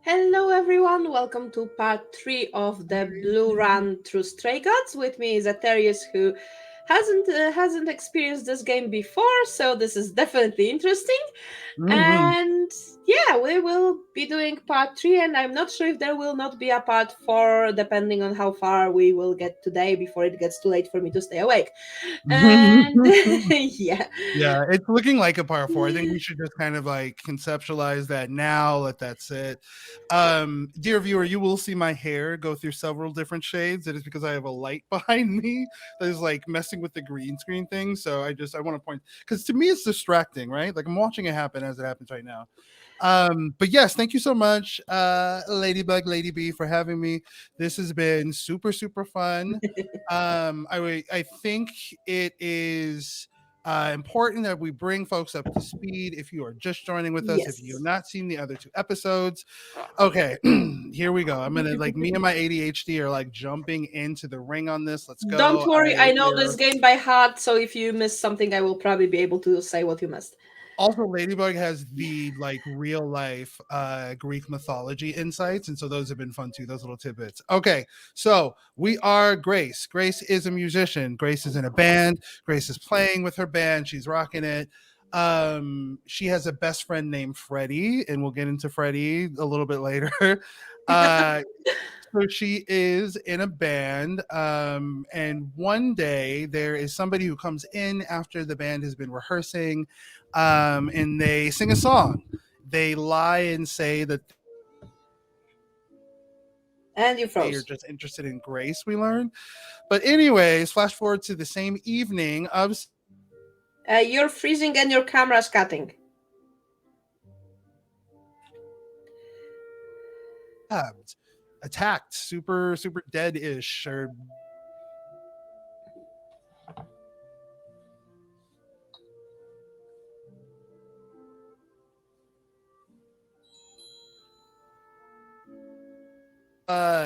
Hello, everyone. Welcome to part three of the Blue Run through Stray Gods. With me is Aetherius, who hasn't experienced this game before, so this is definitely interesting. Hmm. And yeah, we will be doing part three, and I'm not sure if there will not be a part four, depending on how far we will get today before it gets too late for me to stay awake. And yeah. Yeah, it's looking like a part four. I think we should just kind of like conceptualize that now, let that sit. Dear viewer, you will see my hair go through several different shades. It is because I have a light behind me that is like messing with the green screen thing. So I want to point because to me it's distracting, right? Like I'm watching it happen as it happens right now. But yes, thank you so much, Ladybug, Lady B, for having me. This has been super, super fun. I think it is important that we bring folks up to speed. If you are just joining with us, if you have Yes. not seen the other two episodes, okay, here we go. I'm gonna like me and my ADHD are like jumping into the ring on this. Let's Don't go. worry, I know this We're game by heart, so if you miss something, I will probably be able to say what you missed. also Ladybug has the like real life Greek mythology insights, and so those have been fun too, those little tidbits. Okay, so we are Grace. Grace is a musician. Grace is in a band. Grace is playing with her band. She's rocking it. She has a best friend named Freddie, and we'll get into Freddie a little bit later. uh so she is in a band, and one day there is somebody who comes in after the band has been rehearsing, and they sing a song. They lie and say that And you they are froze. just interested in Grace, we learn. But anyways, flash forward to the same evening of You're freezing and your camera's cutting. stabbed, attacked, super super dead-ish, or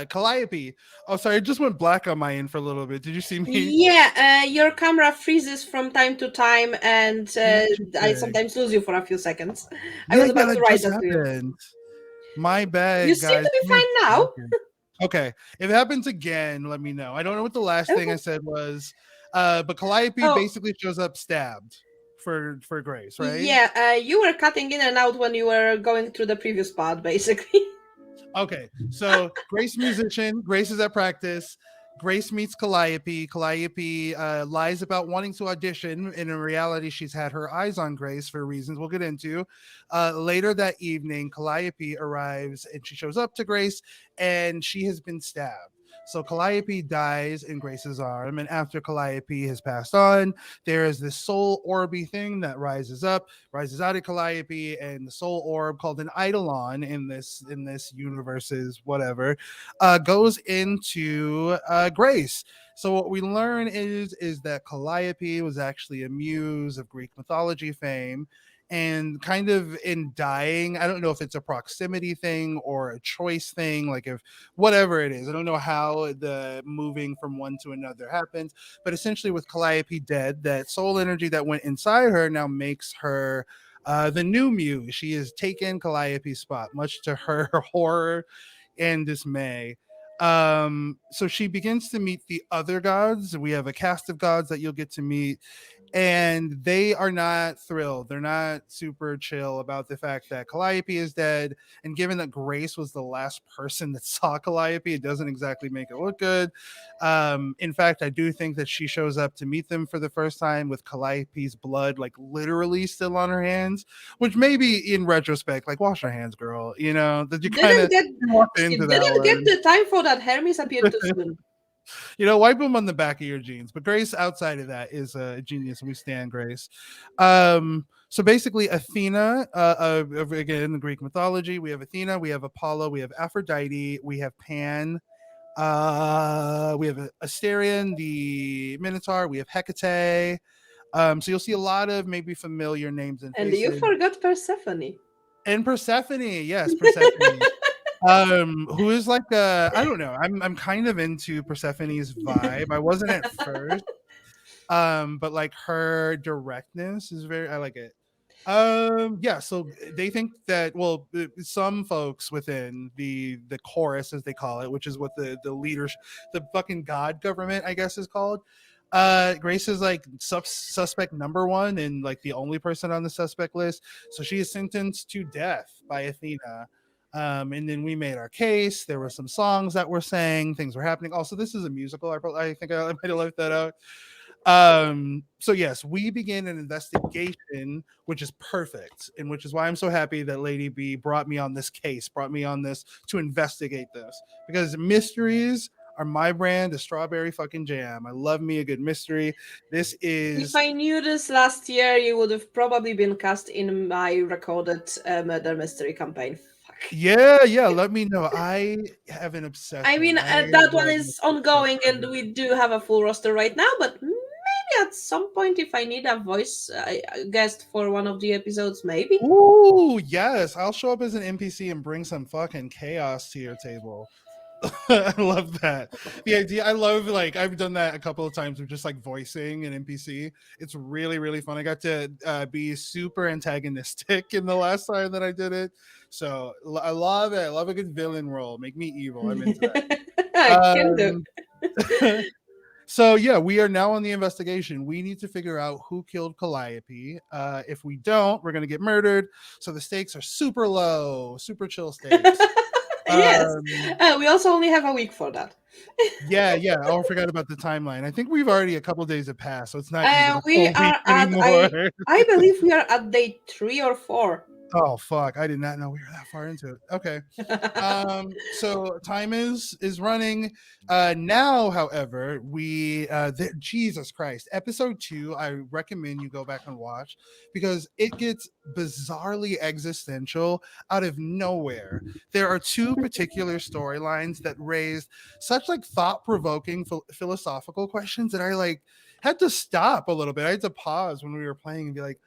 Calliope. Oh, sorry, it just went black on my end for a little bit. Did you see me? Yeah, your camera freezes from time to time, and I Interesting. sometimes lose you for a few seconds. I Yeah, was yeah, about to that write just that to you. happened. My You bad, seem guys. to be Give me fine a now. second. Okay. If it happens again, let me know. I don't know what the last thing I Okay. said was. But Calliope Oh, basically shows up stabbed for Grace, right? yeah, you were cutting in and out when you were going through the previous part, basically. Okay. So Grace musician, Grace is at practice. Grace meets Calliope. Calliope lies about wanting to audition. And in reality, she's had her eyes on Grace for reasons we'll get into. Later that evening, Calliope arrives and she shows up to Grace and she has been stabbed. So Calliope dies in Grace's arm. And after Calliope has passed on, there is this soul orby thing that rises out of Calliope, and the soul orb called an eidolon in this universe's whatever goes into Grace. So what we learn is that Calliope was actually a muse of Greek mythology fame, and kind of in dying, I don't know if it's a proximity thing or a choice thing, like if whatever it is, I don't know how the moving from one to another happens, but essentially with Calliope dead, that soul energy that went inside her now makes her the new muse. She has taken Calliope's spot, much to her horror and dismay. So she begins to meet the other gods. We have a cast of gods that you'll get to meet, and they are not thrilled. They're not super chill about the fact that Calliope is dead. And given that Grace was the last person that saw Calliope, it doesn't exactly make it look good. In fact, I do think that she shows up to meet them for the first time with Calliope's blood, like literally still on her hands, which maybe in retrospect, like wash your hands, girl. You know that you kind Didn't of get walked she into that didn't get one. the time for that. Hermes appeared too soon. Wipe them on the back of your jeans. But Grace, outside of that, is a genius, and we stand Grace. So basically, Athena, again, in Greek mythology, we have Athena, we have Apollo, we have Aphrodite, we have Pan, we have Asterion, the Minotaur, we have Hecate. So you'll see a lot of maybe familiar names and And you faces. forgot Persephone. And Persephone, yes, Persephone. Who is like I don't know. I'm kind of into Persephone's vibe. I wasn't at first. But like her directness is very I like it. Yeah, so they think that, well, some folks within the chorus, as they call it, which is what the leaders, the fucking god government, I guess, is called. Grace is like suspect number one and like the only person on the suspect list. So she is sentenced to death by Athena. And then we made our case. There were some songs that were sang, things were happening. Also, this is a musical. I think I might have left that out. So yes, we begin an investigation, which is perfect, and which is why I'm so happy that Lady B brought me on this case, brought me on this to investigate this, because mysteries are my brand of strawberry fucking jam. I love me a good mystery. This If is I knew this last year, you would have probably been cast in my recorded murder mystery campaign. Fuck. yeah, yeah. Let me know. I have an I obsession. mean, I that one love is mysteries like ongoing, and crazy. we do have a full roster right now. But maybe at some point, if I need a voice guest for one of the episodes, maybe. Ooh, yes. I'll show up as an NPC and bring some fucking chaos to your table. I love that. The idea, I love, like, I've done that a couple of times with just like voicing an NPC. It's really, really fun. I got to be super antagonistic in the last time that I did it. So I love it. I love a good villain role. Make me evil. I'm into I can do. that. So yeah, we are now on the investigation. We need to figure out who killed Calliope. If we don't, we're gonna get murdered. So the stakes are super low, super chill stakes. Yes. Um, We also only have a week for that. yeah, yeah. Oh, I forgot about the timeline. I think we've already a couple days have passed, so it's not even a We full week are at anymore. I believe we are at day 3 or 4. Oh fuck! I did not know we were that far into it. Okay. So time is running. Now, however, Jesus Christ, episode 2, I recommend you go back and watch, because it gets bizarrely existential out of nowhere. There are two particular storylines that raised such like thought-provoking philosophical questions that I like had to stop a little bit. I had to pause when we were playing and be like,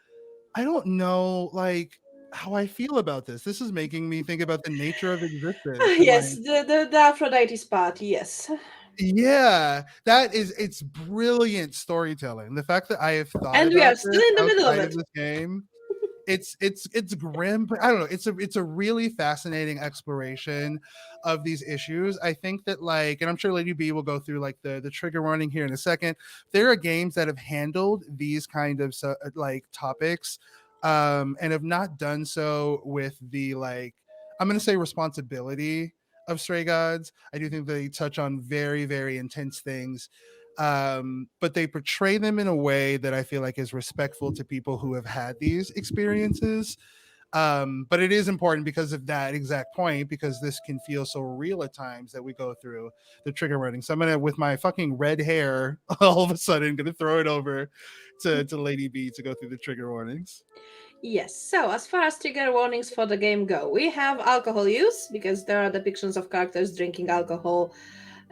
I don't know, like, how I feel about this. This is making me think about the nature of existence and Yes, like, the Aphrodite's part, yes. yeah, that is, it's brilliant storytelling. The fact that I have thought And we are about still this in the middle of outside of it. this game, it's grim, but I don't know. It's a really fascinating exploration of these issues. I think that, like, and I'm sure Lady B will go through like the trigger warning here in a second. There are games that have handled these kind of like topics, and have not done so with the, like, I'm gonna say, responsibility of Stray Gods. I do think they touch on very, very intense things, but they portray them in a way that I feel like is respectful to people who have had these experiences. But it is important because of that exact point, because this can feel so real at times that we go through the trigger warning. So I'm gonna, with my fucking red hair, all of a sudden, gonna throw it over to Lady B to go through the trigger warnings. Yes, so as far as trigger warnings for the game go, we have alcohol use because there are depictions of characters drinking alcohol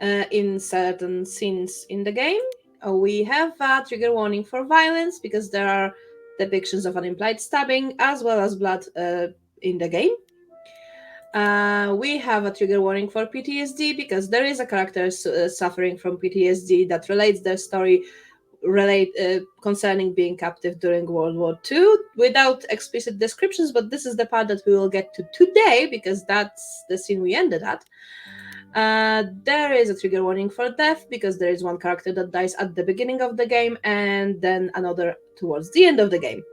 in certain scenes in the game. We have a trigger warning for violence because there are depictions of an implied stabbing as well as blood in the game. We have a trigger warning for PTSD because there is a character suffering from PTSD that relates their story concerning being captive during World War II without explicit descriptions, but this is the part that we will get to today because that's the scene we ended at. There is a trigger warning for death because there is one character that dies at the beginning of the game and then another towards the end of the game.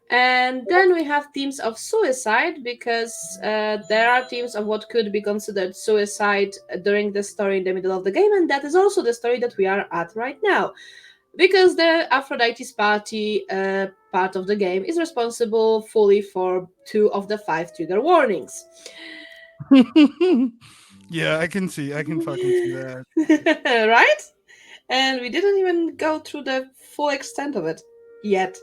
And then we have themes of suicide because there are themes of what could be considered suicide during the story in the middle of the game, and that is also the story that we are at right now. Because the Aphrodite's party part of the game is responsible fully for 2 of the 5 trigger warnings. Yeah, I can fucking see that. Right? And we didn't even go through the full extent of it yet.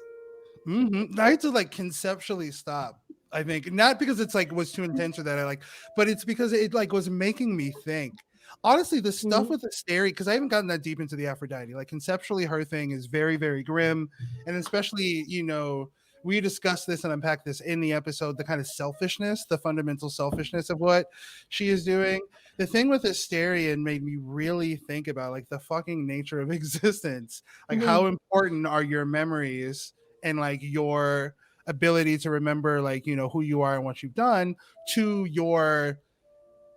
I had to like conceptually stop. I think not because it's like was too intense or that I like, but it's because it like was making me think. Honestly, the stuff Mhm. with the Asteri, because I haven't gotten that deep into the Aphrodite. Like conceptually, her thing is very, very grim, and especially, we discussed this and unpacked this in the episode. The kind of selfishness, the fundamental selfishness of what she is doing. The thing with Asterion made me really think about like the fucking nature of existence. Like, Mhm. how important are your memories and like your ability to remember, like, who you are and what you've done, to your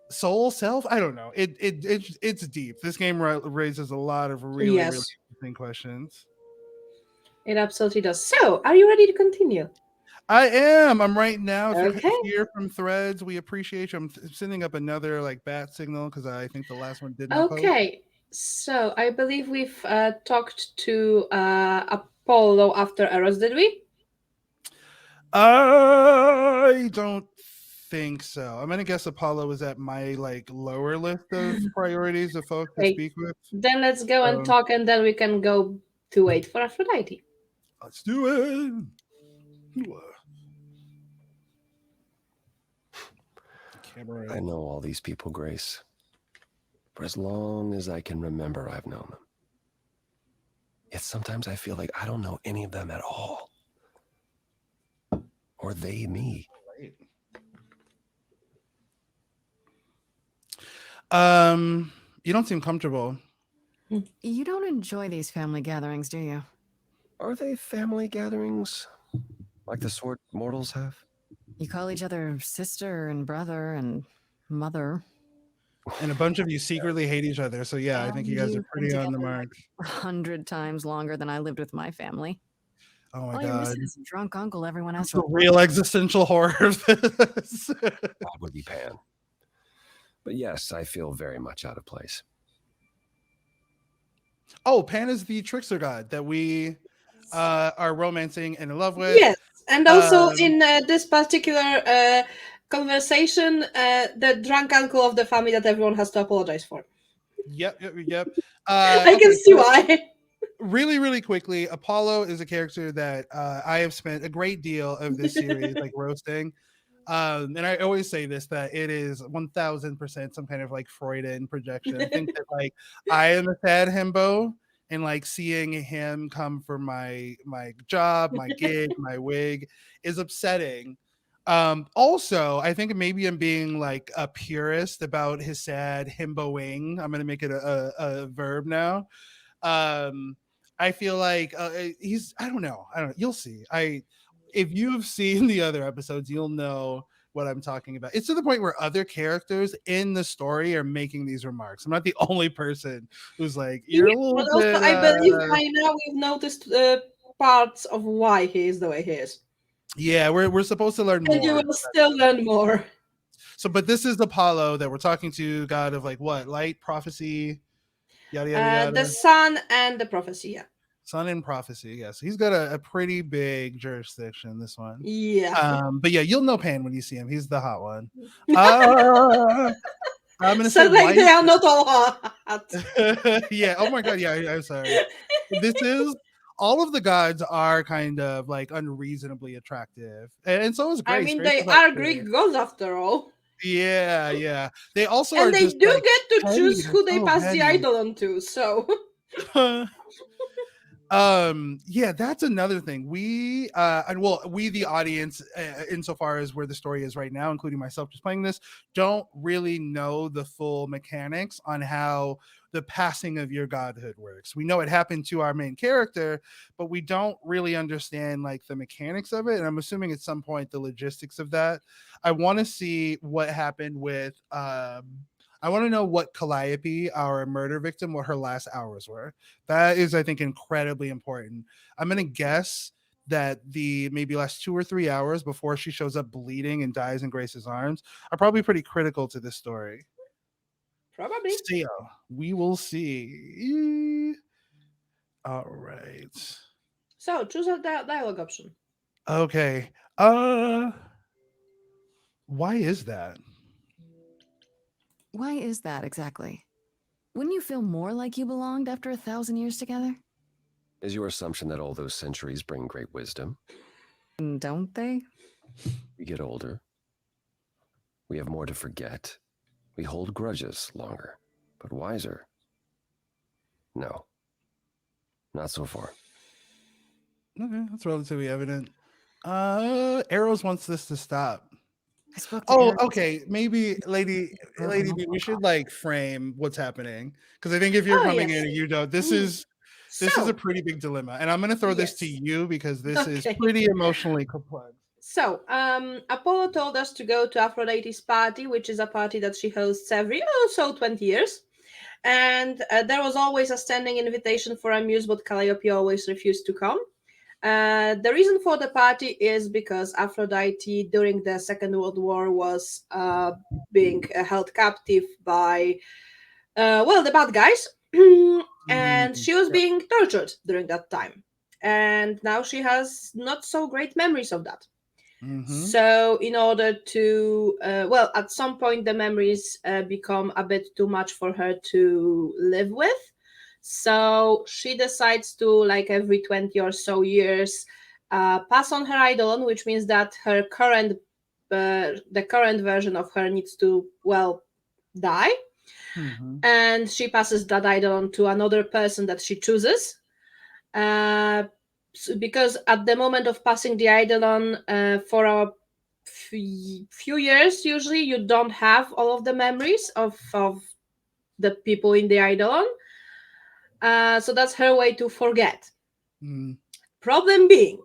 soul self. I don't know. It's deep. This game raises a lot of really, really Yes, interesting questions. it absolutely does. So, are you ready to continue? I am. I'm right now. If you're Okay. here from Threads, we appreciate you. I'm sending up another like bat signal because I think the last one did not post. Okay. So, I believe we've talked to Apollo after Eros, did we? I don't think so. I'm gonna guess Apollo is at my like lower list of priorities of folks to Okay. speak with. Then let's go and So talk, and then we can go to wait for Aphrodite. let's do it. I Camera. know all these people, Grace. For as long as I can remember, I've known them. Yet sometimes I feel like I don't know any of them at all. Or they me. You don't seem comfortable. You don't enjoy these family gatherings, do you? Are they family gatherings? Like the sort mortals have? You call each other sister and brother and mother. And a bunch of you secretly hate each other. So yeah, I think you And guys are you've been pretty on the together mark. 100 times longer than I lived with my family. Oh my All you're god. missing is a drunk uncle everyone That's has the to. real existential horror of this. That would be Pan. But yes, I feel very much out of place. Oh, Pan is the trickster god that we are romancing and in love with. Yes, and also Um, in this particular conversation, the drunk uncle of the family that everyone has to apologize for. yep. I can Okay, see so why. really, really quickly, Apollo is a character that I have spent a great deal of this series like roasting. And I always say this, that it is 1000% some kind of like Freudian projection. I think that like I am a sad himbo, and like seeing him come for my job, my gig, my wig is upsetting. Also, I think maybe I'm being like a purist about his sad himboing. I'm gonna make it a verb now. um I feel like he's, I don't know, you'll see. I If you've seen the other episodes, you'll know what I'm talking about. It's to the point where other characters in the story are making these remarks. I'm not the only person who's like, Yeah, you're a little but also bit I believe by now we've noticed parts of why he is the way he is. yeah, we're supposed to learn And you more. will still learn more. So but this is Apollo that we're talking to, god of like what, light, prophecy, yada yada The yada. sun and the prophecy, yeah. Sun and prophecy, yes. He's got a pretty big jurisdiction, this one. Yeah. But yeah, you'll know Pan when you see him. He's the hot one. Uh, I'm gonna say, why Sadly, they is are not all hot. yeah, oh my god, yeah, I'm sorry. This is all of the gods are kind of like unreasonably attractive. And so is I Grace. mean, Grace they is up are there. Greek gods after all. Yeah. They also are And they just do like get to petty. choose They're who they so pass the petty. idol on to, so. Yeah, that's another thing. We and well, we the audience, insofar as where the story is right now, including myself just playing this, don't really know the full mechanics on how the passing of your godhood works. We know it happened to our main character, but we don't really understand like the mechanics of it, and I'm assuming at some point the logistics of that. I want to see what happened with I want to know what Calliope, our murder victim, what her last hours were. That is, I think, incredibly important. I'm gonna guess that the maybe last 2 or 3 hours before she shows up bleeding and dies in Grace's arms are probably pretty critical to this story. Probably. So yeah, we will see. All right. So, choose a dialogue option. Okay. Why is that? Why is that exactly? Wouldn't you feel more like you belonged after 1,000 years together? Is your assumption that all those centuries bring great wisdom? Don't they? We get older. We have more to forget. We hold grudges longer, but wiser. No, not so far. Okay, that's relatively evident. Arrows wants this to stop. I spoke to Oh, Eric. okay. Maybe, lady B, we should like frame what's happening, because I think if you're Oh, coming in yes. and you don't, this is This is a So, pretty big dilemma, and I'm going to throw this to yes. you because this is Okay. pretty emotionally complex. So, Apollo told us to go to Aphrodite's party, which is a party that she hosts every 20 years. And there was always a standing invitation for Amuse, but Calliope always refused to come. The reason for the party is because Aphrodite during the Second World War was being held captive by, the bad guys, and Mm, she was yep. being tortured during that time. And now she has not so great memories of that. Mm-hmm. So, in order to, at some point, the memories become a bit too much for her to live with. So, she decides to, like every 20 or so years, pass on her eidolon, which means that the current version of her needs to, die. Mm-hmm. And she passes that eidolon to another person that she chooses. Uh, because at the moment of passing the eidolon, for a few years, usually you don't have all of the memories of the people in the eidolon. So that's her way to forget. Mm. Problem being,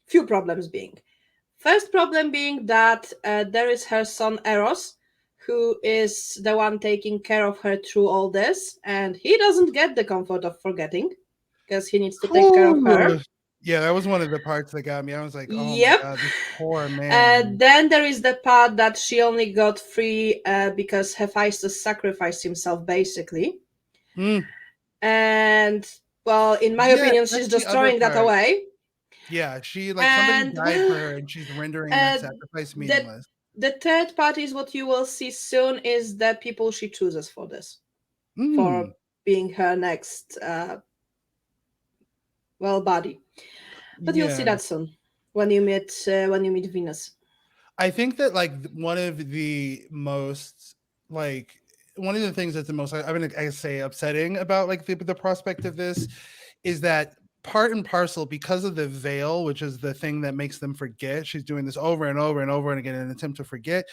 few problems being. First problem being that there is her son Eros, who is the one taking care of her through all this, and he doesn't get the comfort of forgetting because he needs to take care of her. Ooh. Yeah, that was one of the parts that got me. I was like, oh my Yep. God, this poor man. Then there is the part that she only got free because Hephaestus sacrificed himself, basically. Mm. And, in my Yeah, opinion, she's that's the just other throwing that part. away. Yeah, she like somebody And, died for her and she's rendering that uh, sacrifice the, meaningless. the third part is what you will see soon is the people she chooses for this, for Mm. being her next, body. But you'll see Yeah. that soon when you meet Venus. I think that like one of the most like one of the things that's the most I'm gonna say upsetting about like the prospect of this is that part and parcel because of the veil, which is the thing that makes them forget. She's doing this over and over and over and again in an attempt to forget.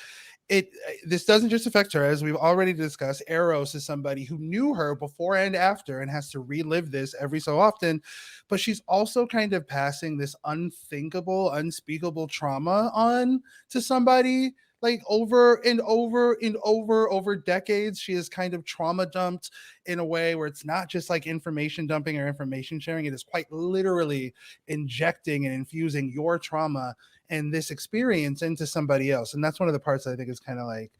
This doesn't just affect her, as we've already discussed. Eros is somebody who knew her before and after and has to relive this every so often, but she's also kind of passing this unthinkable, unspeakable trauma on to somebody like over and over and over decades. She is kind of trauma dumped in a way where it's not just like information dumping or information sharing. It is quite literally injecting and infusing your trauma and this experience into somebody else. And that's one of the parts I think is kind of like,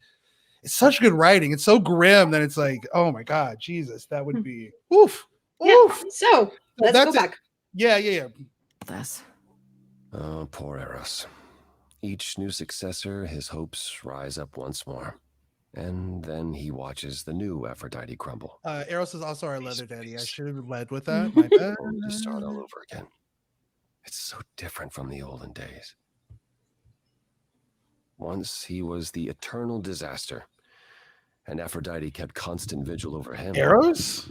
it's such good writing. It's so grim that it's like, oh my God, Jesus, that would be oof. Yeah. Oof. So So let's go that's it. back. Yeah. This. Oh, poor Eros. Each new successor, his hopes rise up once more. And then he watches the new Aphrodite crumble. Eros is also our leather daddy. I should have led with that. My bad. Only to start all over again. It's so different from the olden days. Once he was the eternal disaster, and Aphrodite kept constant vigil over him. Eros?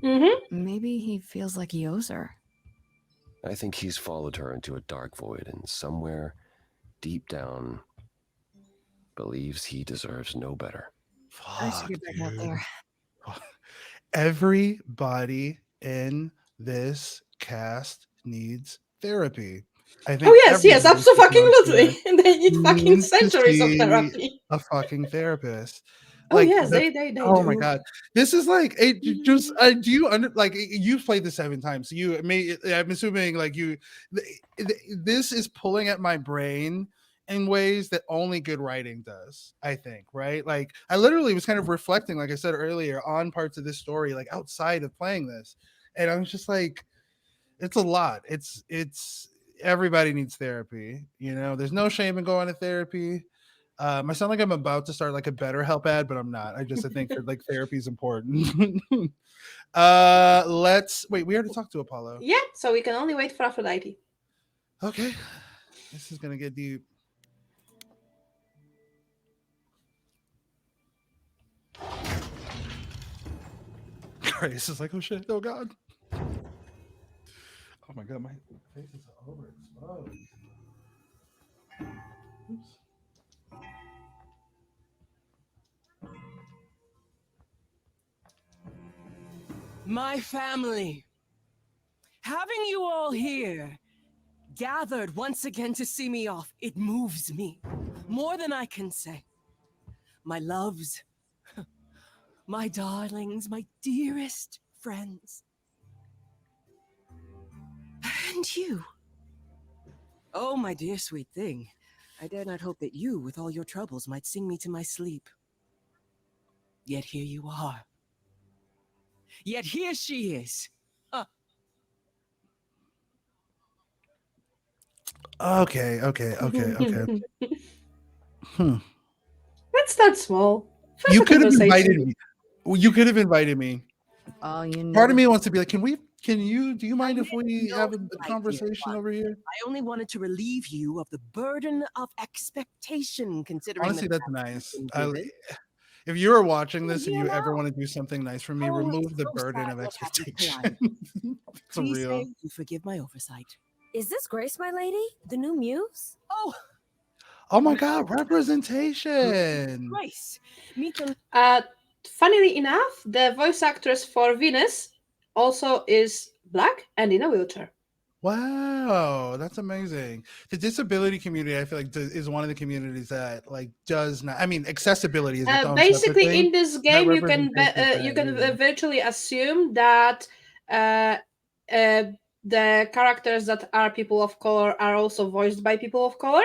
Mm-hmm. Maybe he feels like he owes her. I think he's followed her into a dark void, and somewhere deep down believes he deserves no better. I should Fuck, get back out dude. there. Everybody in this cast needs therapy. I think Oh yes, everybody in this absolutely. podcast They need fucking needs to centuries of see therapy. a fucking therapist. Oh Like yes, the they oh my do. God, this is like just do you under like you've played this 7 times, so you may I'm assuming like this is pulling at my brain in ways that only good writing does, I think, right? Like I literally was kind of reflecting, like I said earlier, on parts of this story like outside of playing this, and I was just like, it's a lot. It's everybody needs therapy, there's no shame in going to therapy. I sound like I'm about to start like a BetterHelp ad, but I'm not. I think like therapy is important. Let's wait. We already talked to Apollo. Yeah, so we can only wait for Aphrodite. Okay, this is gonna get deep. Grace is like, oh shit, oh God. Oh my God, my face is overexposed. Oops. My family. Having you all here, gathered once again to see me off, it moves me more than I can say. My loves, my darlings, my dearest friends. And you. Oh, my dear sweet thing. I dare not hope that you, with all your troubles, might sing me to my sleep. Yet here you are. Yet here she is. Okay. Hmm. Let's start small. First You a could have conversation. invited me. You could have invited me. Oh, you know. Part of me wants to be like, do you mind I if we made no have a invite, dear conversation one. over here? I only wanted to relieve you of the burden of expectation, considering Honestly, the that's task nice. you've been given. If you are watching Oh, this and dear you ever now. want to do something nice for me, Oh, it's remove the so burden sad of what happened to expectation. Calliope. It's Please real. say you forgive my oversight. Is this Grace, my lady? The new muse? Oh, Oh my god, representation. Grace, meet the Funnily enough, the voice actress for Venus also is black and in a wheelchair. Wow, that's amazing. The disability community, I feel like, is one of the communities that like does not. I mean, accessibility is its own separate Basically, thing. in this That game, representation is you that, can yeah. virtually assume that uh, uh, the characters that are people of color are also voiced by people of color.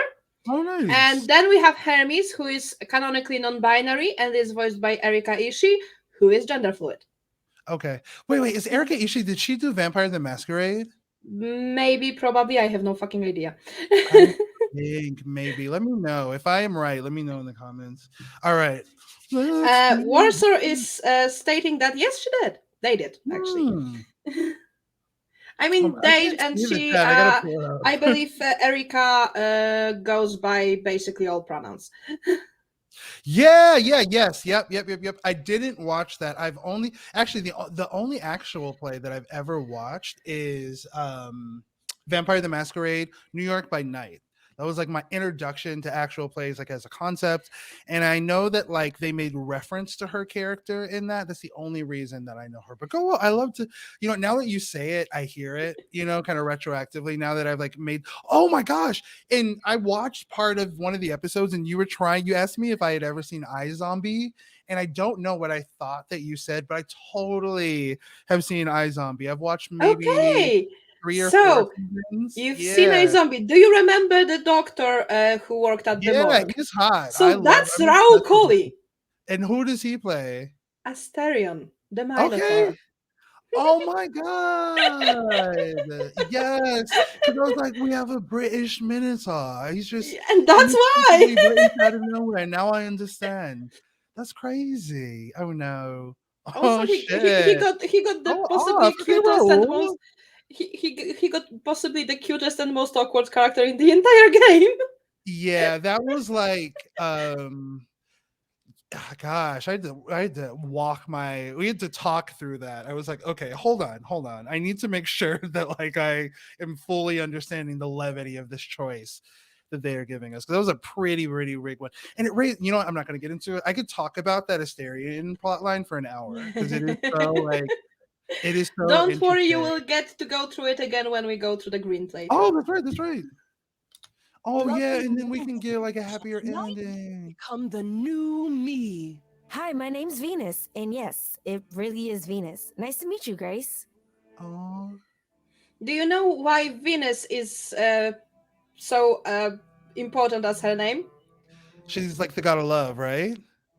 Oh, nice. And then we have Hermes, who is canonically non-binary and is voiced by Erika Ishii, who is gender fluid. Okay. Wait. Is Erika Ishii? Did she do Vampire the Masquerade? Maybe, probably. I have no fucking idea. I think maybe. Let me know if I am right. Let me know in the comments. All right. Let's do Warsaw this. is stating that yes, she did. They did actually. Hmm. I mean, I they can't and see the she. chat. I gotta pull it I up. believe Erika goes by basically all pronouns. Yes. Yep. I didn't watch that. I've only actually the only actual play that I've ever watched is Vampire the Masquerade, New York by Night. That was like my introduction to actual plays, like as a concept. And I know that like they made reference to her character in that. That's the only reason that I know her. But go, I love to, now that you say it, I hear it, kind of retroactively now that I've like made, oh my gosh. And I watched part of one of the episodes and you asked me if I had ever seen iZombie. And I don't know what I thought that you said, but I totally have seen iZombie. I've watched maybe Okay, 3 or 4 so seasons. you've seen a Yeah. zombie. Do you remember the doctor who worked at the Yeah, morgue? he's hot. So that's I'm Raoul obsessed with him. Coley, And who does he play? Asterion, the Okay. Minotaur. Oh my god. Yes. Because I was like, we have a British Minotaur. He's just And that's why. inexplicably British out of nowhere. Now I understand. That's crazy. Oh no. Also, Oh shit. he got the Go possibly off. Okay, cutest and most Raoul. he got possibly the cutest and most awkward character in the entire game. Yeah, that was like gosh, I had to we had to talk through that. I was like, okay, hold on. I need to make sure that like I am fully understanding the levity of this choice that they are giving us. Because that was a pretty big one. And it raised, what, I'm not gonna get into it. I could talk about that Asterian plotline for an hour because it is so like it is so Don't worry, you interesting. will get to go through it again when we go through the green plate. Oh, that's right. Oh Lovely yeah, and then we woman can get like a happier now ending. become the new me. Hi, my name's Venus, and yes, it really is Venus. Nice to meet you, Grace. Oh. Do you know why Venus is so important as her name? She's like the god of love, right?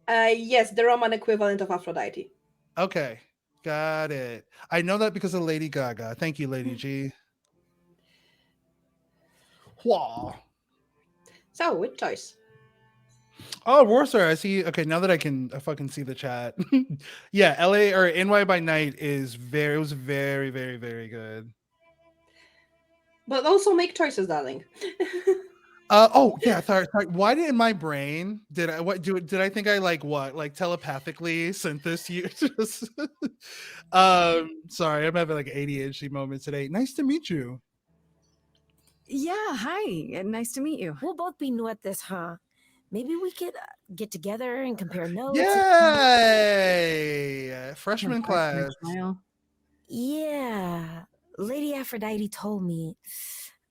Yes, the Roman equivalent of Aphrodite. Okay, got it. I know that because of Lady Gaga. Thank you, Lady G. Whoa. So, which choice? Oh, Warsaw, I see. Okay, now that I fucking see the chat. Yeah, LA or NY by Night was very, very, very good. But also make choices, darling. Oh yeah, sorry. Why did in my brain did I think I like telepathically sent this to you? Just, sorry, I'm having like ADHD moments today. Nice to meet you. Yeah, hi. Nice to meet you. We'll both be new at this, huh? Maybe we could get together and compare notes. Yay! Freshman Like, class. smile. Yeah, Lady Aphrodite told me.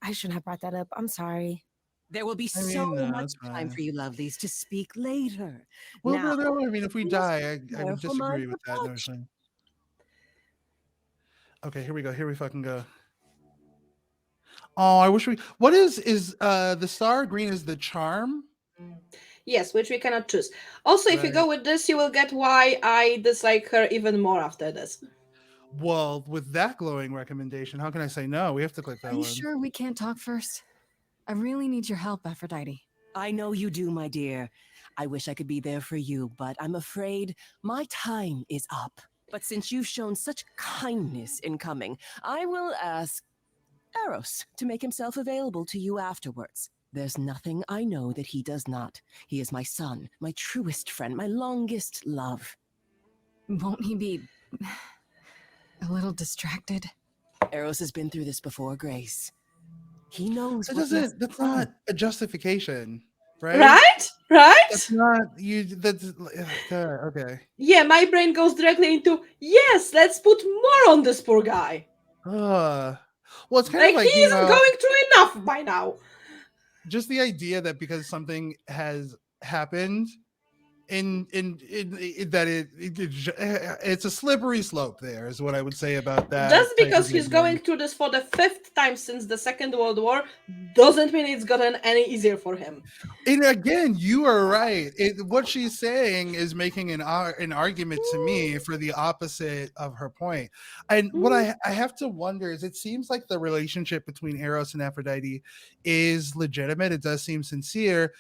I shouldn't have brought that up. I'm sorry. There will be I so mean, no, much it's time fine. for you lovelies to speak later. Well, Now, no, I mean, if we please die, I prepare would for my disagree with that departure. notion. Okay, here we go. Here we fucking go. Oh, I wish we. What is the star green is the charm? Yes, which we cannot choose. Also, if you Right. go with this, you will get why I dislike her even more after this. Well, with that glowing recommendation, how can I say no? We have to click Are that you one. sure we can't talk first? I really need your help, Aphrodite. I know you do, my dear. I wish I could be there for you, but I'm afraid my time is up. But since you've shown such kindness in coming, I will ask Eros to make himself available to you afterwards. There's nothing I know that he does not. He is my son, my truest friend, my longest love. Won't he be a little distracted? Eros has been through this before, Grace. He knows That what must doesn't. That's come. not a justification, right? Right? Right? That's not you. That's okay. Yeah, my brain goes directly into, yes, let's put more on this poor guy. Uh, well, it's kind of Like, he like, you isn't know, going through enough by now. just the idea that because something has happened in that it's a slippery slope. There is what I would say about that Just type because of he's going reasoning. through this for the 5th time since the Second World War doesn't mean it's gotten any easier for him. And again, you are right. What she's saying is making an argument to me for the opposite of her point. And what I have to wonder is, it seems like the relationship between Eros and Aphrodite is legitimate. It does seem sincere.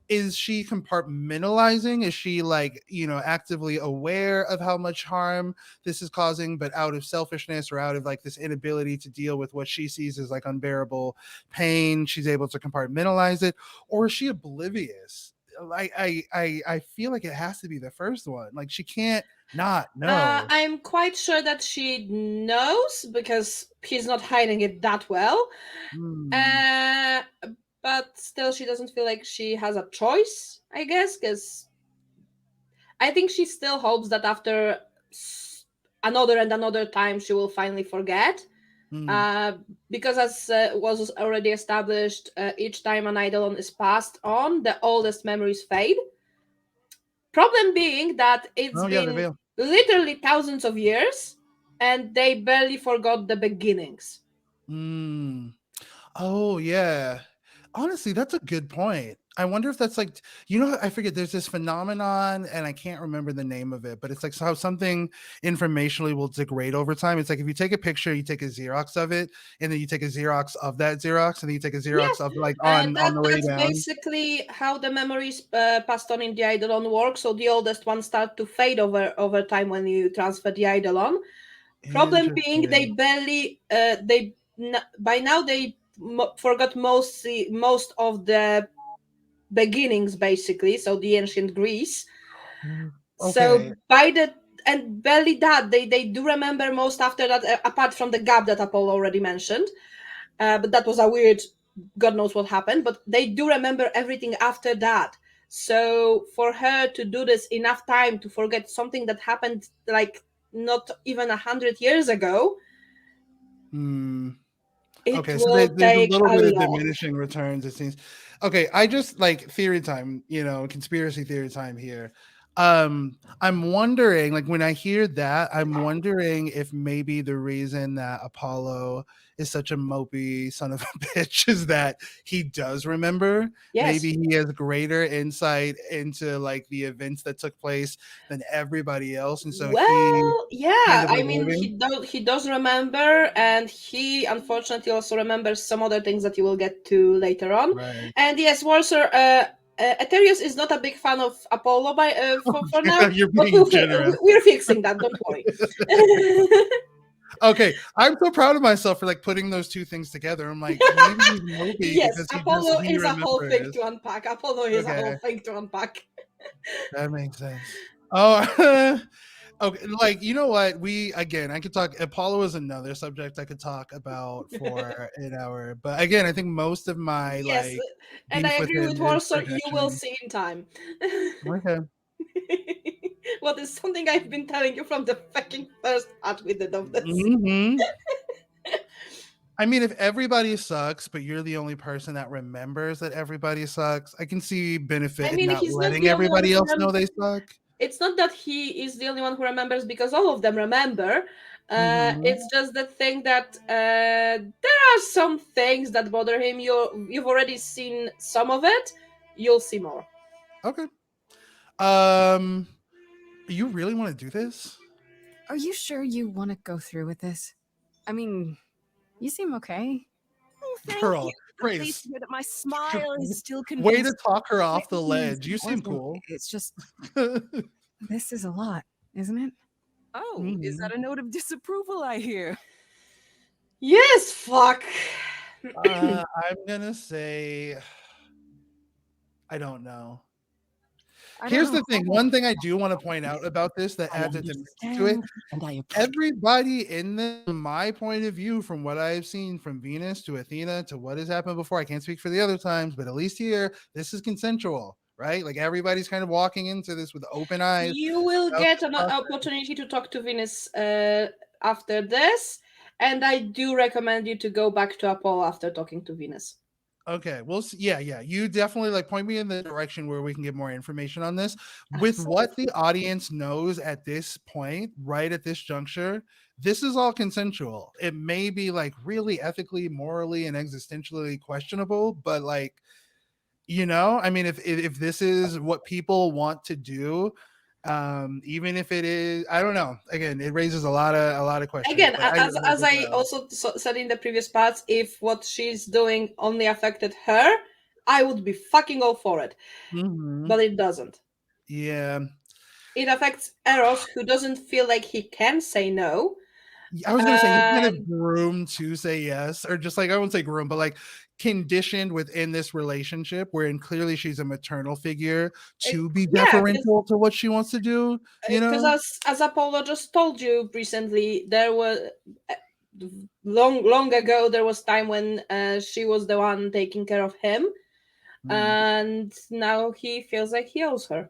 Is she compartmentalizing? Is she, like, actively aware of how much harm this is causing, but out of selfishness or out of like this inability to deal with what she sees as like unbearable pain, she's able to compartmentalize it? Or is she oblivious? I feel like it has to be the first one. Like, she can't not know. I'm quite sure that she knows because he's not hiding it that well. Hmm. Uh, but still, she doesn't feel like she has a choice, I guess, because I think she still hopes that after another and another time, she will finally forget. Hmm. Uh, because as was already established, each time an eidolon is passed on, the oldest memories fade. Problem being that it's Oh yeah, the been veil. literally thousands of years, and they barely forgot the beginnings. Hmm. Oh yeah. Honestly, that's a good point. I wonder if that's like, I forget, there's this phenomenon and I can't remember the name of it, but it's like how something informationally will degrade over time. It's like if you take a picture, you take a Xerox of it, and then you take a Xerox of that Xerox, and then you take a Yes, Xerox of like on the way that's down. basically how the memories passed on in the eidolon work. So the oldest ones start to fade over time when you transfer the eidolon. Problem being, they Interesting. barely by now they forgot most of the beginnings, basically. So the ancient Greece. Okay. So by the and barely that they do remember most after that, apart from the gap that Apollo already mentioned. But that was a weird, God knows what happened. But they do remember everything after that. So for her to do this enough time to forget something that happened like not even 100 years ago, Hmm. it Okay, so will there's a take little a bit of lot. diminishing returns, it seems. Okay, I just like theory time, conspiracy theory time here. I'm wondering, like, when I hear that, I'm wondering if maybe the reason that Apollo is such a mopey son of a bitch is that he does remember. Yes. Maybe he has greater insight into like the events that took place than everybody else, and so he Well, kind yeah. of I mean, avoiding. he does remember, and he unfortunately also remembers some other things that you will get to later on. Right. And yes, Walser, Aetherius is not a big fan of Apollo for now, You're but being generous. we're fixing that. Don't worry. Okay, I'm so proud of myself for like putting those two things together. I'm like, maybe he's mopey Yes, because Apollo he is a whole thing remembers. to unpack. Apollo is a Okay, whole thing to unpack. that makes sense. Oh, okay. Like, you know what? I could talk. Apollo is another subject I could talk about for an hour. But again, I think most of my Yes, like and I beef with agree him with is Warsaw. You will projection. see in time. Okay. What is something I've been telling you from the fucking first part we did of this. Hmm. I mean, if everybody sucks, but you're the only person that remembers that everybody sucks, I can see benefit I in mean, not he's not letting the only one everybody who else know they suck. it's not that he is the only one who remembers because all of them remember. Mhm. It's just the thing that there are some things that bother him. You've already seen some of it. You'll see more. Okay. You really want to do this? Are you sure you want to go through with this? I mean, you seem okay. Oh, thank Girl, you. I'm pleased Grace, to hear that my smile is still way to convincing. talk her off the It ledge. You seem wasn't. cool. It's just, this is a lot, isn't it? Oh, is that a note of disapproval I hear? Yes, fuck. I'm gonna say I don't know. I don't Here's know the thing. how. One thing I do want to point out about this that I adds a dimension to it. understand and I appreciate. Everybody in this, from my point of view, from what I've seen from Venus to Athena to what has happened before, I can't speak for the other times, but at least here, this is consensual, right? Like everybody's kind of walking into this with open eyes. You will without get this an process. opportunity to talk to Venus after this, and I do recommend you to go back to Apollo after talking to Venus. Okay, we'll see. Yeah, yeah. You definitely like point me in the direction where we can get more information on this. With what the audience knows at this point, right at this juncture, this is all consensual. It may be like really ethically, morally, and existentially questionable, but like, I mean, if this is what people want to do, even if it is, I don't know. Again, it raises a lot of questions. Again, But I as I also said in the previous parts, if what she's doing only affected her, I would be fucking all for it. Mhm. But it doesn't. Yeah. It affects Eros, who doesn't feel like he can say no. I was gonna say he's kind of And groomed to say yes, or just like I wouldn't say groomed, but like conditioned within this relationship, wherein clearly she's a maternal figure to be yeah, deferential to what she wants to do. because as Apollo just told you recently, there was long ago there was time when she was the one taking care of him, and now he feels like he owes her.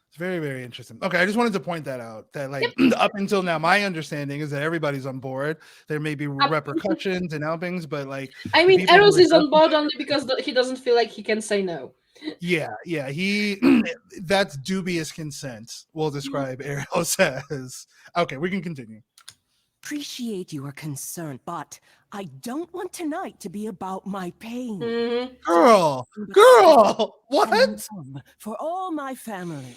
It's very, very interesting. Okay, I just wanted to point that out. That like up until now, my understanding is that everybody's on board. There may be repercussions and outings, but like I the mean, people who Eros are is on board justified- only because he doesn't feel like he can say no. yeah, he that's dubious consent. We'll describe Eros as. Okay, we can continue. Appreciate you are concerned, but I don't want tonight to be about my pain. Mhm. Girl, But girl, what? and for all my family.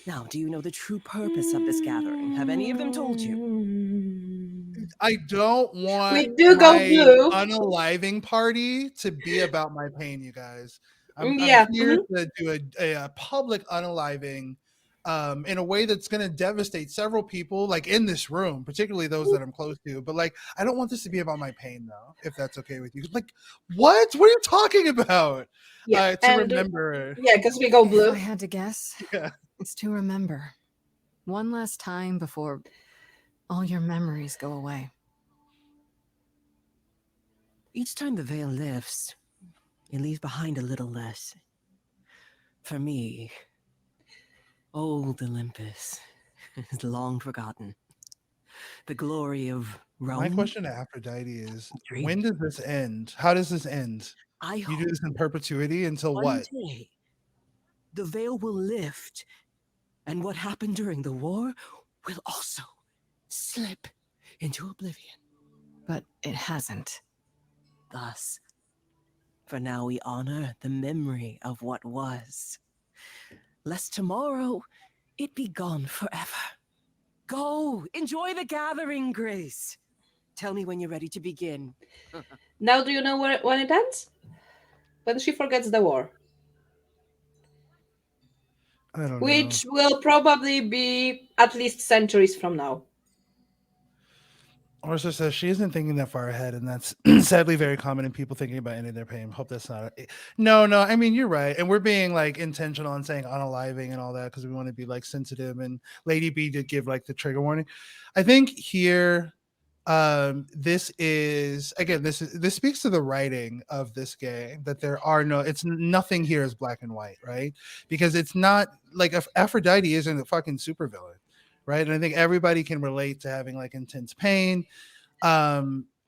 Now, do you know the true purpose of this gathering? Have any of them told you? I don't want We do go my blue. unaliving party to be about my pain, you guys. I'm Yeah. here to do a public unaliving in a way that's going to devastate several people, like in this room, particularly those that I'm close to. But like, I don't want this to be about my pain, though. If that's okay with you, like, what? What are you talking about? Yeah, To remember. Yeah, because we go If blue. I had to guess, Yeah. it's to remember. One last time before all your memories go away. Each time the veil lifts, it leaves behind a little less. For me, old Olympus is long forgotten. The glory of Rome. My question to Aphrodite is: Dream. when does this end? How does this end? I You hope do this in perpetuity until one what? day the veil will lift, and what happened during the war will also slip into oblivion. But it hasn't. Thus, for now we honor the memory of what was, lest tomorrow it be gone forever. Go, enjoy the gathering, Grace. Tell me when you're ready to begin. Now, do you know when it ends? When she forgets the war, I don't know. which will probably be at least centuries from now. Orsa says she isn't thinking that far ahead, and that's sadly very common in people thinking about ending their pain. Hope that's not. No. I mean, you're right, and we're being like intentional in saying unaliving and all that because we want to be like sensitive. And Lady B did give like the trigger warning. I think here, this is again, this speaks to the writing of this game that there are it's nothing here is black and white, right? Because it's not like if Aphrodite isn't a fucking supervillain. Right. And I think everybody can relate to having like intense pain.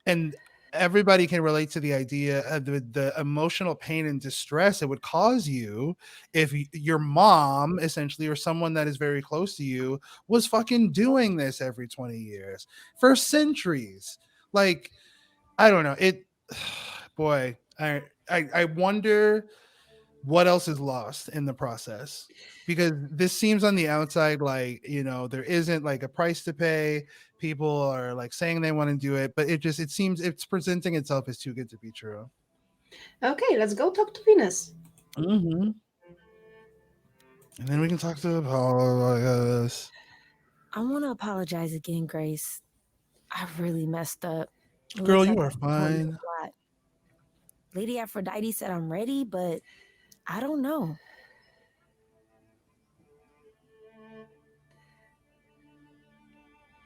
And everybody can relate to the idea of the emotional pain and distress it would cause you if your mom, essentially, or someone that is very close to you, was fucking doing this every 20 years for centuries. Like, I don't know. It, boy, I wonder what else is lost in the process, because this seems on the outside like, there isn't like a price to pay. People are like saying they want to do it, but it seems it's presenting itself as too good to be true. Okay, let's go talk to Venus. Mm-hmm. And then we can talk to Apollo, I guess. I want to apologize again, Grace. I really messed up. It Girl, looks you like are I told you fine. a lot. Lady Aphrodite said I'm ready, but I don't know.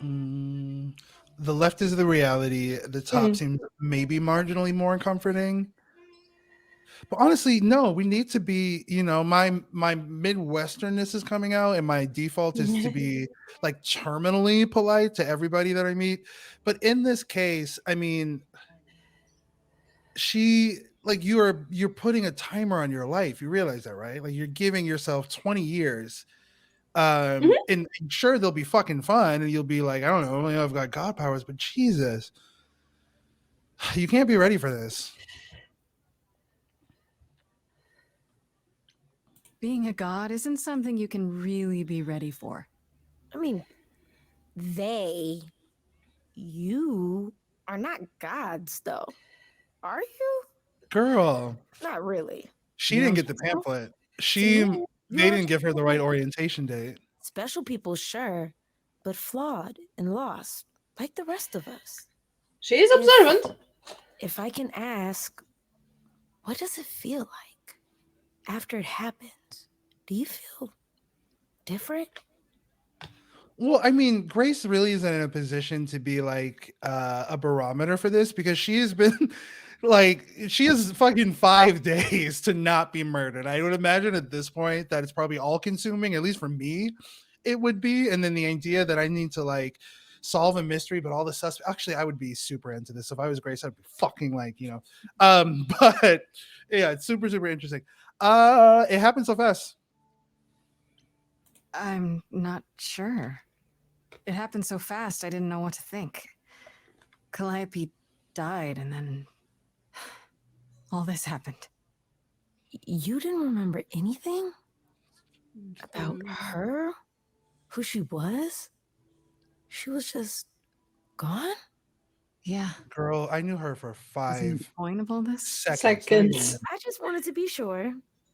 Mm, the left is the reality. The top Mhm. seems maybe marginally more comforting. But honestly, no, we need to be, my Midwesternness is coming out, and my default is to be like terminally polite to everybody that I meet. But in this case, I mean, she like you're putting a timer on your life. You realize that, right? Like you're giving yourself 20 years. Mhm. And sure they'll be fucking fun, and you'll be like, I don't know, I've got god powers, but Jesus, you can't be ready for this. Being a god isn't something you can really be ready for. I mean, you are not gods, though. Are you? Girl, Not really. she You didn't don't get the think so? pamphlet. To me, you They are didn't just give her the right different. orientation date. Special people, sure, but flawed and lost, like the rest of us. She is If observant. if I can ask, what does it feel like after it happens? Do you feel different? Well, I mean, Grace really isn't in a position to be like a barometer for this, because she has been like, she has fucking 5 days to not be murdered. I would imagine at this point that it's probably all consuming, at least for me, it would be. And then the idea that I need to like solve a mystery, but all the suspects, actually, I would be super into this. If I was Grace, I'd be fucking like, but yeah, it's super, super interesting. It happened so fast. I'm not sure. It happened so fast, I didn't know what to think. Calliope died, and then all this happened. You didn't remember anything about her? Who she was? She was just gone? Yeah. Girl, I knew her for Isn't the 5 point of all this? seconds, not even Seconds. minutes. I just wanted to be sure.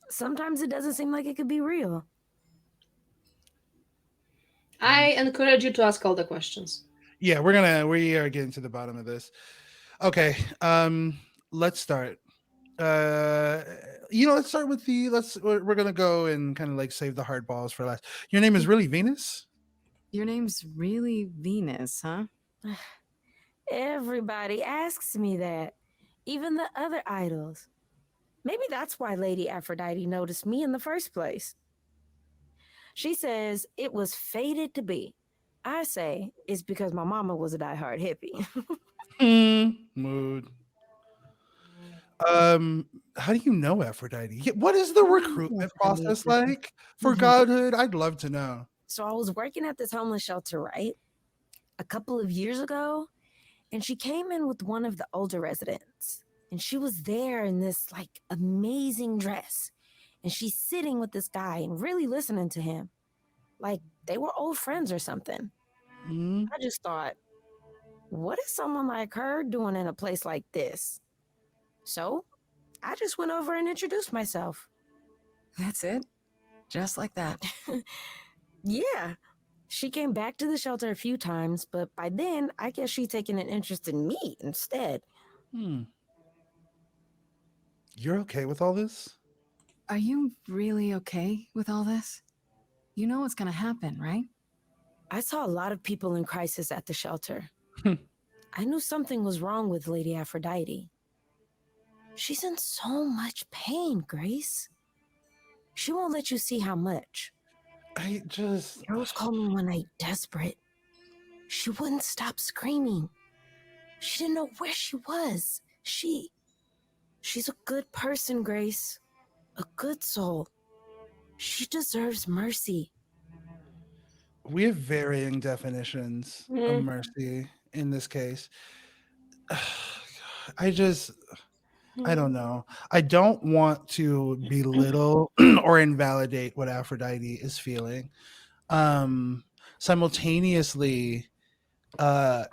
Sometimes it doesn't seem like it could be real. I encourage you to ask all the questions. Yeah, we are getting to the bottom of this. Okay, let's start. Let's start with we're gonna go and kind of like save the hard balls for last. Your name is really Venus? Your name's really Venus, huh? Everybody asks me that. Even the other idols. Maybe that's why Lady Aphrodite noticed me in the first place. She says it was fated to be. I say it's because my mama was a diehard hippie. Mood. How do you know Aphrodite? What is the I know recruitment Aphrodite. process like for godhood? I'd love to know. So I was working at this homeless shelter, right? A couple of years ago, and she came in with one of the older residents. And she was there in this like amazing dress. And she's sitting with this guy and really listening to him. Like they were old friends or something. Mm, I just thought, what is someone like her doing in a place like this? So I just went over and introduced myself. That's it? Just like that. Yeah. She came back to the shelter a few times, but by then, I guess she'd taken an interest in me instead. hmm. You're okay with all this? Are you really okay with all this? You know what's gonna happen, right? I saw a lot of people in crisis at the shelter. Hmm. I knew something was wrong with Lady Aphrodite. She's in so much pain, Grace. She won't let you see how much. I just Girls called me one night desperate. She wouldn't stop screaming. She didn't know where she was. She's a good person, Grace. A good soul. She deserves mercy. We have varying definitions of Mm, mercy in this case. I just I don't know. I don't want to belittle or invalidate what Aphrodite is feeling. Simultaneously, uh,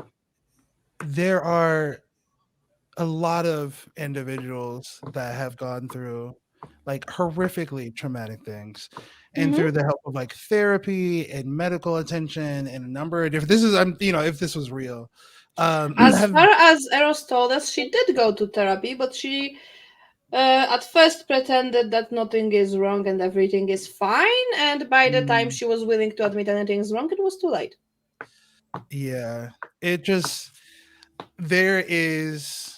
there are a lot of individuals that have gone through like horrifically traumatic things, and mhm. through the help of like therapy and medical attention and a number of different, this is I'm if this was real, As have far as Eros told us, she did go to therapy, but she at first pretended that nothing is wrong and everything is fine, and by the time mm, she was willing to admit anything is wrong, it was too late. yeah, it just there is,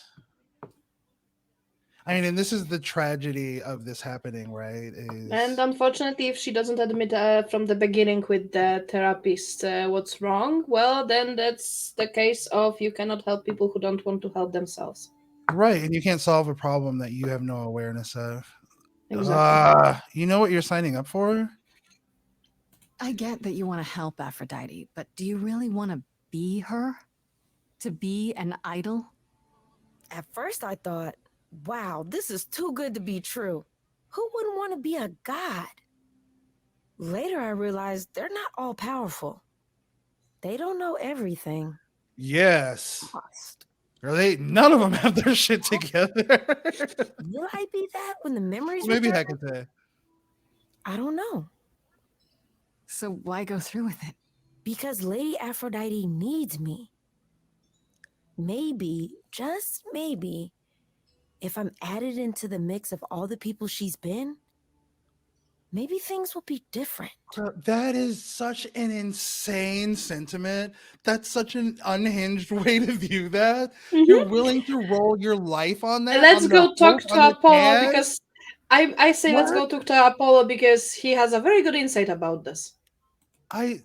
I mean, and this is the tragedy of this happening, right? And Is unfortunately, if she doesn't admit from the beginning with the therapist what's wrong, well, then that's the case of you cannot help people who don't want to help themselves. right, and you can't solve a problem that you have no awareness of. Exactly. You know what you're signing up for? I get that you want to help Aphrodite, but do you really want to be her? To be an idol? At first, I thought, wow, this is too good to be true. Who wouldn't want to be a god? Later, I realized they're not all powerful. They don't know everything. Yes. Lost. Or they none of them have their shit together. Will I be that when the memories Maybe return? Hecate. I don't know. So why go through with it? Because Lady Aphrodite needs me. Maybe, just maybe, if I'm added into the mix of all the people she's been, maybe things will be different. That is such an insane sentiment. That's such an unhinged way to view that. You're Hmm. willing to roll your life on that, Let's on the go hope, talk on to the Apollo chance? because I say let's What? go talk to Apollo because he has a very good insight about this. I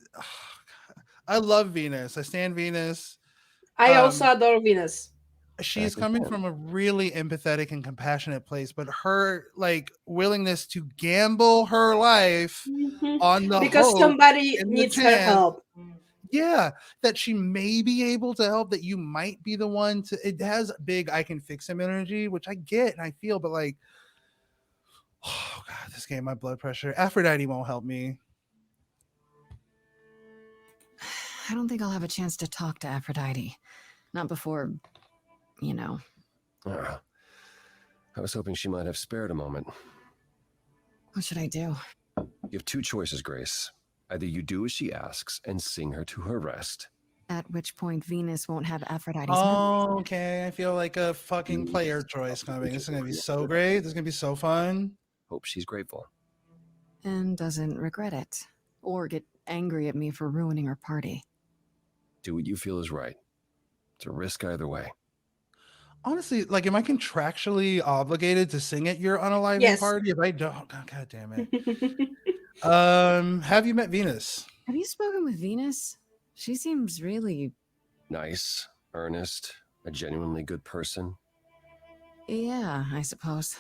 I love Venus. I stand Venus. I also Um, adore Venus. she's Back coming again. from a really empathetic and compassionate place, but her like willingness to gamble her life Hmm. on the Because hope somebody and the needs her chance, help. yeah, that she may be able to help, that you might be the one to, it has big I can fix him energy, which I get and I feel, but like, oh god, this game, my blood pressure. Aphrodite won't help me. I don't think I'll have a chance to talk to Aphrodite. Not before, you know. Ah, I was hoping she might have spared a moment. What should I do? You have two choices, Grace. Either you do as she asks and sing her to her rest. At which point Venus won't have Aphrodite's memory. Oh, okay, I feel like a fucking player choice coming. This is gonna be so great. This is gonna be so fun. Hope she's grateful. And doesn't regret it. Or get angry at me for ruining her party. Do what you feel is right. It's a risk either way. Honestly, like, am I contractually obligated to sing at your unaliving Yes. party? If I don't, oh, god damn it. Have you met Venus? Have you spoken with Venus? She seems really. Nice, earnest, a genuinely good person. Yeah, I suppose.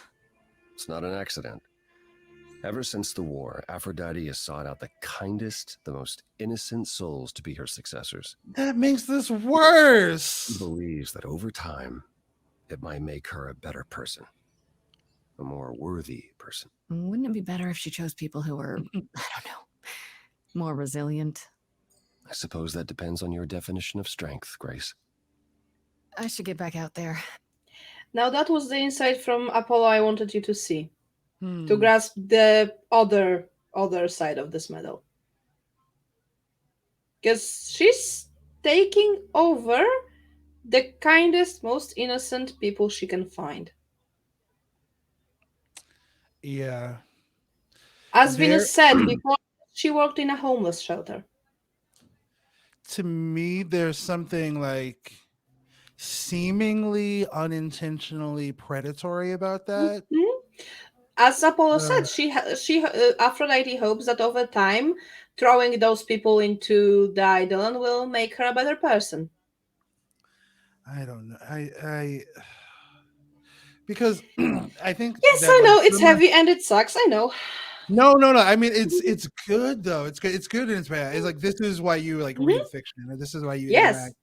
It's not an accident. Ever since the war, Aphrodite has sought out the kindest, the most innocent souls to be her successors. That makes this She worse. believes that over time, it might make her a better person, a more worthy person. Wouldn't it be better if she chose people who were, I don't know, more resilient? I suppose that depends on your definition of strength, Grace. I should get back out there. Now that was the insight from Apollo I wanted you to see, to Hmm. grasp the other side of this medal. Because she's taking over the kindest, most innocent people she can find. Yeah. As There, Venus said before, she worked in a homeless shelter. to me, there's something like seemingly unintentionally predatory about that. Mhm. As Apollo Uh, said, Aphrodite hopes that over time, throwing those people into the idol will make her a better person. I don't know. I because I think Yes, that I like know it's heavy and it sucks. I know. no, no, no. I mean, it's good though. It's good. It's good and it's bad. It's like this is why you like Mhm. read fiction, or this is why you Yes. interact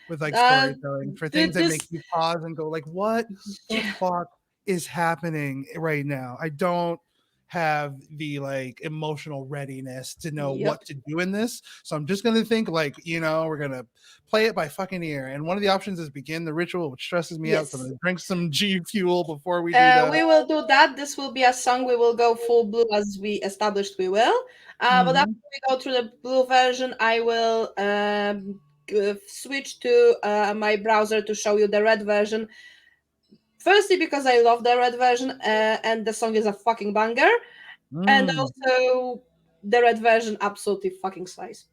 with like Uh, storytelling for things that make this. you pause and go like, "What the Yeah. fuck is happening right now?" I don't have the like emotional readiness to know Yep. what to do in this, so I'm just gonna think like, we're gonna play it by fucking ear. And one of the options is begin the ritual, which stresses me out. So I'm Yes. gonna drink some G fuel before we do that. We will do that. This will be a song. We will go full blue as we established we will. But after Mhm. we go through the blue version, I will switch to my browser to show you the red version. Firstly, because I love the red version and the song is a fucking banger. And Mm. also, the red version absolutely fucking slice.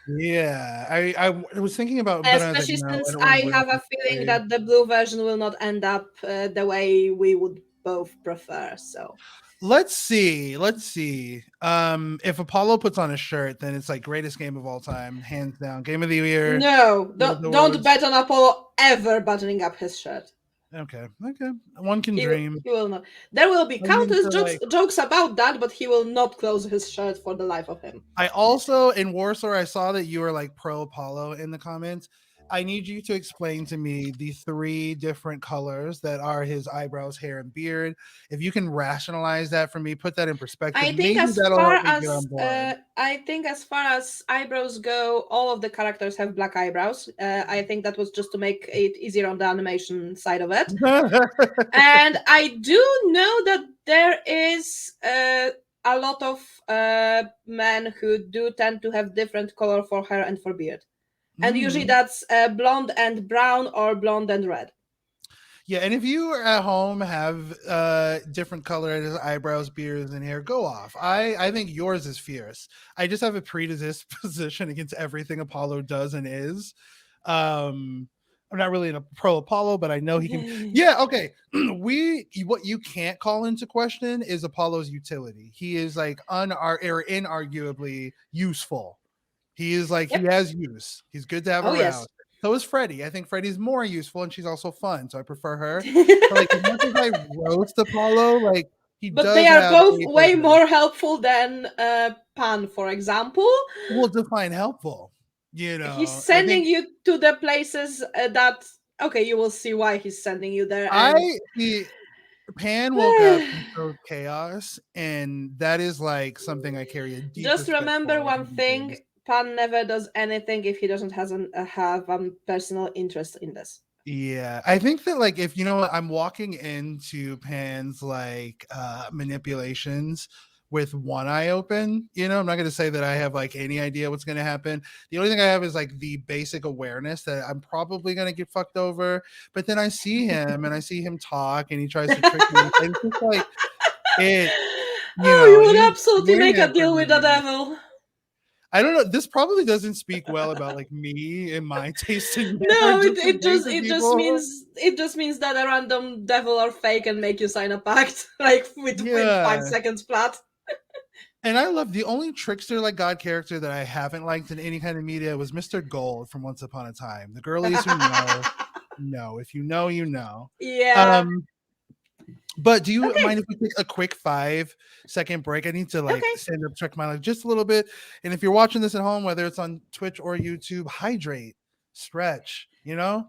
Yeah, I was thinking about, but I was like, Especially no, I since don't want to I ruin have it a for feeling you. that the blue version will not end up the way we would both prefer. So Let's see. Let's see. If Apollo puts on a shirt, then it's like greatest game of all time, hands down. Game of the year. no, Game of the don't Awards. bet on Apollo ever buttoning up his shirt. Okay, okay. One can He dream. he will not. There will be I'm countless into jokes like. jokes about that, but he will not close his shirt for the life of him. I also in Warsaw, I saw that you were like pro Apollo in the comments. I need you to explain to me the three different colors that are his eyebrows, hair, and beard. If you can rationalize that for me, put that in perspective. Maybe that'll help me get on board. I think as far as eyebrows go, all of the characters have black eyebrows. I think that was just to make it easier on the animation side of it. And I do know that there is a lot of men who do tend to have different color for hair and for beard, and usually Mhm. that's blonde and brown or blonde and red. Yeah, and if you at home have different colored eyebrows, beards, and hair, go off. I think yours is fierce. I just have a predisposition against everything Apollo does and is. Um I'm not really in a pro Apollo, but I know he can. Yeah, okay. What you can't call into question is Apollo's utility. He is like inarguably useful. He is like he Yep. has use. He's good to have Oh around. yes. So is Freddie. I think Freddie's more useful and she's also fun. So I prefer her. But like as much as I roast Apollo, like he But they does are have both a way purpose. more helpful than Pan, for example. Well, define helpful. He's I sending think you to the places that okay, you will see why he's sending you there. I And the Pan woke up and showed chaos, and that is like something I carry a deep just respect remember for with one human thing: beings. Pan never does anything if he doesn't have personal interest in this. Yeah, I think that like if you know what I'm walking into Pan's like manipulations with one eye open, I'm not going to say that I have like any idea what's going to happen. The only thing I have is like the basic awareness that I'm probably going to get fucked over, but then I see him and I see him talk and he tries to trick me and it's just like it Oh, you it would is absolutely doing make a it for deal with the me. devil. I don't know. This probably doesn't speak well about like me and my taste in No, different ways of it just people. means that a random devil or fake can make you sign a pact like with five Yeah. seconds flat. And I love the only trickster like God character that I haven't liked in any kind of media was Mr. Gold from Once Upon a Time. The girlies who know. If you know, you know. Yeah. Um, but do you Okay. mind if we take a quick 5-second break? I need to like Okay. stand up, check my leg just a little bit. And if you're watching this at home, whether it's on Twitch or YouTube, hydrate, stretch,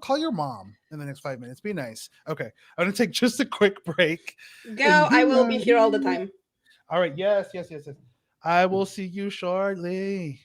call your mom in the next 5 minutes. Be nice. Okay. I'm gonna take just a quick break Go. and I be will be here all the nice. time. All right. Yes, yes, yes, yes. I will see you shortly.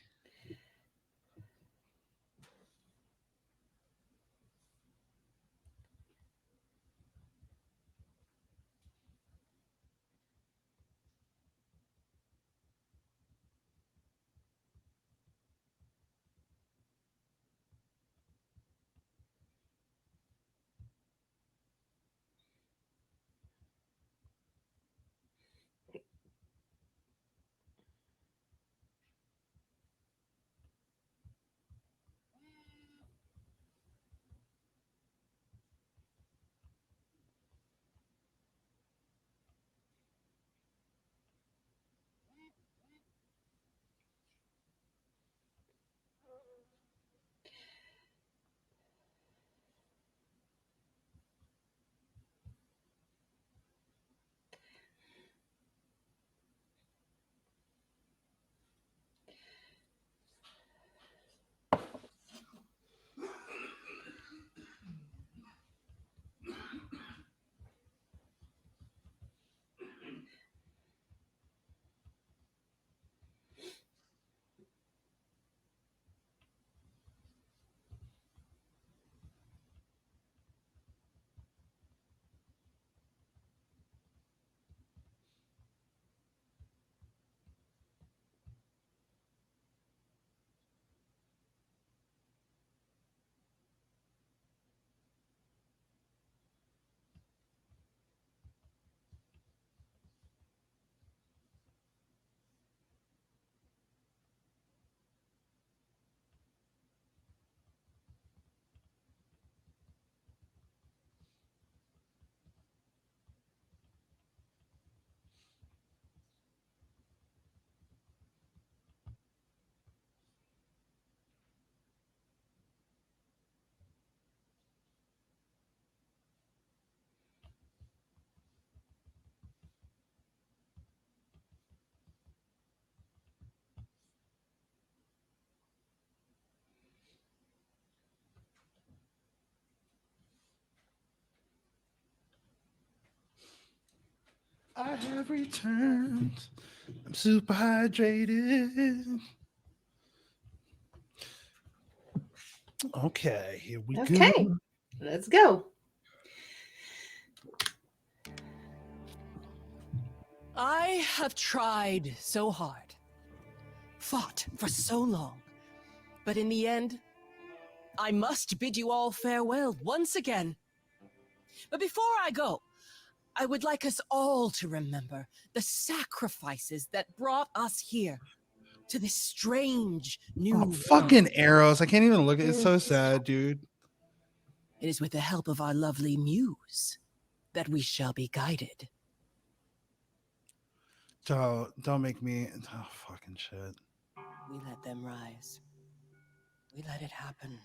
I have returned. I'm super hydrated. Okay, here we go. Okay, let's go. I have tried so hard, fought for so long, but in the end, I must bid you all farewell once again. But before I go, I would like us all to remember the sacrifices that brought us here to this strange new Oh, world. fucking arrows. I can't even look at it. It's so sad, dude. It is with the help of our lovely muse that we shall be guided. Don't make me. Oh, fucking shit. We let them rise. We let it happen.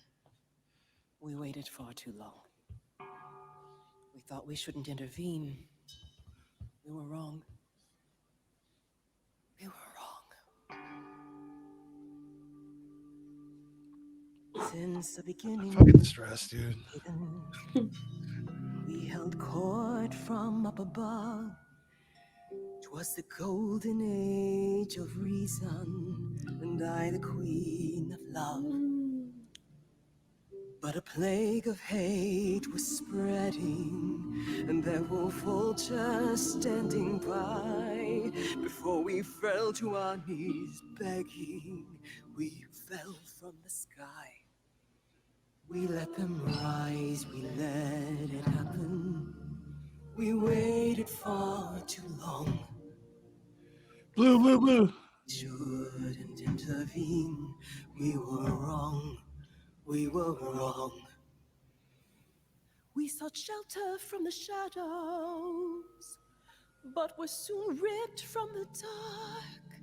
We waited far too long. We thought we shouldn't intervene. We were wrong. We were wrong. Since the beginning, Fucking stressed, dude. we held court from up above. 'Twas the golden age of reason, and I the queen of love. But a plague of hate was spreading, and there were vultures standing by. Before we fell to our knees begging, we fell from the sky. We let them rise, we let it happen. We waited far too long. Blue, blue, blue. Shouldn't intervene. We were wrong. We were wrong. We sought shelter from the shadows, but were soon ripped from the dark.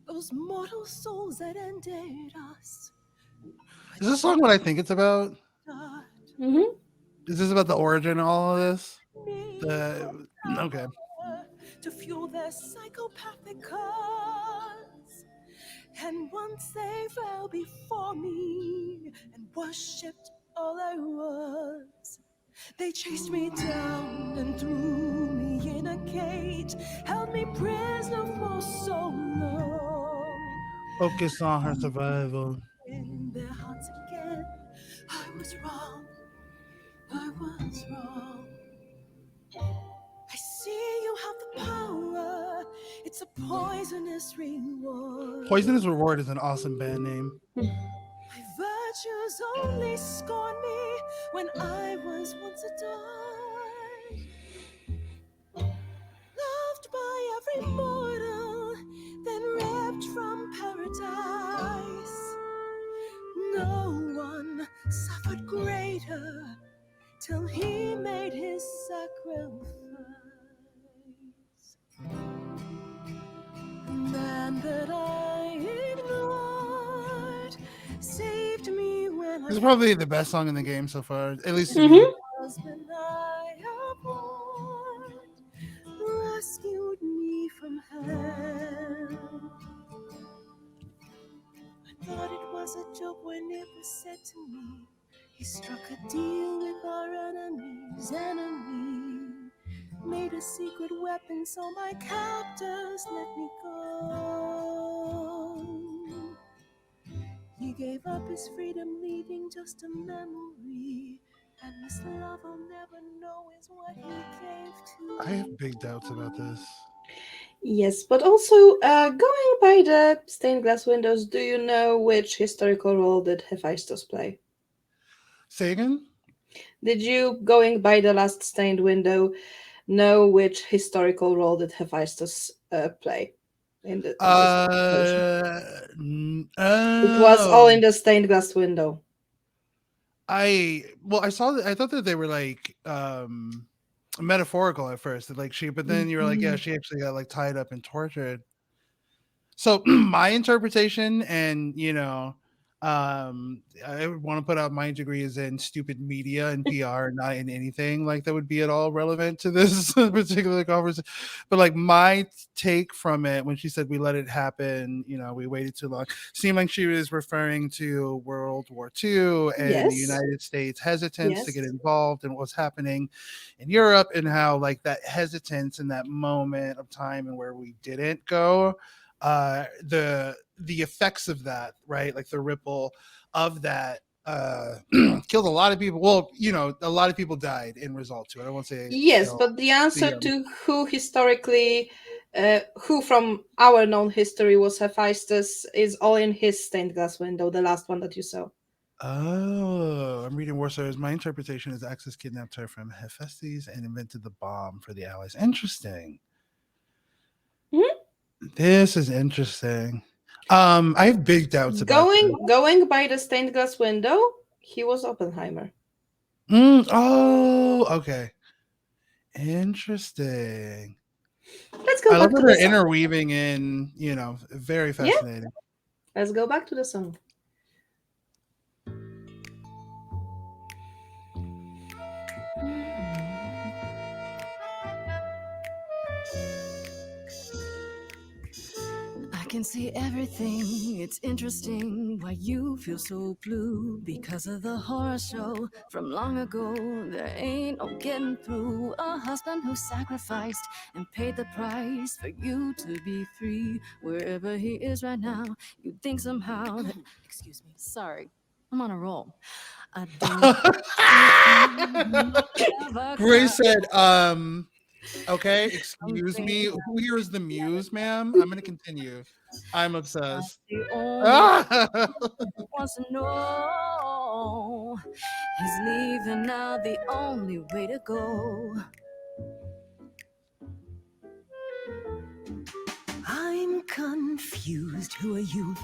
Those mortal souls that ended us. Is this song what I think it's about? Mm-hmm. Is this about the origin of all of this? Okay. To fuel their psychopathic cause. And once they fell before me and worshipped all I was, they chased me down and threw me in a cage, held me prisoner for so long. Focus on her survival. In their hearts again, I was wrong. I was wrong. I see you have the power. It's a poisonous reward. Poisonous Reward is an awesome band name. My virtues only scorn me when I was once adored. Loved by every mortal, then ripped from paradise. No one suffered greater till he made his sacrifice. The man that I ignored saved me when This is I probably the best song in the game so far, at least to me. Mm-hmm. husband I abhorred rescued me from hell. I thought it was a joke when it was said to me. He struck a deal with our enemy's enemy. Made a secret weapon so my captors let me go. He gave up his freedom, leaving just a memory. And this love I'll never know is what he gave to I have big doubts about this. Yes, but also going by the stained glass windows, do you know which historical role did Hephaestus play? Say again? Did you, going by the last stained window, know which historical role did Hephaestus play in this version? It was all in the stained glass window. I thought that they were like metaphorical at first, that, like, but then you were like, yeah, she actually got like tied up and tortured. So my interpretation, and I would want to put out my degree is in stupid media and PR, not in anything like that would be at all relevant to this particular conversation. But like my take from it when she said we let it happen, we waited too long, seemed like she was referring to World War II and the Yes. United States hesitance to get Yes. involved in what was happening in Europe, and how like that hesitance in that moment of time and where we didn't go, the effects of that, right, like the ripple of that, killed a lot of people. Well, a lot of people died in result to it. I won't say Yes, kill but the answer the to who historically, who from our known history was Hephaestus is all in his stained glass window, the last one that you saw. Oh, I'm reading Warsaw's. My interpretation is Axis kidnapped her from Hephaestus and invented the bomb for the Allies. Interesting. Mhm. This is interesting. I have big doubts about this. Going by the stained glass window, he was Oppenheimer. Oh, okay. Interesting. Let's go I love back that to the they're song. interweaving in, very Yeah, fascinating. let's go back to the song. I can see everything. It's interesting why you feel so blue because of the horror show from long ago. There ain't no getting through. A husband who sacrificed and paid the price for you to be free. Wherever he is right now, you'd think somehow that. Excuse me. Sorry, I'm on a roll. I don't. Grace said, okay, excuse me. Who here is the muse, ma'am? I'm gonna continue. I'm obsessed. The only Ah! wants to know he's leaving now, the only way to go. I'm confused. Who are you?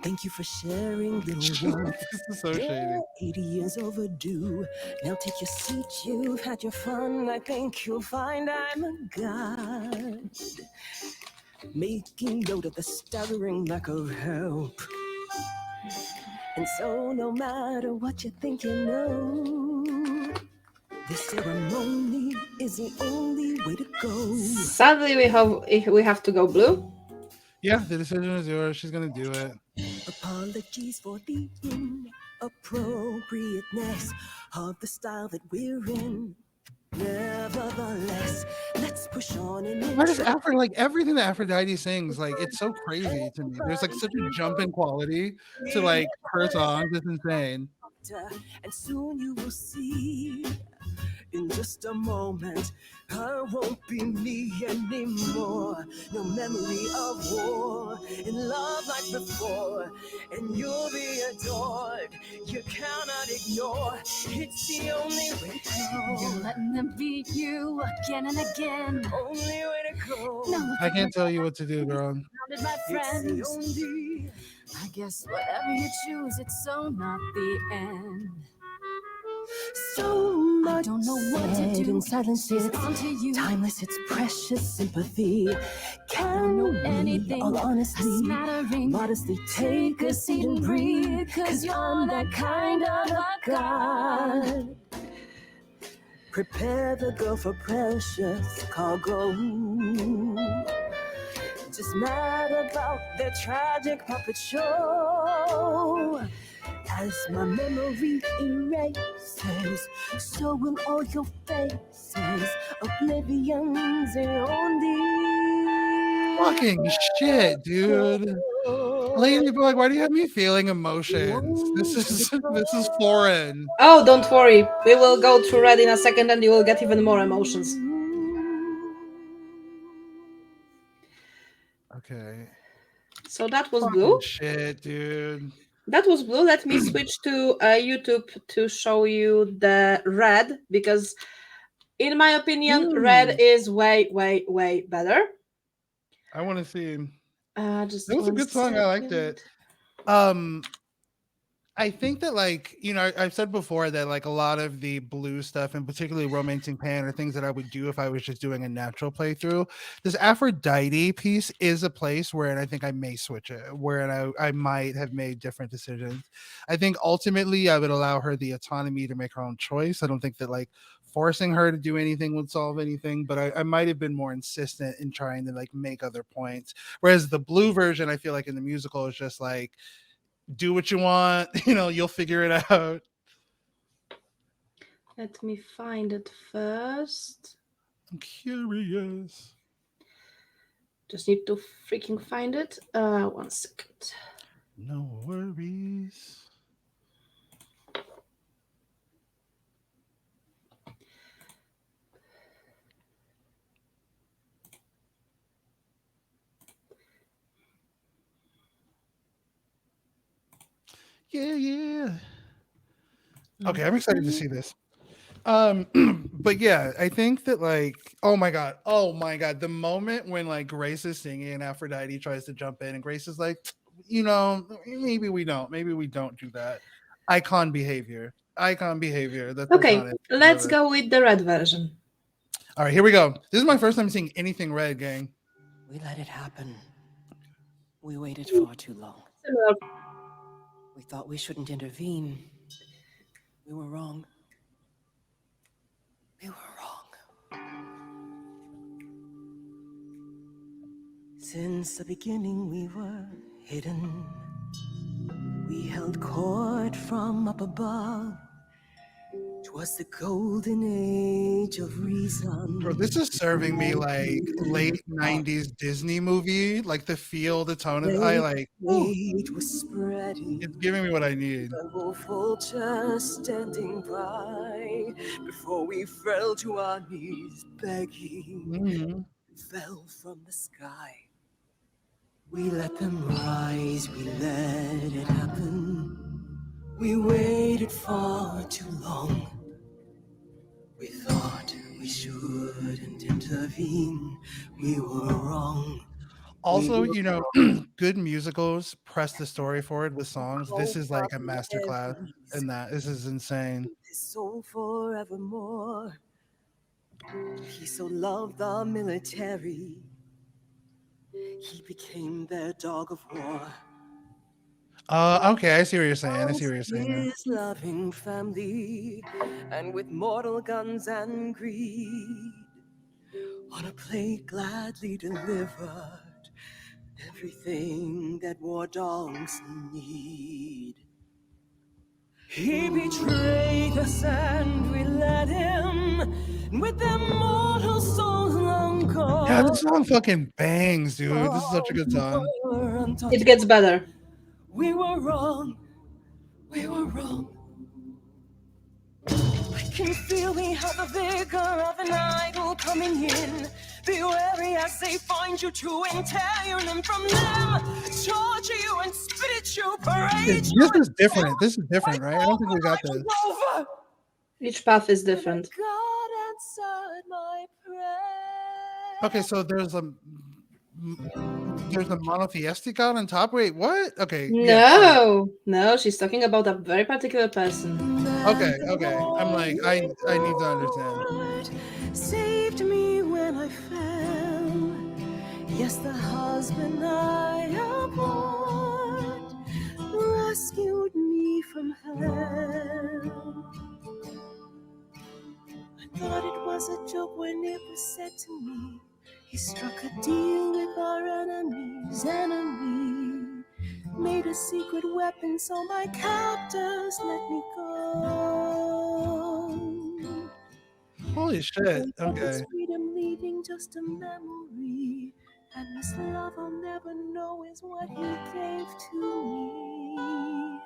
Thank you for sharing, little one. This is so shady. 80 years overdue. Now take your seat, you've had your fun. I think you'll find I'm a god. Making note of the staggering lack of help. And so no matter what you think you know, this ceremony is the only way to go. Sadly, we have to go blue. Yeah, the decision is yours. She's gonna do it. Apologies for the inappropriateness of the style that we're in. Nevertheless, let's push on and Why does like everything that Aphrodite sings, like it's so crazy to me. There's like such a jump in quality to like her songs. It's insane. and soon you will see. In just a moment, I won't be me anymore. No memory of war, in love like before, and you'll be adored. You cannot ignore. It's the only way to go. You're letting them beat you again and again. Only way to go. Now I can't tell you what to do, girl. surrounded my It's the friends. only. I guess whatever you choose, it's so not the end. So much don't know what to said do. in silence. It's It's onto you. timeless. It's precious sympathy. Can know we, anything all that's honestly, mattering. modestly take a seat and breathe? 'Cause you're that kind of a god. Prepare the girl for precious cargo. Just mad about their tragic puppet show. As my memory erases, so will all your faces. Oblivion's only. Fucking shit, dude. Ladybug, why do you have me feeling emotions? This is foreign. Oh, don't worry. We will go through red in a second and you will get even more emotions. Okay. So that was Fucking blue. shit, dude. That was blue. Let me switch to YouTube to show you the red because, in my opinion, red is way, way, way better. I want to see. Just It was a one good song. I liked second. it. I think that, like, I've said before that, like, a lot of the blue stuff, and particularly Romancing Pan, are things that I would do if I was just doing a natural playthrough. This Aphrodite piece is a place where I think I may switch it, where I might have made different decisions. I think ultimately I would allow her the autonomy to make her own choice. I don't think that, like, forcing her to do anything would solve anything, but I might have been more insistent in trying to, like, make other points. Whereas the blue version, I feel like in the musical is just like, do what you want, you'll figure it out. Let me find it first. I'm curious. Just need to freaking find it. 1 second. No worries. Yeah. Okay, I'm excited to see this. But yeah, I think that, like, oh my god, the moment when, like, Grace is singing and Aphrodite tries to jump in and Grace is like, maybe we don't do that. Icon behavior. That's Okay, iconic. let's go with the red version. All right, here we go. This is my first time seeing anything red, gang. We let it happen. We waited far too long. We thought we shouldn't intervene. We were wrong. We were wrong. Since the beginning we were hidden. We held court from up above. 'Twas the golden age of reason. Bro, this is serving me like late 90s Disney movie, like the feel, the tone of It was spreading. it's giving me what I need. The vultures standing by before we fell to our knees begging. Fell from the sky. We let them rise, we let it happen. We waited far too long. We thought we shouldn't intervene. We were wrong. Also, good musicals press the story forward with songs. This is like a masterclass in that. This is insane. His soul forevermore. He so loved the military. He became their dog of war. Okay, I see what you're saying. His loving family, and with mortal guns and greed, on a plate gladly delivered everything that war dogs need. He betrayed us and we let him, and with their mortal souls long gone. Yeah, this song fucking bangs, dude. This is such a good song. It gets better. We were wrong. We were wrong. I can feel we have the vigor of an idol coming in. Be wary as they find you to tear limb from limb, torture you and spit at you, parade you. This is different. This is different, right? I don't think we got this. Each path is different. God answered my prayer. Okay, so there's a monotheistic god on top. Wait, what? Okay. No, she's talking about a very particular person. Okay. I'm like, I need to understand. Saved me when I fell. Yes, the husband I abhorred rescued me from hell. I thought it was a joke when it was said to me. He struck a deal with our enemy's enemy. Made a secret weapon so my captors let me go. Holy shit. Okay. His freedom leaving just a memory. And this love I'll never know is what he gave to me.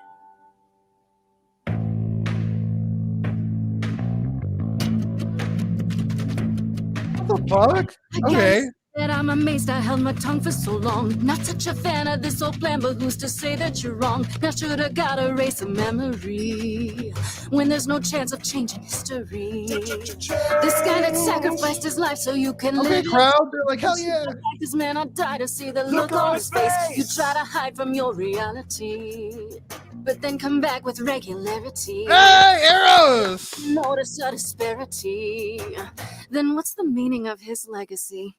What the fuck? Okay. That I'm amazed I held my tongue for so long. Not such a fan of this old plan, but who's to say that you're wrong? Now should have got erase a memory when there's no chance of changing history. This guy that sacrificed his life so you can Okay, live. crowd, they're like, hell yeah. Like this man, I die to see the look on his face. You try to hide from your reality. but then come back with regularity. Hey, Eros! Notice a disparity. Then what's the meaning of his legacy?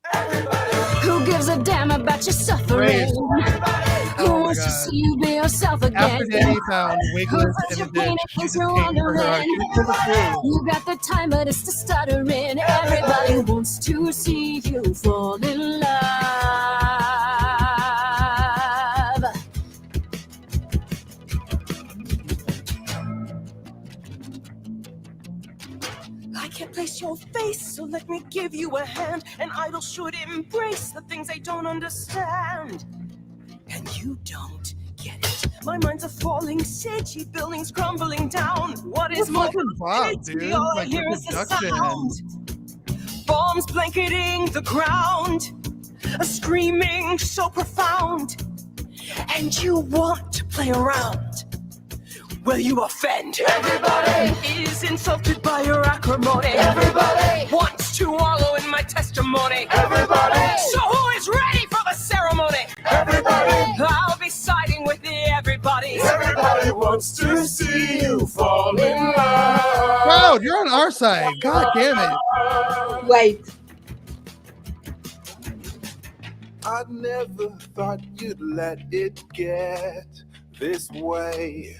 Who gives a damn about your suffering? Grace. Who Oh my wants to God. see you be yourself again? Aphrodite found Who Wigless puts in your the pain ditch. in She case just you're came for her. wondering? She was for the truth. You got the time, but it's the stuttering. Everybody wants to see you fall in love. I can't place your face, so let me give you a hand. An idol should embrace the things they don't understand. And you don't get it. My mind's a falling city, buildings crumbling down. What is What more fucking Bob, city? dude? All I Like, the hear is the production. sound. Bombs blanketing the ground. A screaming so profound. And you want to play around. Well, you offend. Everybody is insulted by your acrimony. Everybody wants to wallow in my testimony. Everybody. So who is ready for the ceremony? Everybody. I'll be siding with the everybody. Everybody wants to see you fall in love. Crowd, you're on our side. God damn it. Wait. I never thought you'd let it get this way.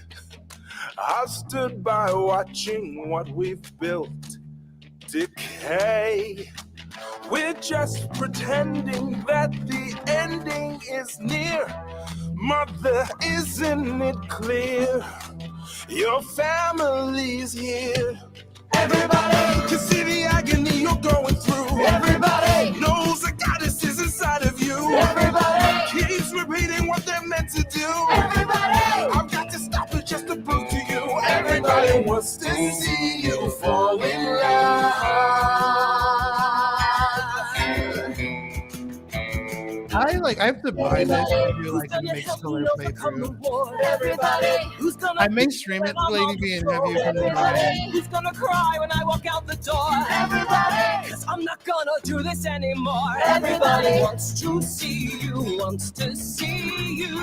I stood by watching what we've built decay. We're just pretending that the ending is near. Mother, isn't it clear? Your family's here. Everybody can see the agony you're going through. Everybody knows the goddess is inside of you. Everybody keeps repeating what they're meant to do. Everybody, I've got to stop it just to prove to you. Everybody wants to see you fall in love. I have to buy this and do like a mixed color playthrough. I may stream it, Lady B, and have you come and join. Who's gonna cry when I walk out the door? Everybody, 'cause I'm not gonna do this anymore. Everybody wants to see you, wants to see you.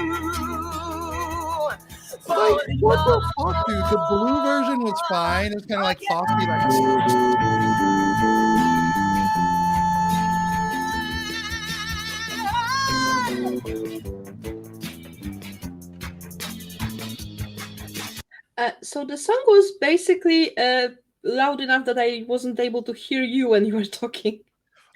Like, what the fuck, dude? The blue version was fine. It's kind of like Frosty, like. So the song was basically loud enough that I wasn't able to hear you when you were talking.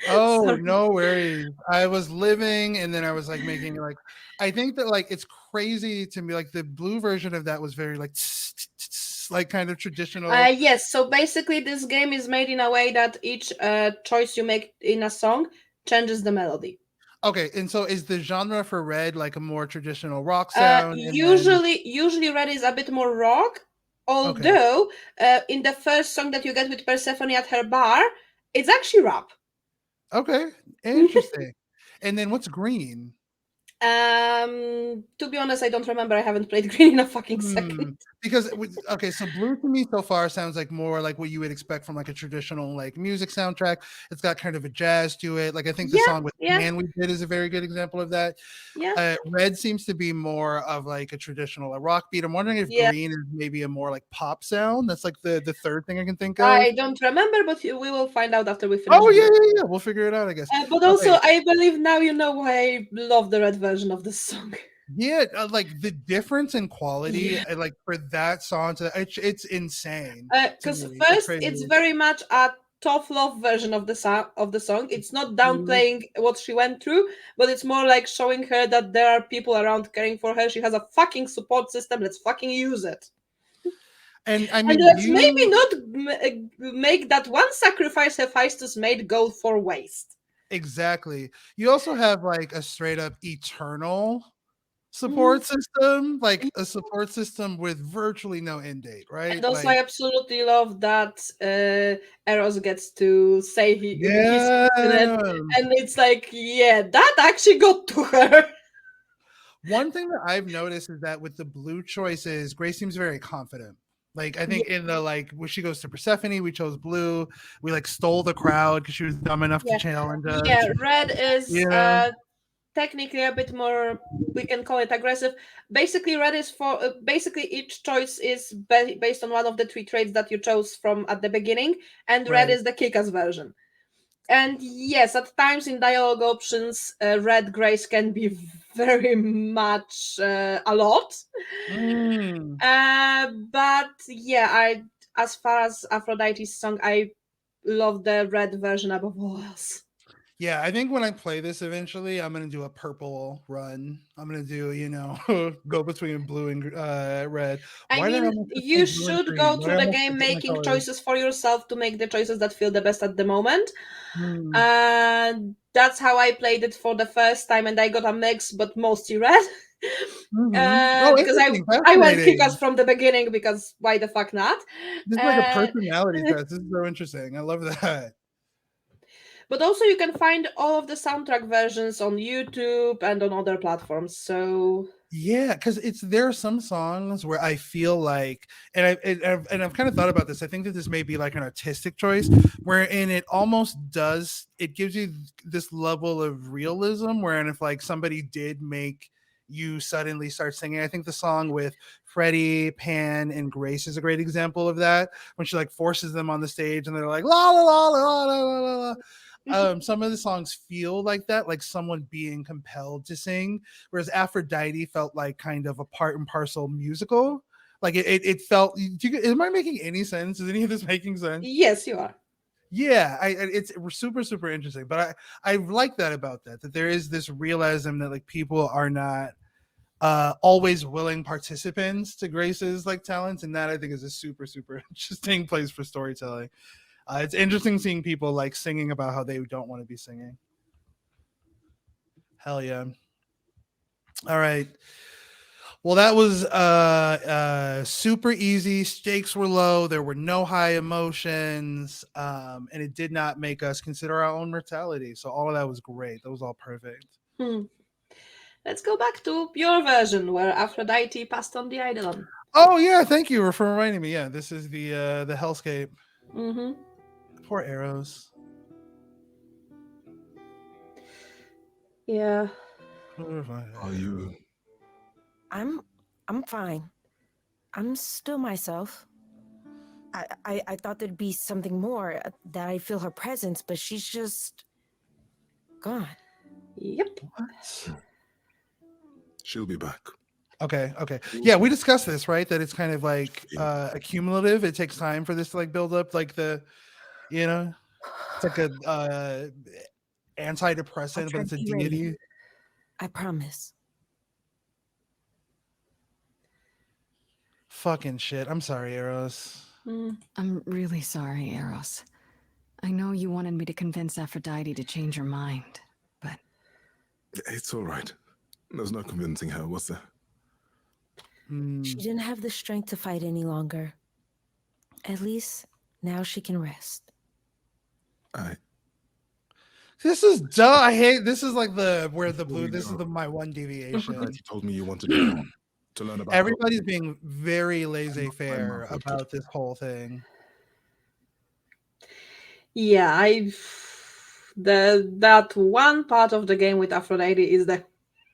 Oh, Sorry. no worries. I was living and then I was like making like, I think that like it's crazy to me. Like the blue version of that was very like, like kind of traditional. Yes, so basically this game is made in a way that each choice you make in a song changes the melody. Okay, and so is the genre for Red like a more traditional rock sound? and Usually Red is a bit more rock, although in the first song that you get with Persephone at her bar, it's actually rap. Okay, interesting. And then what's Green? To be honest, I don't remember. I haven't played Green in a fucking second. Because okay, so Blue to me so far sounds like more like what you would expect from like a traditional like music soundtrack. It's got kind of a jazz to it. Like I think the song with Man We Did is a very good example of that. Yeah. Red seems to be more of like a traditional rock beat. I'm wondering if Green is maybe a more like pop sound. That's like the third thing I can think of. I don't remember, but we will find out after we finish. Oh yeah. We'll figure it out, I guess. But also, I believe now you know why I love the Red version of this song. Yeah, like the difference in quality, like for that song, it's insane. Because first, it's very much a tough love version of the song. It's not downplaying what she went through, but it's more like showing her that there are people around caring for her. She has a fucking support system. Let's fucking use it. And I mean, and let's maybe not make that one sacrifice Hephaestus made go for waste. Exactly. You also have like a straight up eternal support system, like a support system with virtually no end date, right? And also, like, I absolutely love that Eros gets to say he's and it's like, yeah, that actually got to her. One thing that I've noticed is that with the blue choices, Grace seems very confident. Like I think in the like when she goes to Persephone, we chose blue. We like stole the crowd because she was dumb enough to challenge us. Yeah, Red is technically a bit more, we can call it aggressive. Basically, red is for basically each choice is based on one of the three traits that you chose from at the beginning, and red Right. is the kick-ass version. And yes, at times in dialogue options, red grace can be very much a lot. Mm. But yeah, as far as Aphrodite's song, I love the red version above all else. Yeah, I think when I play this eventually, I'm gonna do a purple run. I'm gonna do, go between blue and red. I Why did I mean, almost just say you blue and should green? go Why did through I the almost game forget my making colors? choices for yourself to make the choices that feel the best at the moment. Hmm. That's how I played it for the first time, and I got a mix, but mostly red. Oh, Because interesting, I went kick ass fascinating. from the beginning because why the fuck not? This is like a Uh, personality test. This is so interesting. I love that. but also you can find all of the soundtrack versions on YouTube and on other platforms. So Yeah, because there are some songs where I feel like, and I've kind of thought about this. I think that this may be like an artistic choice, wherein it almost does, it gives you this level of realism, wherein if like somebody did make you suddenly start singing. I think the song with Freddie, Pan, and Grace is a great example of that. When she like forces them on the stage and they're like la la la la la la la la. Some of the songs feel like that, like someone being compelled to sing, whereas Aphrodite felt like kind of a part and parcel musical. Like it felt. Am I making any sense? Is any of this making sense? yes, you are. Yeah, it's super super interesting. But I like that about that there is this realism that like people are not always willing participants to Grace's like talents, and that I think is a super super interesting place for storytelling. It's interesting seeing people like singing about how they don't want to be singing. Hell yeah. All right. Well, that was super easy. Stakes were low. There were no high emotions, and it did not make us consider our own mortality. So all of that was great. That was all perfect. Hmm. Let's go back to your version where Aphrodite passed on the Eidolon. Oh yeah, thank you for reminding me. Yeah, this is the hellscape. Mm-hmm. Poor arrows. Yeah. Are you? I'm fine. I'm still myself. I thought there'd be something more, that I feel her presence, but she's just gone. Yep. What? She'll be back. Okay. Yeah, we discussed this, right? That it's kind of like accumulative. It takes time for this to like build up, like it's like a I'll antidepressant, try but to it's a be ready. deity. I promise. Fucking shit. I'm sorry, Eros. I'm really sorry, Eros. I know you wanted me to convince Aphrodite to change her mind, but It's all right. There's no convincing her, was there? She didn't have the strength to fight any longer. At least now she can rest. This is duh. I hate this. Is like this is my one deviation. You told me you wanted to go on to learn about. Everybody's being very laissez-faire about this whole thing. Yeah, that one part of the game with Aphrodite is the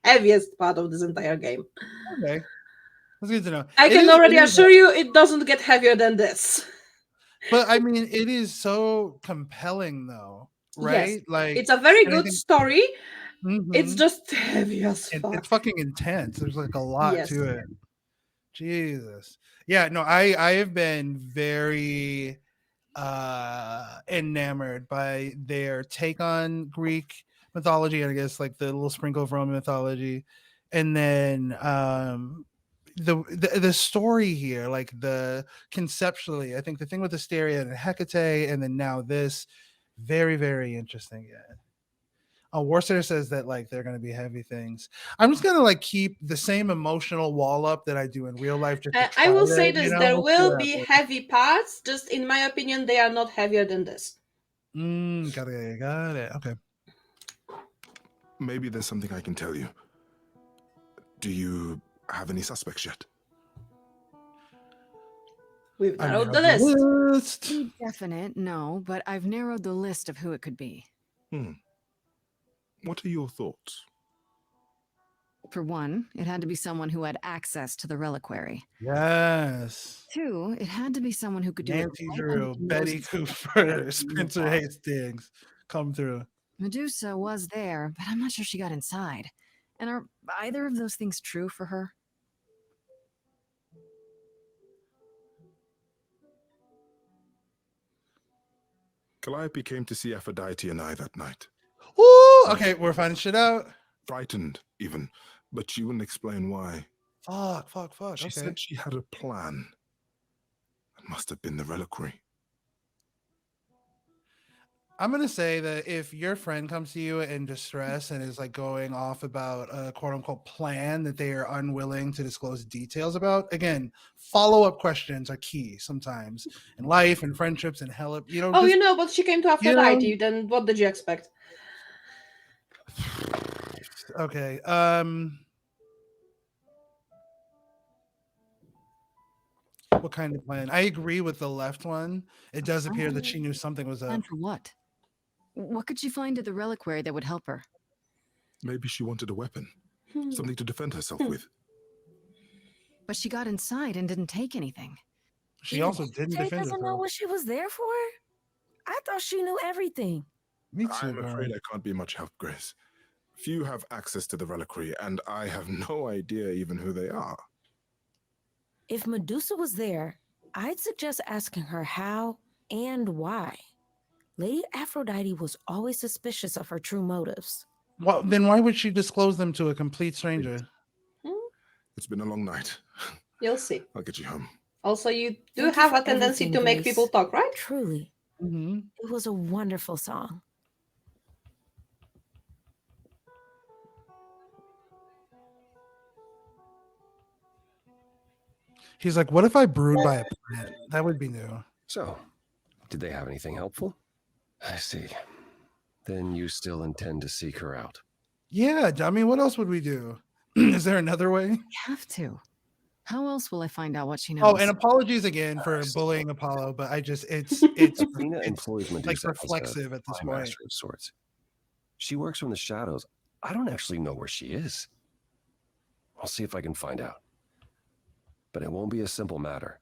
heaviest part of this entire game. Okay, that's good to know. I can already assure you it doesn't get heavier than this. But I mean, it is so compelling, though, right? Yes, like it's a very good story. It's Mhm. just heavy as fuck. It's fucking intense. There's like a lot Yes. to it. Jesus. Yeah, no, I have been very enamored by their take on Greek mythology, and I guess like the little sprinkle of Roman mythology. And then the story here, like the conceptually, I think the thing with Asteria and Hecate, and then now this, very, very interesting. Yeah. Warster says that like they're going to be heavy things. I'm just going to like keep the same emotional wall up that I do in real life. Just I will say it, this: you know? there We'll see will what be happens. heavy parts. Just in my opinion, they are not heavier than this. Got it. Okay. Maybe there's something I can tell you. Do you have any suspects yet? We've narrowed the list. Definite, no, but I've narrowed the list of who it could be. What are your thoughts? For one, it had to be someone who had access to the reliquary. Yes. 2, it had to be someone who could do it Nancy right Drew, under Betty noses. Cooper, Spencer Hastings, come through. Medusa was there, but I'm not sure she got inside. And are either of those things true for her? Calliope came to see Aphrodite and I that night. Ooh, okay, we're finding shit out. Frightened, even, but she wouldn't explain why. Fuck. She Okay. said she had a plan. It must have been the reliquary. I'm gonna say that if your friend comes to you in distress and is like going off about a quote unquote plan that they are unwilling to disclose details about, again, follow-up questions are key sometimes in life and friendships and hell, just, but she came to Aphrodite. Then what did you expect? okay. What kind of plan? I agree with the left one. It does appear that she knew something was up. And for what? What could she find at the reliquary that would help her? Maybe she wanted a weapon. Something to defend herself with. But she got inside and didn't take anything. She also didn't Jay defend doesn't know herself. what she was there for? I thought she knew everything. Me too, I'm bro. afraid I can't be much help, Grace. Few have access to the reliquary, and I have no idea even who they are. If Medusa was there, I'd suggest asking her how and why. Lady Aphrodite was always suspicious of her true motives. Well, then why would she disclose them to a complete stranger? It's been a long night. You'll see. I'll get you home. Also, you do Thank you have for a tendency everything, to make Grace. people talk, right? Truly, Mm-hmm. it was a wonderful song. He's like, what if I brewed by a plant? That would be new. So, did they have anything helpful? I see. Then you still intend to seek her out. Yeah, I mean, what else would we do? Is there another way? We have to. How else will I find out what she knows? Oh, and apologies again for bullying Apollo, but it's Athena employs like Medusa reflexive at this as a point. master of sorts. She works from the shadows. I don't actually know where she is. I'll see if I can find out. But it won't be a simple matter.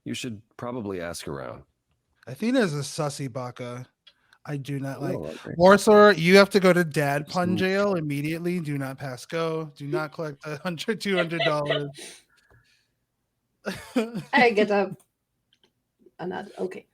You should probably ask around. Athena is a sussy baka. I do not like. Okay. Warsaw, you have to go to dad pun jail immediately. Do not pass go. Do not collect $100, $200. I get another. Okay.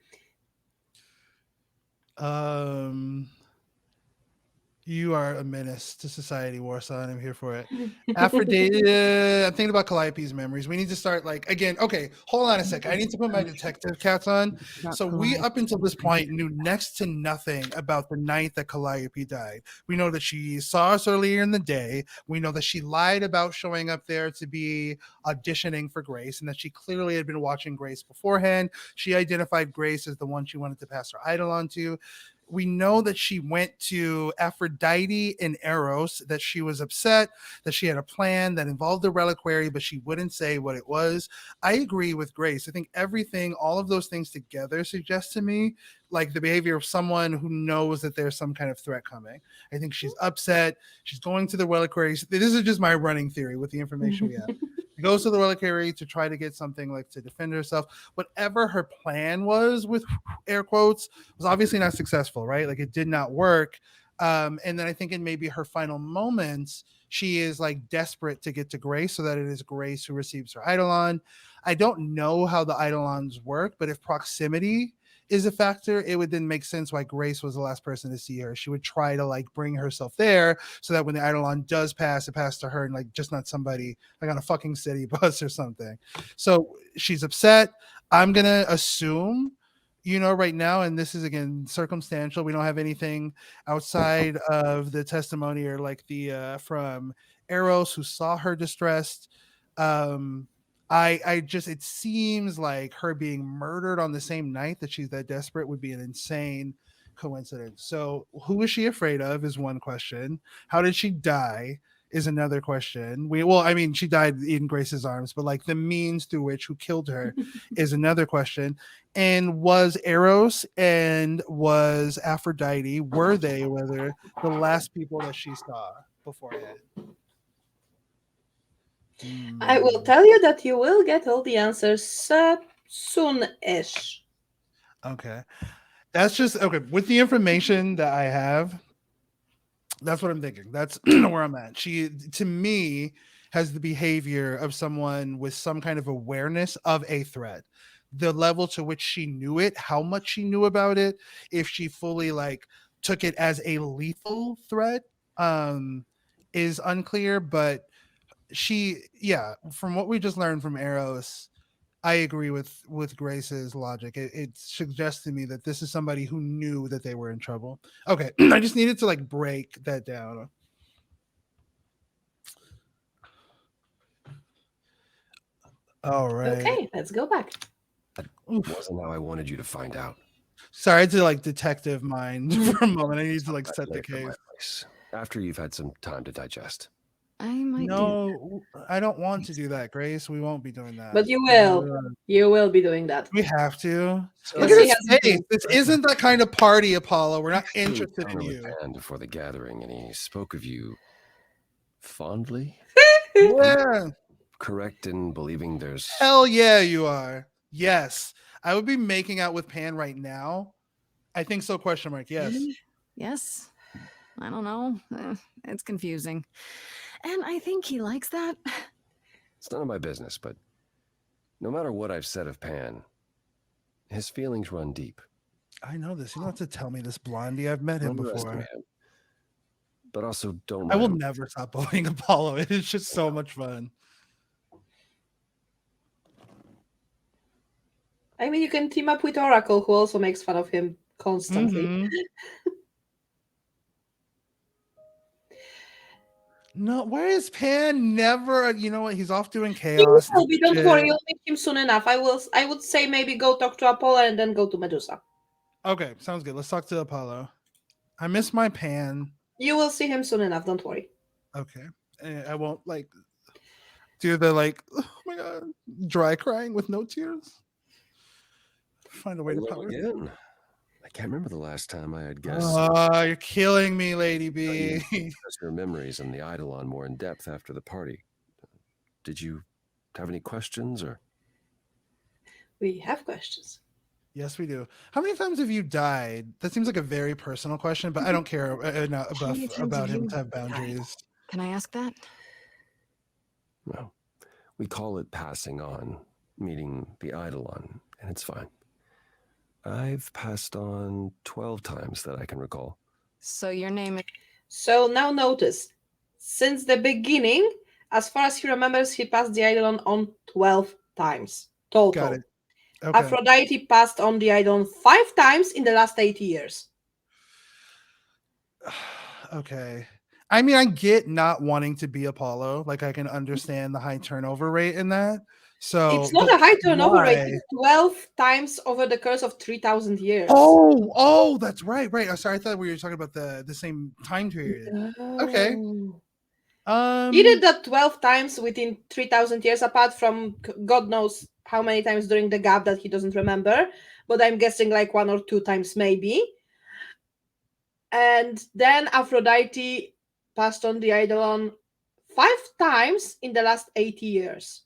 You are a menace to society, Warsaw, and I'm here for it. Aphrodite, I'm thinking about Calliope's memories. We need to start again. Okay, hold on a second. I need to put my detective cats on. So we, up until this point, knew next to nothing about the night that Calliope died. We know that she saw us earlier in the day. We know that she lied about showing up there to be auditioning for Grace, and that she clearly had been watching Grace beforehand. She identified Grace as the one she wanted to pass her idol on to. We know that she went to Aphrodite and Eros, that she was upset, that she had a plan that involved the reliquary, but she wouldn't say what it was. I agree with Grace. I think everything, all of those things together suggest to me like the behavior of someone who knows that there's some kind of threat coming. I think she's upset. She's going to the reliquary. This is just my running theory with the information we have. She goes to the reliquary to try to get something like to defend herself. Whatever her plan was, with air quotes, was obviously not successful, right? Like it did not work. And then I think in maybe her final moments, she is like desperate to get to Grace so that it is Grace who receives her eidolon. I don't know how the eidolons work, but if proximity is a factor, it would then make sense why Grace was the last person to see her. She would try to like bring herself there so that when the eidolon does pass, it passes to her and like just not somebody like on a fucking city bus or something. So she's upset. I'm gonna assume, right now, and this is again circumstantial, we don't have anything outside of the testimony or like the from Eros who saw her distressed. I just, it seems like her being murdered on the same night that she's that desperate would be an insane coincidence. So who is she afraid of is one question. How did she die is another question. She died in Grace's arms, but like the means through which who killed her is another question. And was Eros and was Aphrodite, were they the last people that she saw beforehand? I will Mm, tell you that you will get all the answers soon-ish. okay. That's just okay. With the information that I have, that's what I'm thinking. That's where I'm at. She, to me, has the behavior of someone with some kind of awareness of a threat. The level to which she knew it, how much she knew about it, if she fully like took it as a lethal threat, um, is unclear. But she, yeah, from what we just learned from Eros, I agree with Grace's logic. It suggests to me that this is somebody who knew that they were in trouble. Okay, I just needed to like break that down. All right. Okay, let's go back. That Oof. wasn't how I wanted you to find out. Sorry, I had to like detective mind for a moment. I need to like Back set the later, my case. place, after you've had some time to digest. I might do. No, I don't want to do that, Grace. We won't be doing that. But you will. You will be doing that. We have to. Look Yes, at he his has face. This isn't that kind of party, Apollo. We're not I had an interested in encounter with you. Pan before the gathering, and he spoke of you fondly. Yeah. Correct in believing there's Hell yeah, you are. Yes. I would be making out with Pan right now. I think so, question mark. Yes. Really? Yes. I don't know. It's confusing. And I think he likes that. It's none of my business, but no matter what I've said of Pan, his feelings run deep. I know this. You don't have to tell me this, Blondie. I've met him Don't underestimate before. him. But also don't I let will him. never stop bullying Apollo. It is just so much fun. I mean, you can team up with Oracle, who also makes fun of him constantly. Mhm. No, where is Pan? Never. You know what? He's off doing He chaos. will be, don't shit. worry, you'll meet him soon enough. I would say maybe go talk to Apollo and then go to Medusa. Okay, sounds good. Let's talk to Apollo. I miss my Pan. You will see him soon enough, don't worry. Okay. I won't like do the like, oh my god, dry crying with no tears. Find a way to Hello power. again. I can't remember the last time I had guests. Oh, you're killing me, Lady B. Discuss your memories and the Eidolon more in depth after the party. Did you have any questions or? We have questions. Yes, we do. How many times have you died? That seems like a very personal question, but I don't care enough How many times about have him you to have died? boundaries. Can I ask that? No. We call it passing on, meeting the Eidolon, and it's fine. I've passed on 12 times that I can recall. So your name is... So now notice, since the beginning, as far as he remembers, he passed the Eidolon on 12 times total. Got it. Okay. Aphrodite passed on the Eidolon 5 times in the last 80 years. Okay. I mean, I get not wanting to be Apollo. Like, I can understand the high turnover rate in that. So It's not but a high turnover rate. why? It's 12 times over the course of 3,000 years. Oh, that's right. Oh, sorry, I thought we were talking about the same time period. Okay. He did that 12 times within 3,000 years, apart from God knows how many times during the gap that he doesn't remember, but I'm guessing like 1 or 2 times maybe. And then Aphrodite passed on the Eidolon 5 times in the last 80 years.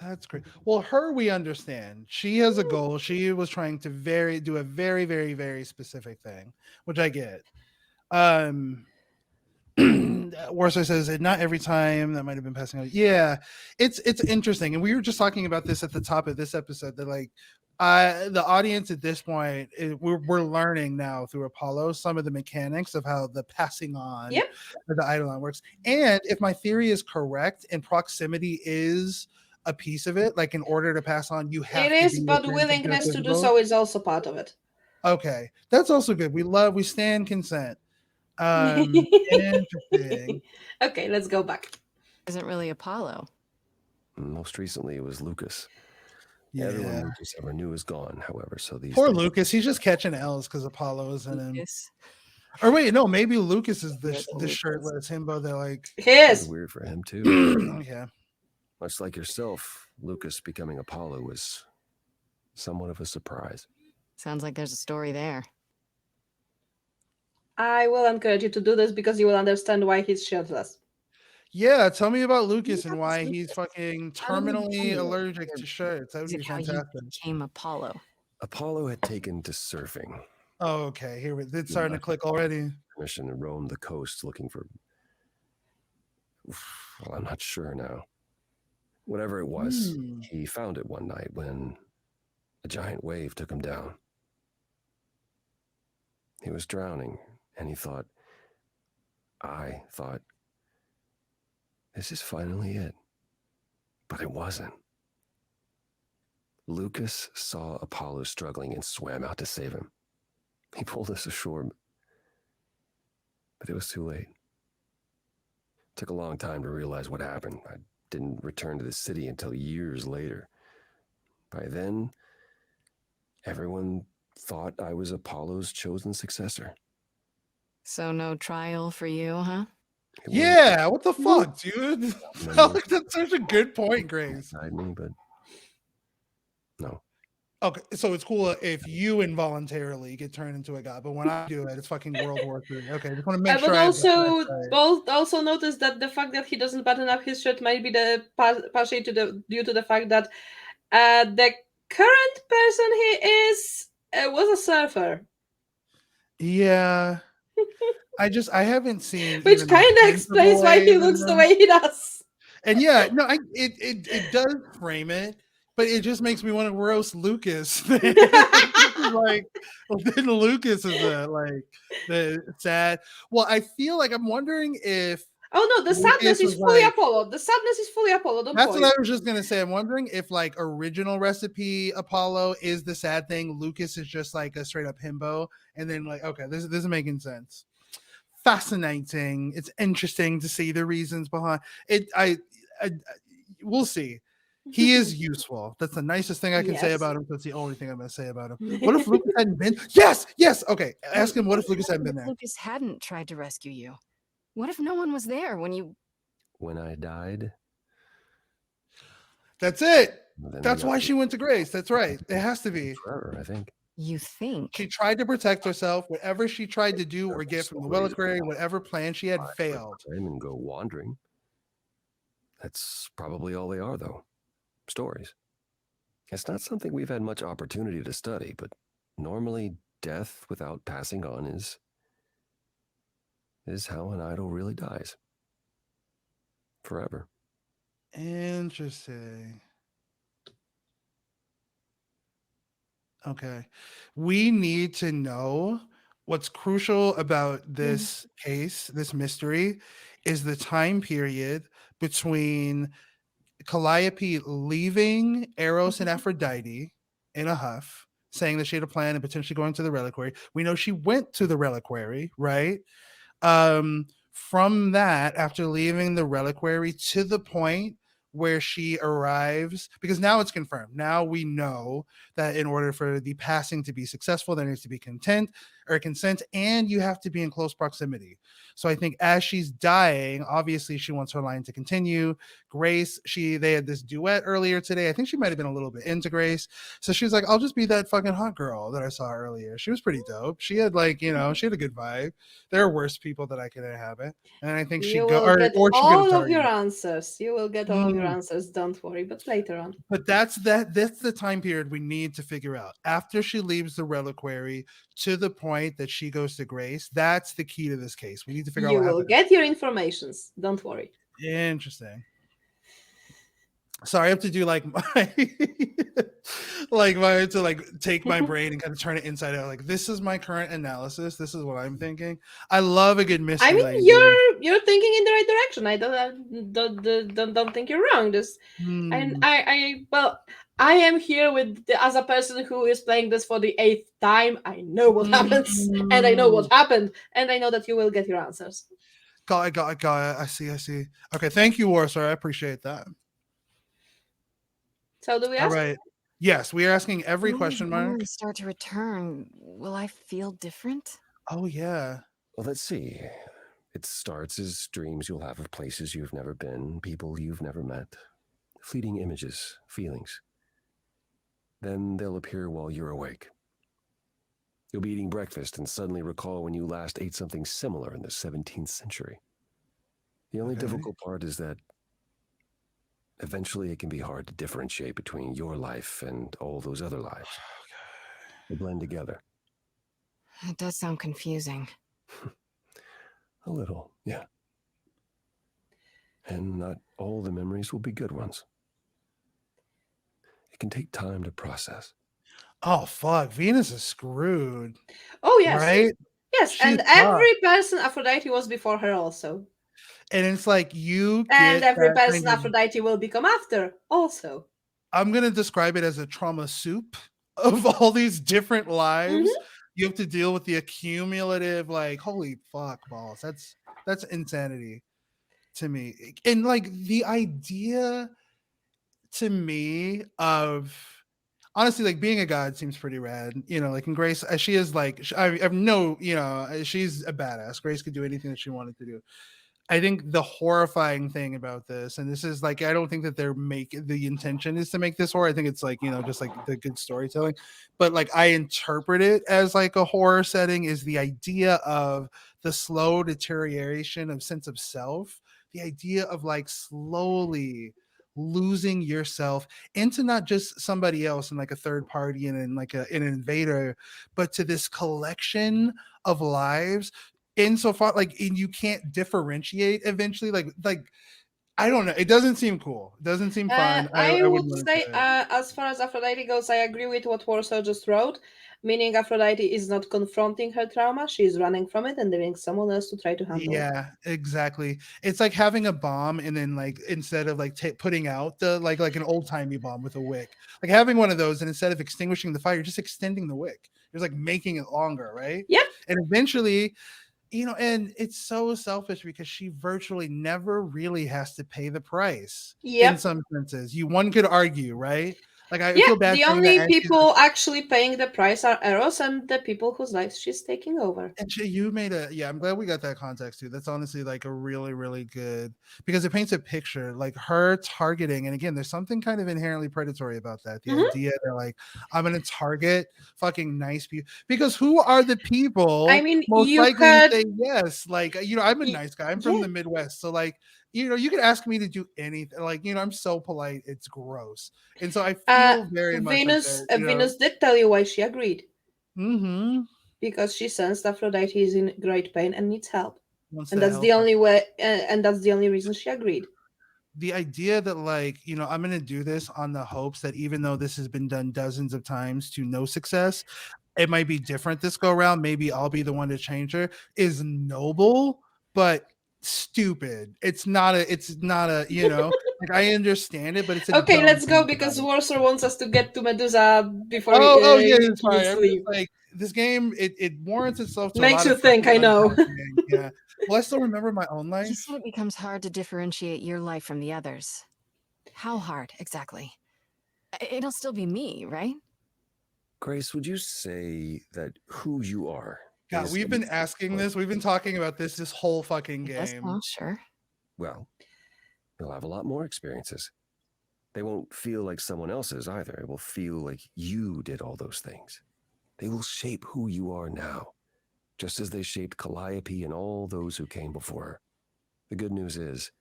That's great. Well, her we understand. She has a goal. She was trying to do a very, very, very specific thing, which I get. Warsaw says not every time that might have been passing out. Yeah, it's interesting, and we were just talking about this at the top of this episode. That like, the audience at this point, we're learning now through Apollo some of the mechanics of how the passing on of the Eidolon works. And if my theory is correct, and proximity is a piece of it, like in order to pass on, you have It to is, be but within willingness to do physical. so is also part of it. Okay, that's also good. We stand consent. Interesting. Okay, let's go back. Isn't really Apollo. Most recently, it was Lucas. Yeah. Everyone Lucas ever knew is gone, however, so these Poor days- Lucas, he's just catching L's because Apollo is in him. Lucas. Or wait, no, maybe Lucas is the Lucas. shirtless himbo. They're like, He is. weird for him too. yeah. Much like yourself, Lucas becoming Apollo was somewhat of a surprise. Sounds like there's a story there. I will encourage you to do this because you will understand why he's shirtless. Yeah, tell me about Lucas Yeah, and this why he's Lucas. fucking How did he terminally become allergic your to shirts. That would Is it be how you fantastic. became Apollo? Apollo had taken to surfing. Oh, okay. Here it's starting to click already. Permission to roam the coast looking for. Well, I'm not sure now. Whatever it was, he found it one night when a giant wave took him down. He was drowning, and I thought, this is finally it. But it wasn't. Lucas saw Apollo struggling and swam out to save him. He pulled us ashore, but it was too late. It took a long time to realize what happened. I didn't return to the city until years later. By then, everyone thought I was Apollo's chosen successor. So no trial for you, huh? Yeah, what the fuck, dude? Like, that's such a good point, Grace. Me, but no. Okay, so it's cool if you involuntarily get turned into a god, but when I do it, it's fucking World War III. Okay, just want to make sure. But I have that also, right. both also notice that the fact that he doesn't button up his shirt might be partially due to the fact that the current person he is was a surfer. Yeah. I haven't seen Which even the kind of hint of a explains why he wave in looks the this. way he does. And yeah, no, it does frame it, but it just makes me want to roast Lucas. Like, well, then Lucas is the sad. Well, I feel like I'm wondering if Oh no, the sadness is fully Apollo. The sadness is fully Apollo. Don't that's worry. what I was just gonna say. I'm wondering if like original recipe Apollo is the sad thing. Lucas is just like a straight up himbo, and then like okay, this is making sense. Fascinating. It's interesting to see the reasons behind it. I we'll see. He is useful. That's the nicest thing I can say about him. That's the only thing I'm going to say about him. What if Lucas hadn't been? Yes. Okay. Ask him. What if Lucas hadn't been there? Lucas hadn't tried to rescue you. What if no one was there when I died? That's it. That's why she went to Grace. That's right. It has to be. Forever, I think. You think? She tried to protect herself. Whatever she tried to do or get from the reliquary, whatever plan she had failed. And go wandering. That's probably all they are, though. Stories. It's not something we've had much opportunity to study, but normally death without passing on is how an idol really dies. Forever. Interesting. Okay. We need to know what's crucial about this case, this mystery, is the time period between Calliope leaving Eros and Aphrodite in a huff, saying that she had a plan and potentially going to the reliquary. We know she went to the reliquary, right? From that, after leaving the reliquary to the point where she arrives, because now it's confirmed. Now we know that in order for the passing to be successful, there needs to be consent, and you have to be in close proximity. So I think as she's dying, obviously she wants her line to continue. Grace, they had this duet earlier today. I think she might have been a little bit into Grace. So she was like, I'll just be that fucking hot girl that I saw earlier. She was pretty dope. She had she had a good vibe. There are worse people that I could inhabit. And I think you will get all of your answers. You will get all of your answers. Don't worry, but later on. But that's the time period we need to figure out. After she leaves the reliquary to the point that she goes to Grace, that's the key to this case. We need to figure out what happened. You will get your informations. Don't worry. Interesting. Sorry, I have to do like my take my brain and kind of turn it inside out. Like, this is my current analysis. This is what I'm thinking. I love a good mystery. I mean, you're thinking in the right direction. I don't think you're wrong. And I am here as a person who is playing this for the 8th time. I know what happens, and I know what happened, and I know that you will get your answers. Got it. I see. Okay, thank you, Warsaw. I appreciate that. So do we ask? All right. Yes, we are asking every question mark. When we start to return, will I feel different? Oh, yeah. Well, let's see. It starts as dreams you'll have of places you've never been, people you've never met, fleeting images, feelings. Then they'll appear while you're awake. You'll be eating breakfast and suddenly recall when you last ate something similar in the 17th century. The only Okay. difficult part is that eventually it can be hard to differentiate between your life and all those other lives. They blend together. It does sound confusing. A little, yeah. And not all the memories will be good ones. It can take time to process. Oh fuck, Venus is screwed, Oh yes, right? yes, She's and fucked. every person Aphrodite was before her also, And it's like you and get every that kind person of. Aphrodite will become after also. I'm gonna describe it as a trauma soup of all these different lives. Mhm. You have to deal with the accumulative, like, holy fuck balls. That's insanity to me. And like the idea to me of honestly like being a god seems pretty rad, like in Grace, she is like I have no, she's a badass. Grace could do anything that she wanted to do. I think the horrifying thing about this, and this is like, I don't think that the intention is to make this horror. I think it's like, just like the good storytelling, but like I interpret it as like a horror setting is the idea of the slow deterioration of sense of self, the idea of like slowly losing yourself into not just somebody else and like a third party and in like an invader, but to this collection of lives insofar like and you can't differentiate eventually like I don't know, it doesn't seem cool, it doesn't seem fun. I I would wouldn't want to say, do it. as far as Aphrodite goes, I agree with what Warsaw just wrote, meaning Aphrodite is not confronting her trauma, she is running from it and leaving someone else to try to handle it. Yeah, exactly. It's like having a bomb and then like instead of like putting out the like an old-timey bomb with a wick, like having one of those and instead of extinguishing the fire you're just extending the wick, you're just like making it longer, right? Yep. And eventually, and it's so selfish because she virtually never really has to pay the price in Yep. some senses. One could argue, right? Like I Yeah, feel bad the saying that only as she's people actually paying the price are Eros and the people whose lives she's taking over. and you made I'm glad we got that context too. That's honestly like a really, really good because it paints a picture like her targeting. And again, there's something kind of inherently predatory about that. The Mhm. idea that like I'm gonna target fucking nice people because who are the I people mean, most you likely to had say yes? Like, I'm a y- nice guy. I'm from yeah, the Midwest. So like, you could ask me to do anything. Like, I'm so polite, it's gross. And so I feel very much like Venus that, Venus did tell you why she agreed, mm-hmm. because she sensed Aphrodite is in great pain and needs help. Wants And to that's help the her. only way and that's the only reason she agreed. The idea that like I'm going to do this on the hopes that even though this has been done dozens of times to no success, it might be different this go around, maybe I'll be the one to change her, is noble but stupid. It's not a like I understand it, but it's a Okay, dumb let's go thing about because it. Warsaw wants us to get to Medusa before Oh yeah, he it's fine. needs I'm to just leave. like this game. It warrants itself to a Makes lot you of think, fucking I know. unpacking. Yeah. Well, I still remember my own You life. said it becomes hard to differentiate your life from the others. How hard, exactly? It'll still be me, right? Grace, would you say that who you are God, is we've been asking this. We've been talking about this whole fucking I guess game. so, sure. well, you'll have a lot more experiences. They won't feel like someone else's either. It will feel like you did all those things. They will shape who you are now, just as they shaped Calliope and all those who came before her. The good news is,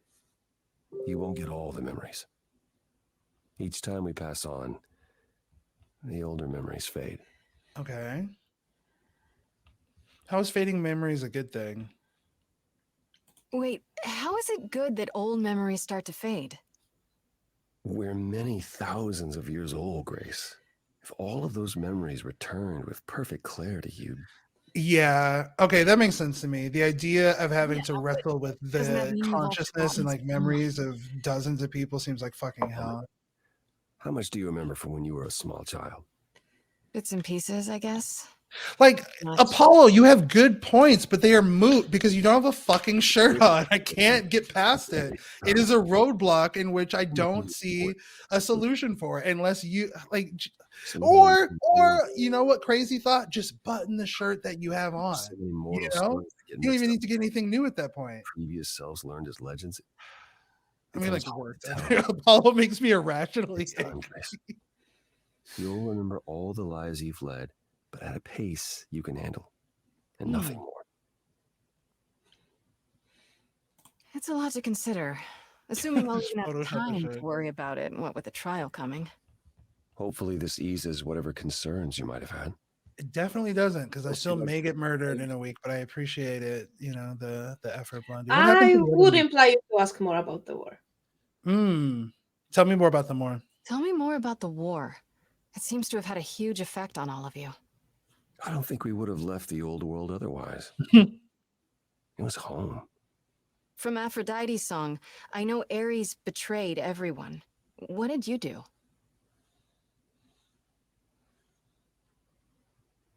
you won't get all the memories. Each time we pass on, the older memories fade. Okay. How is fading memories a good thing? Wait, how is it good that old memories start to fade? We're many thousands of years old, Grace. If all of those memories returned with perfect clarity, you'd... Yeah. Okay, that makes sense to me. The idea of having Yeah, to wrestle with doesn't that the mean we've all consciousness and forgotten like so memories of dozens of people seems like fucking How hell. much do you remember from when you were a small child? Bits and pieces, I guess. Like Much. Apollo, you have good points, but they are moot because you don't have a fucking shirt on. I can't get past it. It is a roadblock in which I don't see a solution for unless you like or you know what, crazy thought, just button the shirt that you have on. So many You mortal know? stories that get You don't mixed even up need to get anything new at that point. previous selves learned as legends. I mean, like Becomes work. hard to tell. Apollo makes me irrationally It's time, angry. Grace. You'll remember all the lives you've led, but at a pace you can handle, and nothing more. It's a lot to consider. Assuming I'll even have Photoshop the time to shit. worry about it, what with the trial coming. Hopefully, this eases whatever concerns you might have had. It definitely doesn't, because I Let's still see what- may get murdered in a week, but I appreciate it. You know, the effort, Blondie. What I happened to the other would week? imply you to ask more about the war. Tell me more about the more. Tell me more about the war. It seems to have had a huge effect on all of you. I don't think we would have left the old world otherwise. It was home. From Aphrodite's song, I know Ares betrayed everyone. What did you do?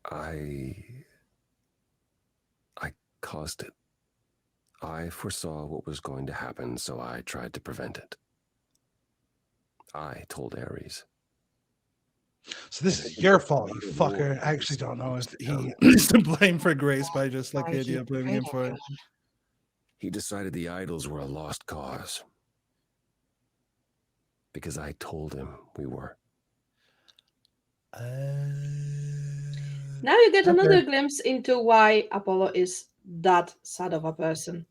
I caused it. I foresaw what was going to happen, so I tried to prevent it. I told Ares. So this is your fault, you fucker. I actually don't know if he is to blame for Grace, but I just like the Why idea he of blaming him betrayed for it. everyone. He decided the idols were a lost cause. Because I told him we were. Now you get Okay. another glimpse into why Apollo is that sad of a person.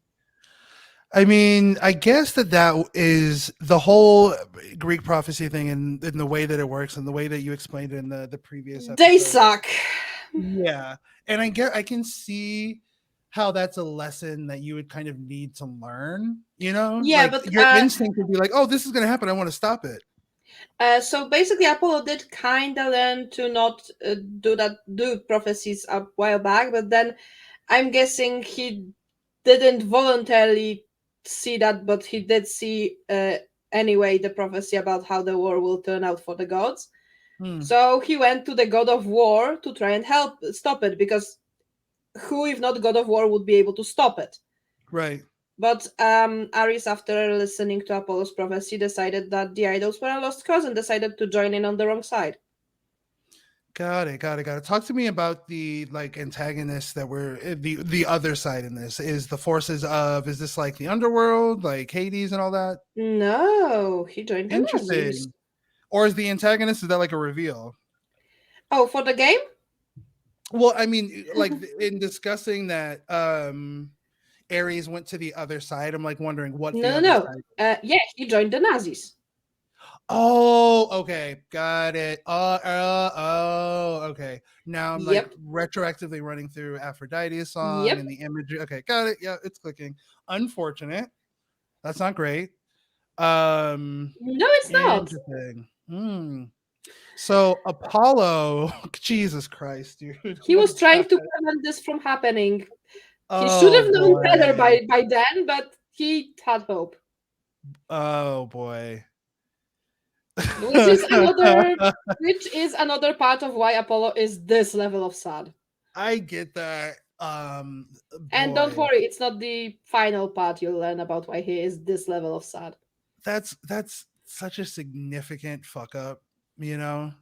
I mean, I guess that is the whole Greek prophecy thing, and in the way that it works, and the way that you explained it in the previous episode. They suck. Yeah, and I can see how that's a lesson that you would kind of need to learn. You know, Yeah, like but, your instinct would be like, "Oh, this is going to happen. I want to stop it." So basically, Apollo did kind of learn to not do prophecies a while back, but then I'm guessing he didn't voluntarily see that, but he did see anyway the prophecy about how the war will turn out for the gods. So he went to the god of war to try and help stop it, because who, if not god of war, would be able to stop it? Right. But Ares, after listening to Apollo's prophecy, decided that the idols were a lost cause and decided to join in on the wrong side. Got it. Talk to me about the like antagonists that were the other side in this. Is the forces of, is this like the underworld, like Hades and all that? No, he joined the Nazis. Interesting. Or is the antagonist, is that like a reveal? Oh, for the game? Well, I mean, like in discussing that Ares went to the other side, I'm like wondering what the other side. Yeah, he joined the Nazis. Oh, okay, got it. Okay. Now I'm like retroactively running through Aphrodite's song and the imagery. Okay, got it. Yeah, it's clicking. Unfortunate. That's not great. No, it's not. So Apollo, Jesus Christ, dude. He was trying to prevent this from happening. He should have known better by then, but he had hope. Oh boy. Which is another part of why Apollo is this level of sad. I get that. And don't worry, it's not the final part. You'll learn about why he is this level of sad. That's such a significant fuck up, you know?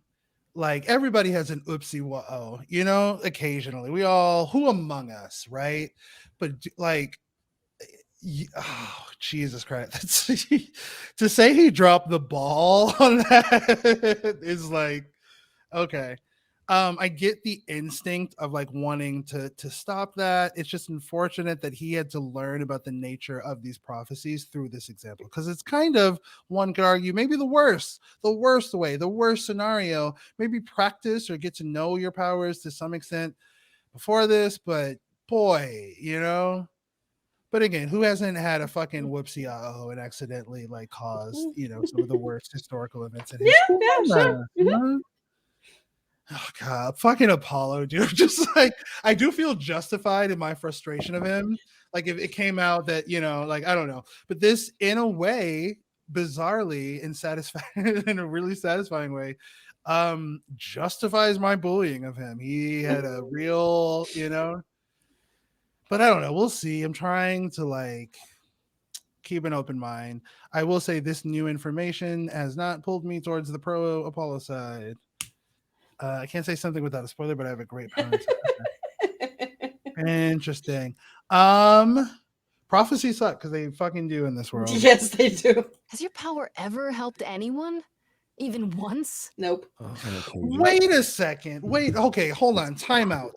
Like everybody has an oopsie whoa, you know, occasionally. We all, who among us, right? But like, oh, Jesus Christ. That's, to say he dropped the ball on that is like, okay. I get the instinct of like wanting to stop that. It's just unfortunate that he had to learn about the nature of these prophecies through this example, because it's kind of, one could argue, maybe the worst way, the worst scenario. Maybe practice or get to know your powers to some extent before this, but boy, you know. But again, who hasn't had a fucking whoopsie and accidentally like caused, you know, some of the worst historical events in history? Sure. Oh god, fucking Apollo, dude. Just like, I do feel justified in my frustration of him. Like if it came out that, you know, like I don't know, but this in a way, bizarrely and satisfying in a really satisfying way, justifies my bullying of him. He had a real, you know, but I don't know. We'll see. I'm trying to like keep an open mind. I will say this new information has not pulled me towards the pro Apollo side. I can't say something without a spoiler, but I have a great pun. Interesting. Prophecies suck because they fucking do in this world. Yes, they do. Has your power ever helped anyone? Even once? Nope. Wait a second. Wait. Okay, hold on. Time out.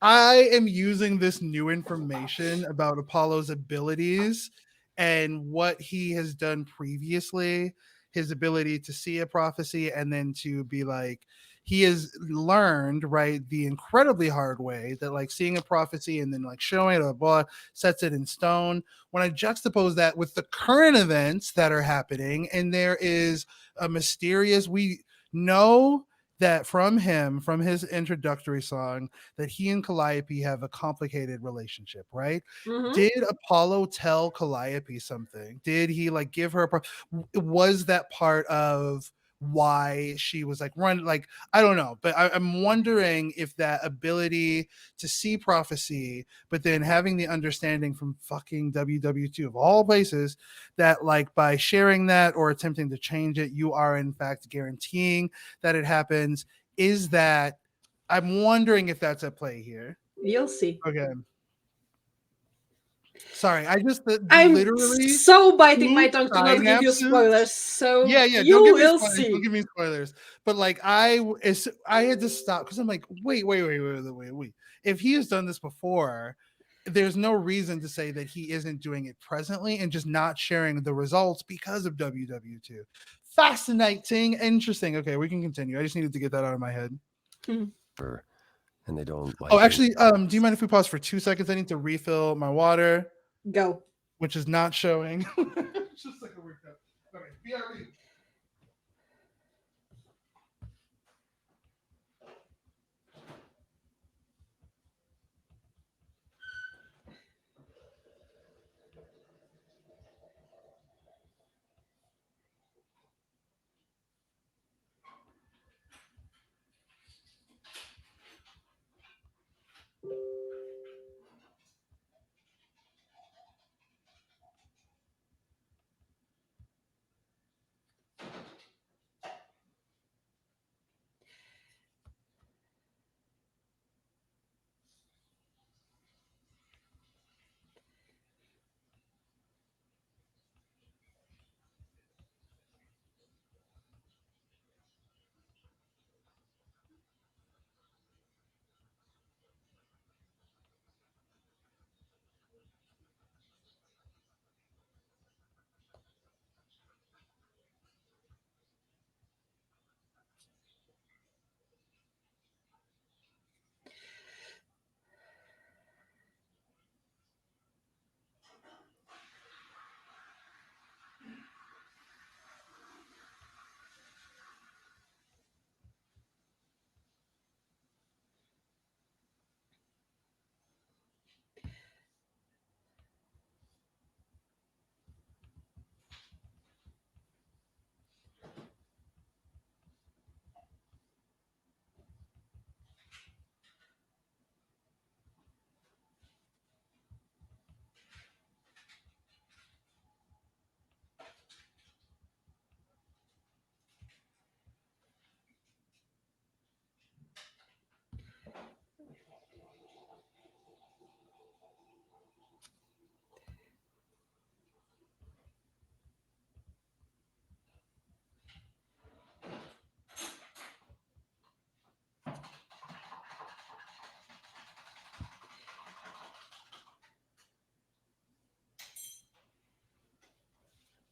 I am using this new information about Apollo's abilities and what he has done previously, his ability to see a prophecy and then to be like, he has learned, right, the incredibly hard way that like seeing a prophecy and then like showing it, blah, sets it in stone. When I juxtapose that with the current events that are happening, and there is a mysterious, we know that from him, from his introductory song, that he and Calliope have a complicated relationship, right? Mhm. Did Apollo tell Calliope something? Did he like give her was that part of why she was like run, like I don't know, but I'm wondering if that ability to see prophecy, but then having the understanding from fucking WW2 of all places that like by sharing that or attempting to change it, you are in fact guaranteeing that it happens. Is that, I'm wondering if that's at play here. You'll see. Okay. Sorry, I just I'm literally so biting my two tongue to not give you synapses. spoilers, so Yeah, you don't give me will spoilers. see. Don't give me spoilers. But like I had to stop because I'm like, wait. If he has done this before, there's no reason to say that he isn't doing it presently and just not sharing the results because of WW2. Fascinating, interesting. Okay, we can continue. I just needed to get that out of my head. And they don't like Oh, it. actually, do you mind if we pause for 2 seconds? I need to refill my water, Go. which is not showing. It's just like a weird cup. Okay, BRB.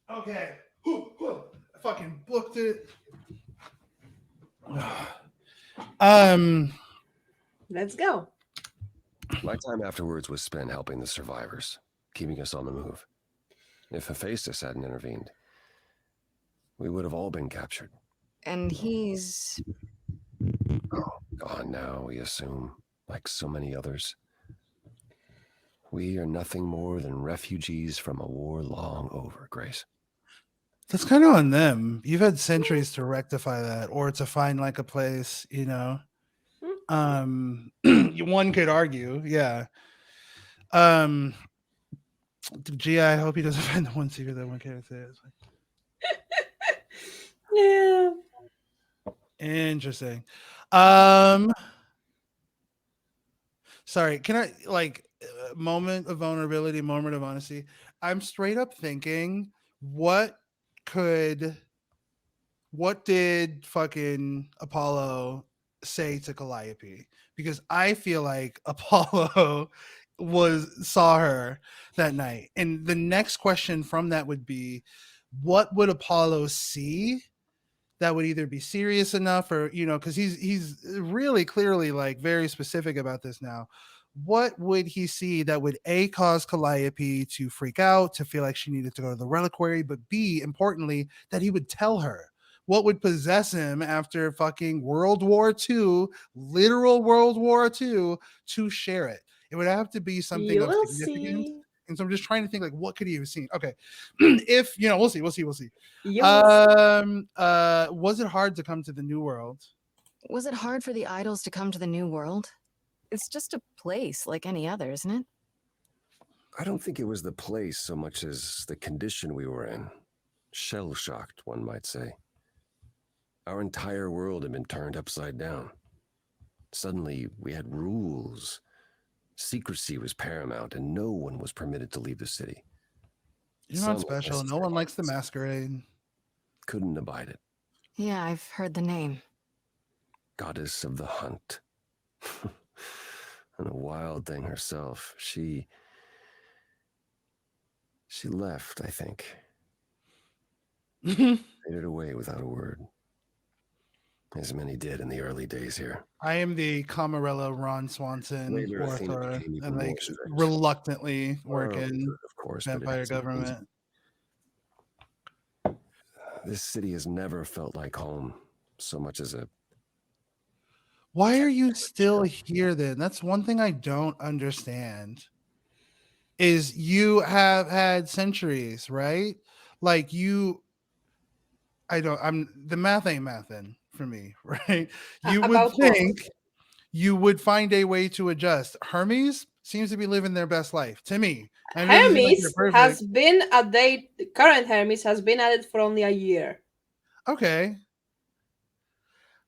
Okay. I fucking booked it. um Let's go. My time afterwards was spent helping the survivors, keeping us on the move. If Hephaestus hadn't intervened, we would have all been captured. And he's... Gone now, we assume, like so many others. We are nothing more than refugees from a war long over, Grace. that's kind of on them. You've had centuries to rectify that or to find like a place, you know. One could argue, yeah. Gee, I hope he doesn't find the one secret that one can't say. It's like, Yeah. interesting. Sorry, can I like moment of vulnerability, moment of honesty? I'm straight up thinking, what did fucking Apollo say to Calliope? Because I feel like Apollo saw her that night. And the next question from that would be, what would Apollo see that would either be serious enough, or because he's really clearly like very specific about this now. What would he see that would A, cause Calliope to freak out, to feel like she needed to go to the reliquary, but B, importantly, that he would tell her? What would possess him after fucking World War II, literal World War II, to share it? It would have to be something You of will significance. see. And so I'm just trying to think, like, what could he have seen? Okay. If we'll see. You will see. Was it hard to come to the new world? Was it hard for the idols to come to the new world? It's just a place like any other, isn't it? I don't think it was the place so much as the condition we were in. Shell-shocked, one might say. Our entire world had been turned upside down. Suddenly, we had rules. Secrecy was paramount, and no one was permitted to leave the city. You're not special. No one likes the masquerade. Couldn't abide it. Yeah, I've heard the name. Goddess of the hunt. And a wild thing herself. She left, I think. Faded away without a word. As many did in the early days here. I am the Camarilla Ron Swanson Later, Athena author, became even and more like strict. reluctantly work Well, in of course, but it vampire has its government. This city has never felt like home so much as a. Why are you still here then? That's one thing I don't understand. Is you have had centuries, right? Like I'm the math ain't mathin' for me, right? You would About what? think you would find a way to adjust. Hermes seems to be living their best life to me. And it doesn't seem like they're Hermes perfect. has been at the current Hermes has been at it for only a year. Okay.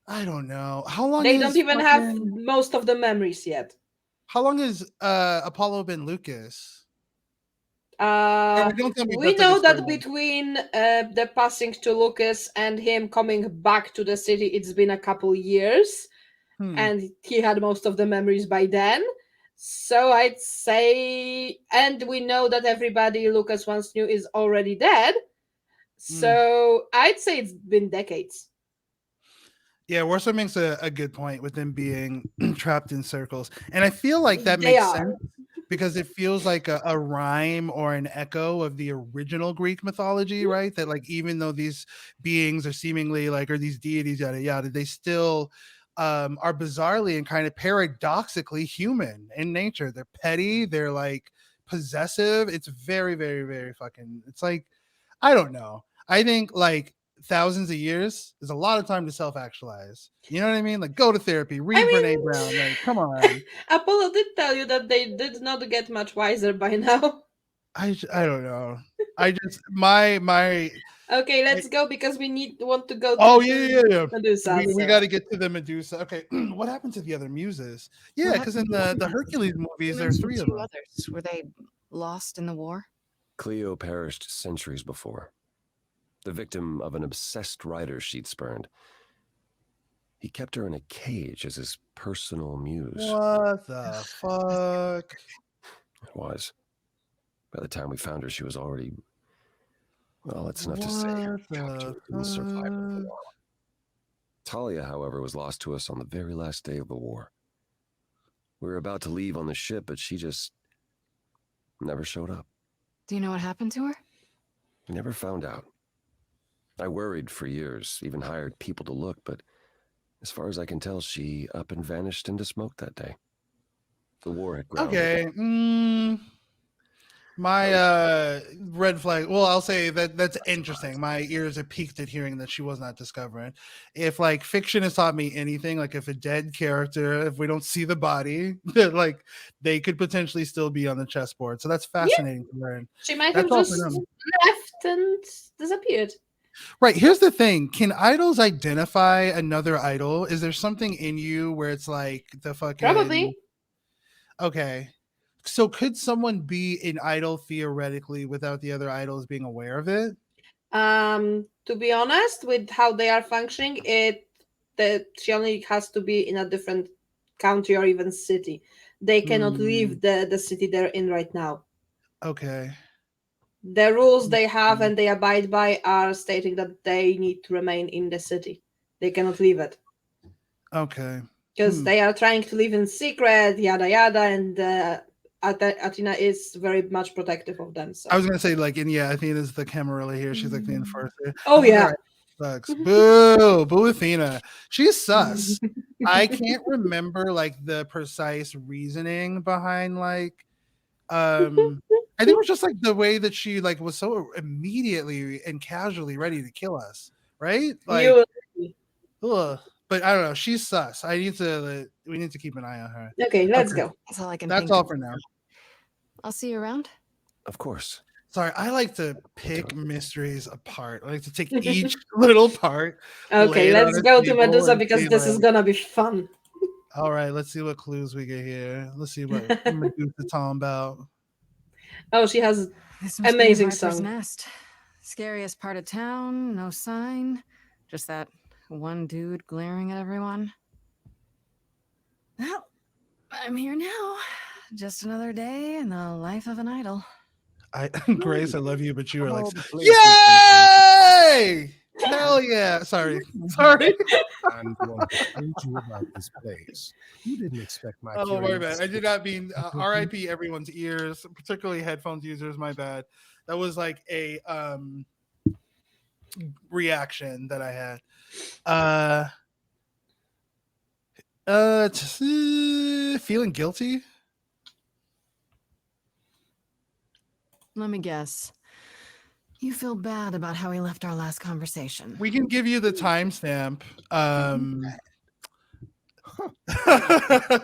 I don't know. How long They don't is even have most of the memories yet. how long has Apollo been Lucas? Don't tell me We that's like know a that storyline. between the passing to Lucas and him coming back to the city, it's been a couple years, and he had most of the memories by then. So I'd say, and we know that everybody Lucas once knew is already dead. So I'd say it's been decades. Yeah, Warsaw makes a good point with them being trapped in circles. And I feel like that They makes are. sense because it feels like a rhyme or an echo of the original Greek mythology, right? That like even though these beings are seemingly like, or these deities, yada yada, they still are bizarrely and kind of paradoxically human in nature. They're petty, they're like possessive. It's very, very, very fucking, it's like, I don't know. I think like thousands of years is a lot of time to self-actualize. You know what I mean? Like go to therapy, read Brene Brown. Like, come on. Apollo did tell you that they did not get much wiser by now. I don't know. I just my Okay, let's go because we want to go to oh yeah. Medusa. We got to get to the Medusa. Okay, what happened to the other muses? Yeah, because in the Hercules movies, there are three of Two them. others. Were they lost in the war? Cleo perished centuries before. The victim of an obsessed writer she'd spurned. He kept her in a cage as his personal muse. What the fuck? It was. By the time we found her, she was already. Well, it's enough to say. Didn't survive the war. Talia, however, was lost to us on the very last day of the war. We were about to leave on the ship, but she just never showed up. Do you know what happened to her? We never found out. I worried for years, even hired people to look, but as far as I can tell, she up and vanished into smoke that day. The war had grounded. Okay. My red flag. Well, I'll say that's interesting. My ears are peaked at hearing that she was not discovered. If like fiction has taught me anything, like if a dead character, if we don't see the body, that like they could potentially still be on the chessboard. So that's fascinating to learn. She might That's have all just for them. left and disappeared. Right. Here's the thing. Can idols identify another idol? Is there something in you where it's like the fucking Probably. Okay. So could someone be an idol theoretically without the other idols being aware of it? To be honest, with how they are functioning, that she only has to be in a different country or even city. They cannot leave the city they're in right now. Okay. The rules they have and they abide by are stating that they need to remain in the city. They cannot leave it. Okay. Because they are trying to live in secret, yada yada, and Athena is very much protective of them. So I was gonna say like, and yeah, Athena's the Camarilla here. She's like the enforcer. Oh, Athena yeah. sucks. Boo, boo Athena. She's sus. I can't remember like the precise reasoning behind like, I think it was just like the way that she like was so immediately and casually ready to kill us, right? Like, you ugh. But I don't know. She's sus. We need to keep an eye on her. okay? Let's Okay. go. That's all I can That's think all of. for now. I'll see you around. Of course. Sorry, I like to pick mysteries apart. I like to take each little part. lay Okay, it on let's a go to table Medusa and because see, this is like, gonna be fun. all right, let's see what clues we get here. Let's see what Medusa talking about. Oh, she has This must amazing be a viper's song. nest. Scariest part of town, no sign. Just that one dude glaring at everyone. Well, I'm here now. Just another day in the life of an idol. Grace, I love you, but you are like, all the places yay! Hell yeah! Sorry. and want to told you about this place. You didn't expect my Oh, my bad. curiosity. I did not mean RIP everyone's ears, particularly headphones users. My bad. That was like a reaction that I had. Feeling guilty. Let me guess. You feel bad about how we left our last conversation. We can give you the timestamp.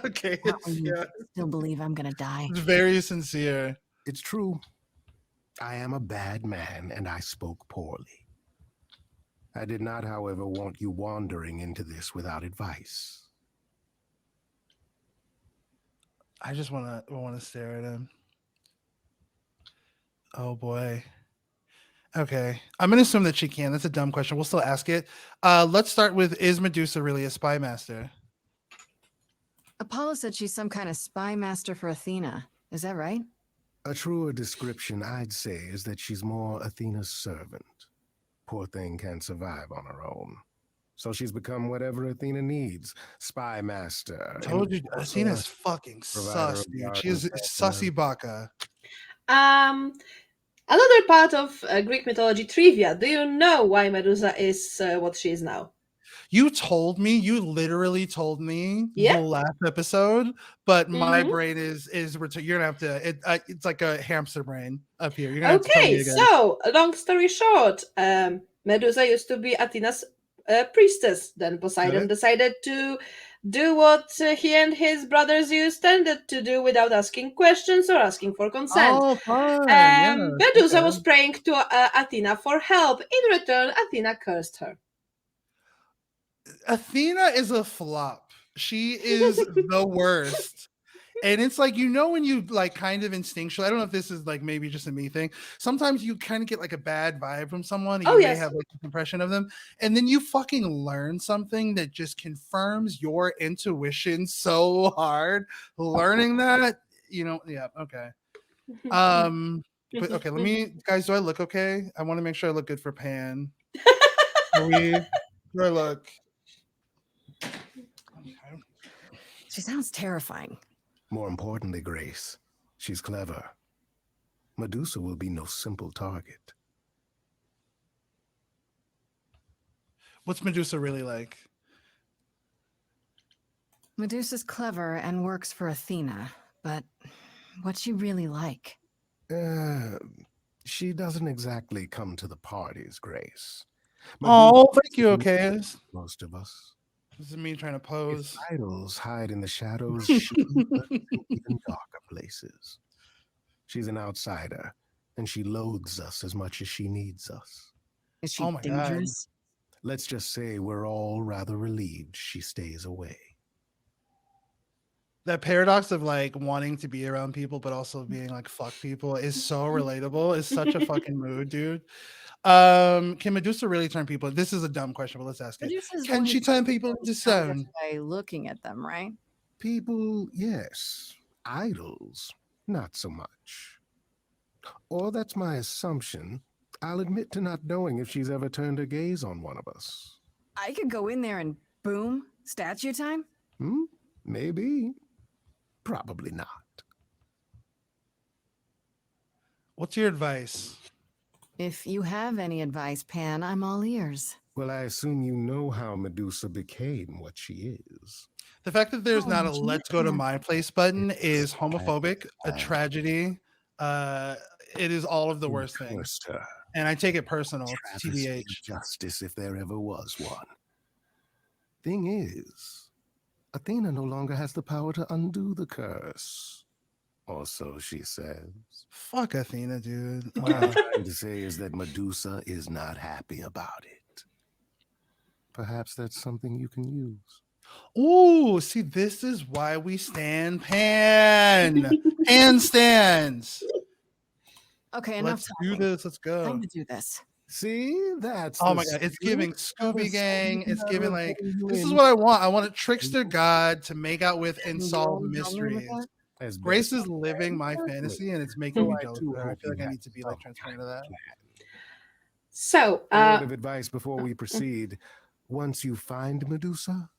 Okay, That way you yeah, still believe I'm gonna die. it's very sincere. It's true. I am a bad man, and I spoke poorly. I did not, however, want you wandering into this without advice. I just want to stare at him. Oh boy. Okay, I'm gonna assume that she can. That's a dumb question. We'll still ask it. Let's start with: is Medusa really a spy master? Apollo said she's some kind of spy master for Athena. Is that right? A truer description, I'd say, is that she's more Athena's servant. Poor thing can't survive on her own. So she's become whatever Athena needs. Spy master. Told you, enforcer, Athena's fucking provider sus, of dude. guard She is and sussy baka. Another part of Greek mythology trivia. Do you know why Medusa is what she is now? You told me. You literally told me the Yeah. last episode, but my Mhm. brain is you're gonna have to. It's like a hamster brain up here. You're gonna have to tell me Okay, again. so long story short, Medusa used to be Athena's priestess. Then Poseidon Okay. decided to do what he and his brothers Zeus tended to do without asking questions or asking for consent. Oh, fun. Yeah. Medusa Okay. was praying to Athena for help. In return, Athena cursed her. Athena is a flop. She is the worst. And it's like, when you like kind of instinctually, I don't know if this is like maybe just a me thing. Sometimes you kind of get like a bad vibe from someone. And Oh, you may yes. have like an impression of them. And then you fucking learn something that just confirms your intuition so hard. Learning that, yeah, okay. But okay, let me, guys, do I look okay? I want to make sure I look good for Pan. Do I look? Okay. She sounds terrifying. More importantly, Grace, she's clever. Medusa will be no simple target. What's Medusa really like? Medusa's clever and works for Athena, but what's she really like? She doesn't exactly come to the parties, Grace. Oh, Medusa thank you, is okay. most of us. This is me trying to If pose. idols hide in the shadows, she lurks in even darker places. She's an outsider, and she loathes us as much as she needs us. Is she Oh my God. dangerous? Let's just say we're all rather relieved she stays away. That paradox of like wanting to be around people but also being like fuck people is so relatable. It's such a fucking mood, dude. Can Medusa really turn people? This is a dumb question, but let's ask it. Medusa's Can only she turn people into strongest stone? by looking at them, right? People, yes. Idols, not so much. Or that's my assumption. I'll admit to not knowing if she's ever turned her gaze on one of us. I could go in there and boom, statue time. Maybe. Probably not. What's your advice? If you have any advice, Pan, I'm all ears. Well, I assume you know how Medusa became what she is. The fact that there's not a gee, let's go to yeah. my place button is homophobic, a tragedy. It is all of the worst things. Cursed her. And I take it personal, Travesty of TBH. justice if there ever was one. Thing is, Athena no longer has the power to undo the curse. Or so she says. Fuck Athena, dude. What I'm trying to say is that Medusa is not happy about it. Perhaps that's something you can use. Ooh, see, this is why we stand Pan. Pan stands. Okay, enough Let's talking. do this. Let's go. Time to do this. See, that's Oh the my god, it's spirit giving of Scooby a Gang. It's matter giving of like getting you this is in. what I want. I want a trickster god to make out with and You solve wanna help me with mysteries. that? As Grace best is living my Exactly. fantasy and it's making So me I jealous. too of her. I hope feel like you I have need to be like some transparent to kind that. of plan. So, A word of advice before we proceed. Once you find Medusa,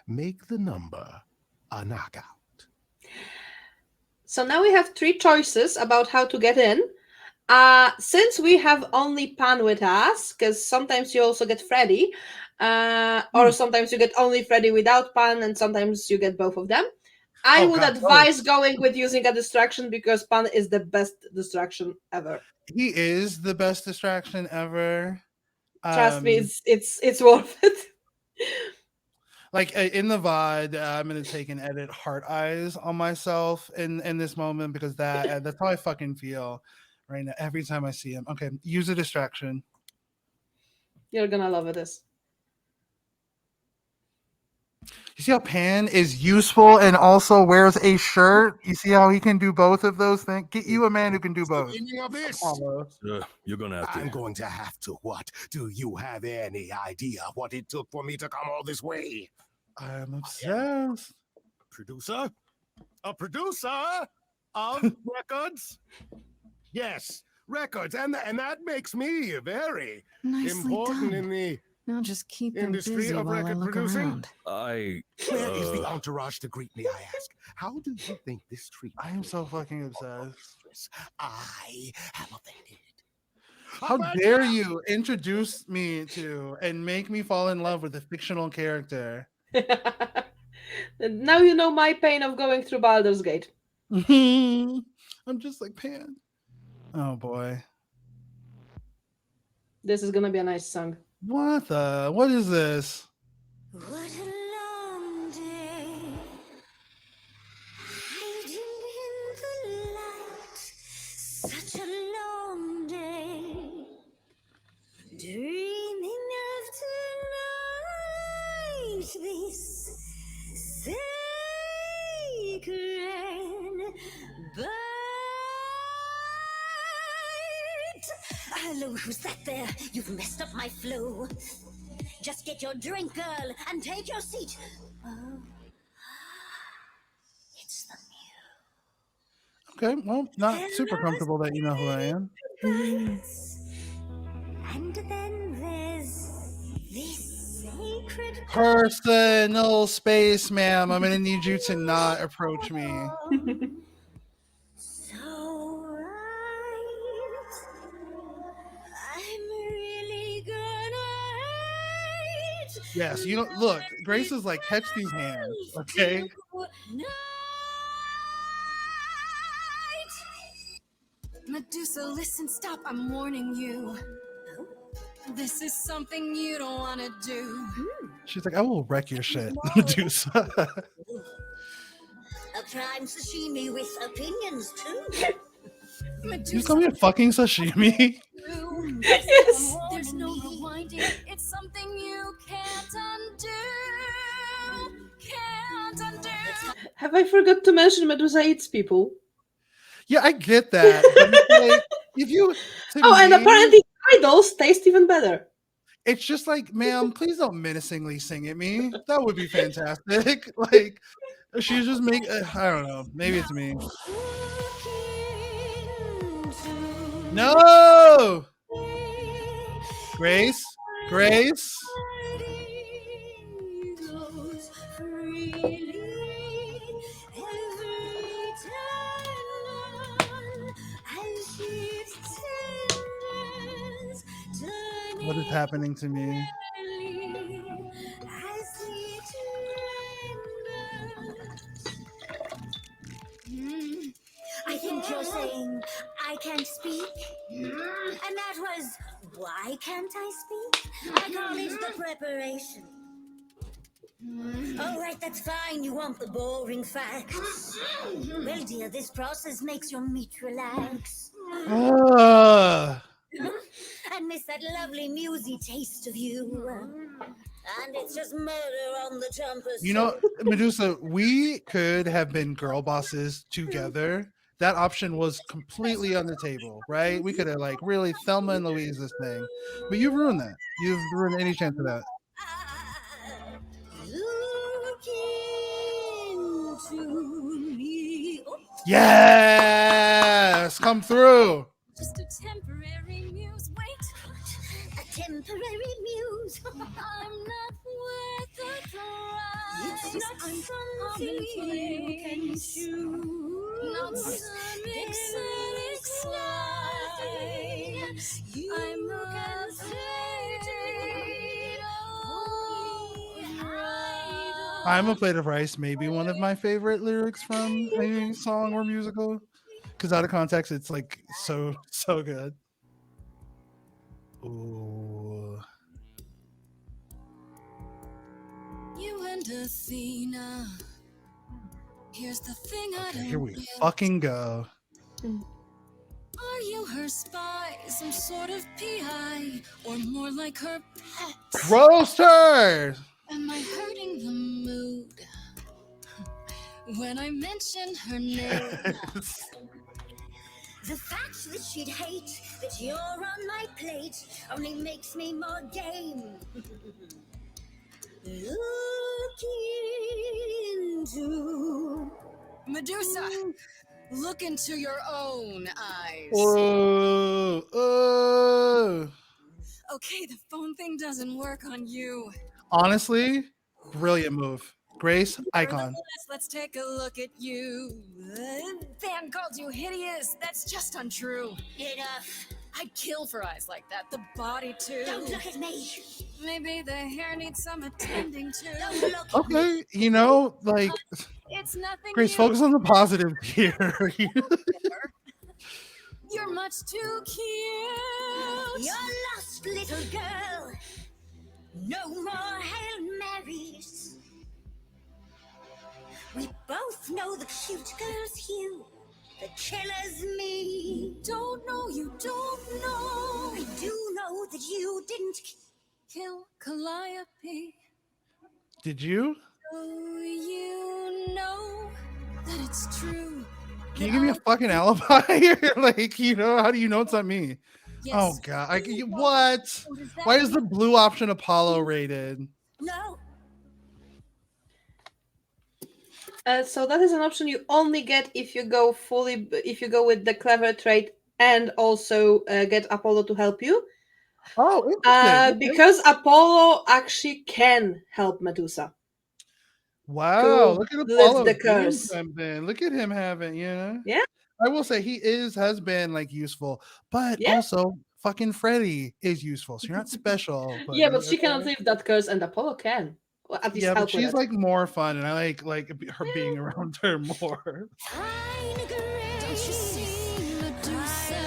make the number a knockout. so now we have three choices about how to get in. Since we have only Pan with us, because sometimes you also get Freddy, or sometimes you get only Freddy without Pan, and sometimes you get both of them. I Oh, would God, advise going with using a distraction because Pan is the best distraction ever. He is the best distraction ever. Trust me, it's worth it. Like in the VOD, I'm gonna take and edit heart eyes on myself in this moment because that's how I fucking feel right now. Every time I see him, okay, use a distraction. You're gonna love this. You see how Pan is useful and also wears a shirt. You see how he can do both of those things. Get you a man who can do both. Meaning of this? Apollo. You're gonna have to. I'm going to have to what? Do you have any idea what it took for me to come all this way? I'm obsessed. Producer? A producer of records? Yes, records. And that makes me very Nicely important done. in the Now just keep them industry busy of while I record look producing? around. I. Where is the entourage to greet me, I ask? How do you think this treatment? I am so fucking obsessed. I am offended. How dare you introduce me to and make me fall in love with a fictional character? Now you know my pain of going through Baldur's Gate. I'm just like Pan. Oh boy. This is gonna be a nice song. What is this? What a long day, hiding in the light. Such a long day, dreaming of tonight. This sacred bite. Hello, who's that there? You've messed up my flow. Just get your drink, girl, and take your seat. Oh, it's the Okay, well, not super comfortable that you know who I am. bites. And then there's this sacred Personal space, ma'am. I'm gonna need you to not approach me. So right, I'm really gonna hate Yes, you know. Look, Grace is like, catch these hands, okay? night. Medusa, listen, stop. I'm warning you. This is something you don't want to do. She's like, I will wreck your shit, Medusa. A prime sashimi with opinions too. You just call me a fucking sashimi? Yes. There's no rewinding. It's something you can't undo. Can't undo. I forgot to mention Medusa eats people. Yeah, I get that, but it's like if you to Oh, and me, apparently idols taste even better. it's just like, ma'am, please don't menacingly sing at me. That would be fantastic. Like she's just make. I don't know. Maybe it's me. No, Grace, Grace. What is happening to me? I think you're saying I can't speak. And that was why can't I speak? I call it the preparation. All right, that's fine. You want the boring facts. Well, dear, this process makes your meat relax. And miss that lovely musy taste of you. And it's just murder on the jumpers. You know, Medusa, we could have been girl bosses together. That option was completely on the table, right? We could have like really Thelma and Louise this thing, but you ruined that. You've ruined any chance of that. Look into me. Oh, Yes, come through. Just a temporary muse. Wait, a temporary muse. I'm not worth the price. It's not something you can choose. Not some exotic slice. I'm I'm a Plate of Rice, maybe one of my favorite lyrics from a song or musical. Because out of context, it's like so good. Ooh. You and Athena. Here's the thing I Okay, don't here we get. fucking go. Are you her spy, some sort of PI, or more like her pet? Roaster! Am I hurting the mood when I mention her name? The fact that she'd hate that you're on my plate only makes me more game. Look into Medusa, look into your own eyes. Oh. Okay, the phone thing doesn't work on you. Honestly, brilliant move. Grace, icon. Nonetheless, let's take a look at you. Fan called you hideous. That's just untrue. Enough. I'd kill for eyes like that. The body too. Don't look at me. Maybe the hair needs some attending to. Don't look at Okay, you know, like It's nothing. Grace, focus on the positive here. You're much too cute. You're lost, little girl. No more Hail Marys. We both know the cute girl's hue. The killer's me. Don't know, you don't know. I do know that you didn't Kill Calliope. Did you? So you know that it's true. Can you give me a fucking alibi here? Like, you know, how do you know it's not me? Yes. Oh god, what? Why is the blue option Apollo rated? No. So that is an option you only get if you go with the clever trait and also get Apollo to help you. Oh, interesting. Because Apollo actually can help Medusa. Wow, to look at lift Apollo the doing curse. something. Look at him having, you know. Yeah. I will say he has been like useful, but Yeah. also fucking Freddy is useful. So you're not special. Yeah, but buddy, she cannot okay? lift that curse, and Apollo can. Well, at least Yeah, help but with she's it. like more fun, and I like her being around her more. Don't you see, Medusa?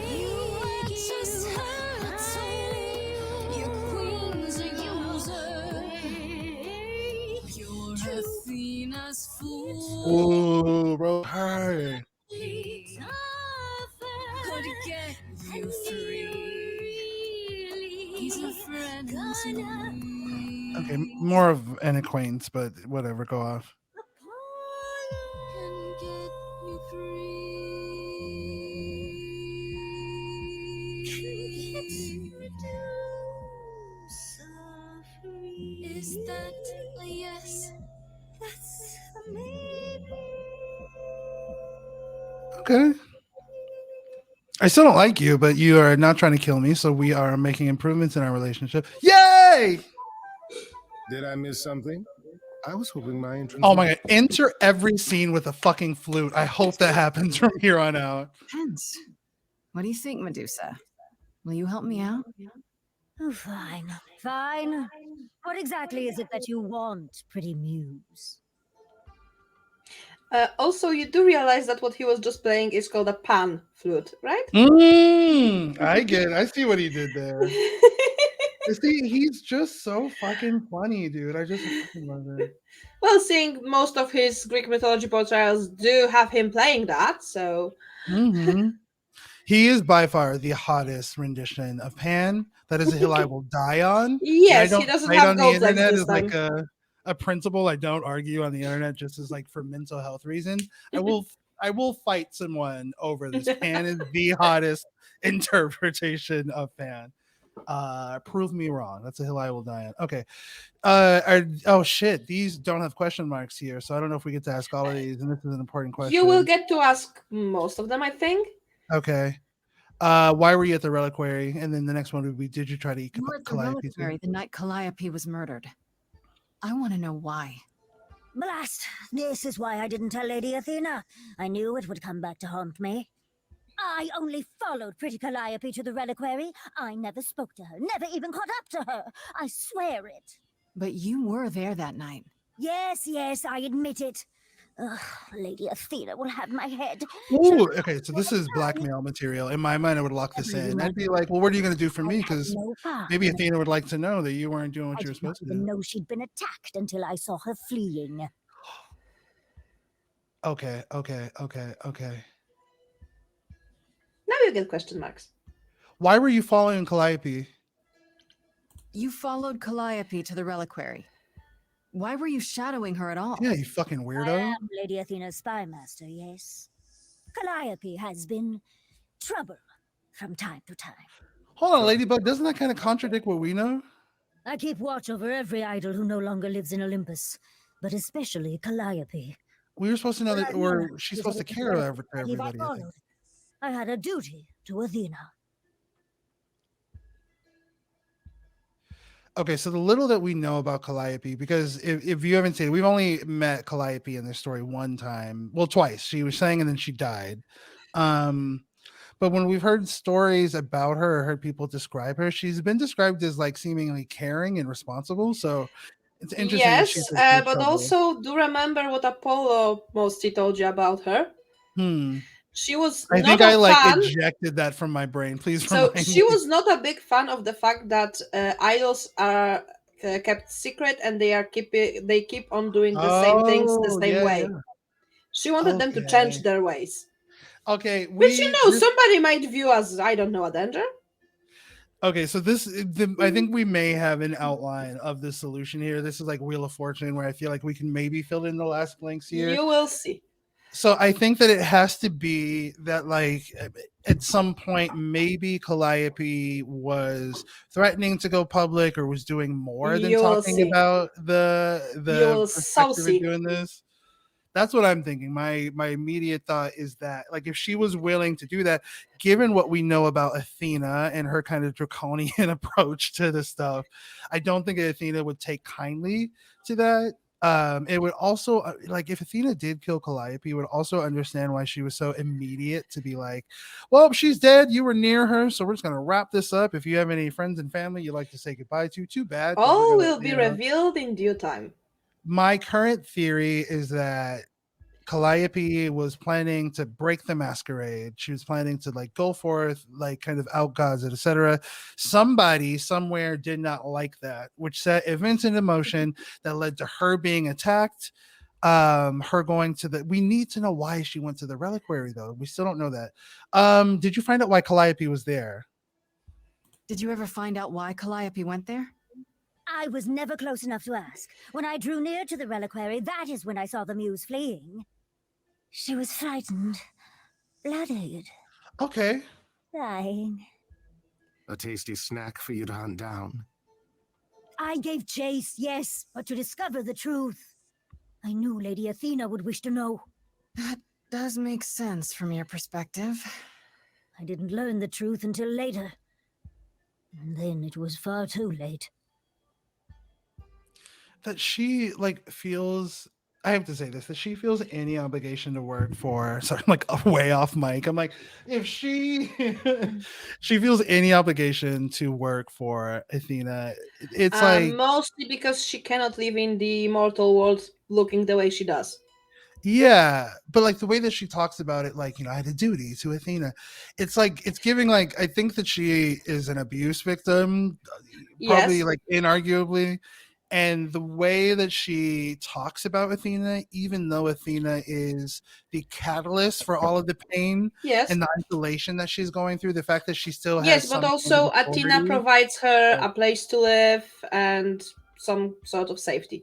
You are just her tool. Your queen's a user. You're Athena's fool. Ooh, bro, her. Could get you free. He's not Okay, more of an acquaintance, but whatever, go off. Is that a yes? That's a maybe. Okay. I still don't like you, but you are not trying to kill me, so we are making improvements in our relationship. Yay! Did I miss something? I was hoping my entrance. Oh my god, enter every scene with a fucking flute. I hope that happens from here on out. Hence, what do you think, Medusa? Will you help me out? Oh, fine, fine. What exactly is it that you want, pretty muse? Also, you do realize that what he was just playing is called a pan flute, right? I see what he did there. See, he's just so fucking funny, dude. I just fucking love it. Well, seeing most of his Greek mythology portrayals do have him playing that, so Mm-hmm. He is by far the hottest rendition of Pan. That is a hill I will die on. And I yes, he don't doesn't fight have on the gold legs internet this as time. like a principle. I don't argue on the internet just as like for mental health reasons. I will fight someone over this. Pan is the hottest interpretation of Pan. Prove me wrong. That's a hill I will die on. Okay. Oh shit, these don't have question marks here, so I don't know if we get to ask all of these, and this is an important question. You will get to ask most of them, I think. Okay. Why were you at the reliquary? And then the next one would be, did you try to eat You were at the Calliope? reliquary the night Calliope was murdered. I want to know why. Blast! This is why I didn't tell Lady Athena. I knew it would come back to haunt me. I only followed pretty Calliope to the reliquary. I never spoke to her, never even caught up to her. I swear it. But you were there that night. Yes, I admit it. Ugh, Lady Athena will have my head. Ooh, okay, so this is blackmail material. In my mind, I would lock this in. I'd be like, well, what are you going to do for me? Because maybe Athena would like to know that you weren't doing what you were supposed to do. I didn't know she'd been attacked until I saw her fleeing. Okay. Now you get question marks. Why were you following Calliope? You followed Calliope to the reliquary. Why were you shadowing her at all? Yeah, you fucking weirdo. I am Lady Athena's spy master, yes. Calliope has been trouble from time to time. Hold on, Ladybug. Doesn't that kind of contradict what we know? I keep watch over every idol who no longer lives in Olympus, but especially Calliope. We were supposed to know that, or she's supposed to care about everybody. I had a duty to Athena. Okay, so the little that we know about Calliope, because if you haven't seen it, we've only met Calliope in this story one time. Well, twice. She was sang and then she died. But when we've heard stories about her or heard people describe her, she's been described as like seemingly caring and responsible. So it's interesting. Yes, but also do remember what Apollo mostly told you about her. She was I think I ejected that from my brain. Please So remind she me. was not a big fan of the fact that idols are kept secret and they keep on doing the same things the same way. Yeah. She wanted them to change their ways. Okay, which somebody might view as, I don't know, a danger. Okay, so I think we may have an outline of the solution here. This is like Wheel of Fortune, where I feel like we can maybe fill in the last blanks here. You will see. So I think that it has to be that, like, at some point, maybe Calliope was threatening to go public or was doing more than talking about the perspective of doing this. That's what I'm thinking. My immediate thought is that, like, if she was willing to do that, given what we know about Athena and her kind of draconian approach to this stuff, I don't think Athena would take kindly to that. It would also, like, if Athena did kill Calliope, would also understand why she was so immediate to be like, well, she's dead, you were near her, so we're just gonna wrap this up. If you have any friends and family you'd like to say goodbye to, too bad. All will be revealed in due time. My current theory is that Calliope was planning to break the masquerade. She was planning to, like, go forth, like, kind of out gods, etc. Somebody somewhere did not like that, which set events into motion that led to her being attacked. Her going to we need to know why she went to the reliquary, though. We still don't know that. Did you find out why Calliope was there? Did you ever find out why Calliope went there? I was never close enough to ask. When I drew near to the reliquary, that is when I saw the muse fleeing. She was frightened, bloodied, Okay. dying. A tasty snack for you to hunt down. I gave chase, yes, but to discover the truth. I knew Lady Athena would wish to know. That does make sense from your perspective. I didn't learn the truth until later. And then it was far too late. That she like feels, I have to say this, that she feels any obligation to work for, sorry, I'm like way off mic. I'm like, if she she feels any obligation to work for Athena, it's like, Mostly because she cannot live in the mortal world looking the way she does. yeah, but like the way that she talks about it, like, I had a duty to Athena. It's like it's giving like I think that she is an abuse victim, probably Yes. like inarguably. And the way that she talks about Athena, even though Athena is the catalyst for all of the pain Yes. and the isolation that she's going through, the fact that she still Yes, has but some kind of also Athena authority. provides her Right. a place to live and some sort of safety.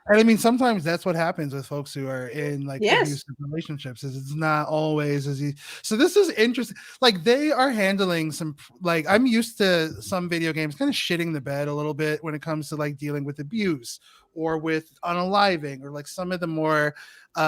And I mean, sometimes that's what happens with folks who are in like Yes. abusive relationships. Is it's not always as easy. So this is interesting. Like they are handling some. Like I'm used to some video games kind of shitting the bed a little bit when it comes to like dealing with abuse or with unaliving or like some of the more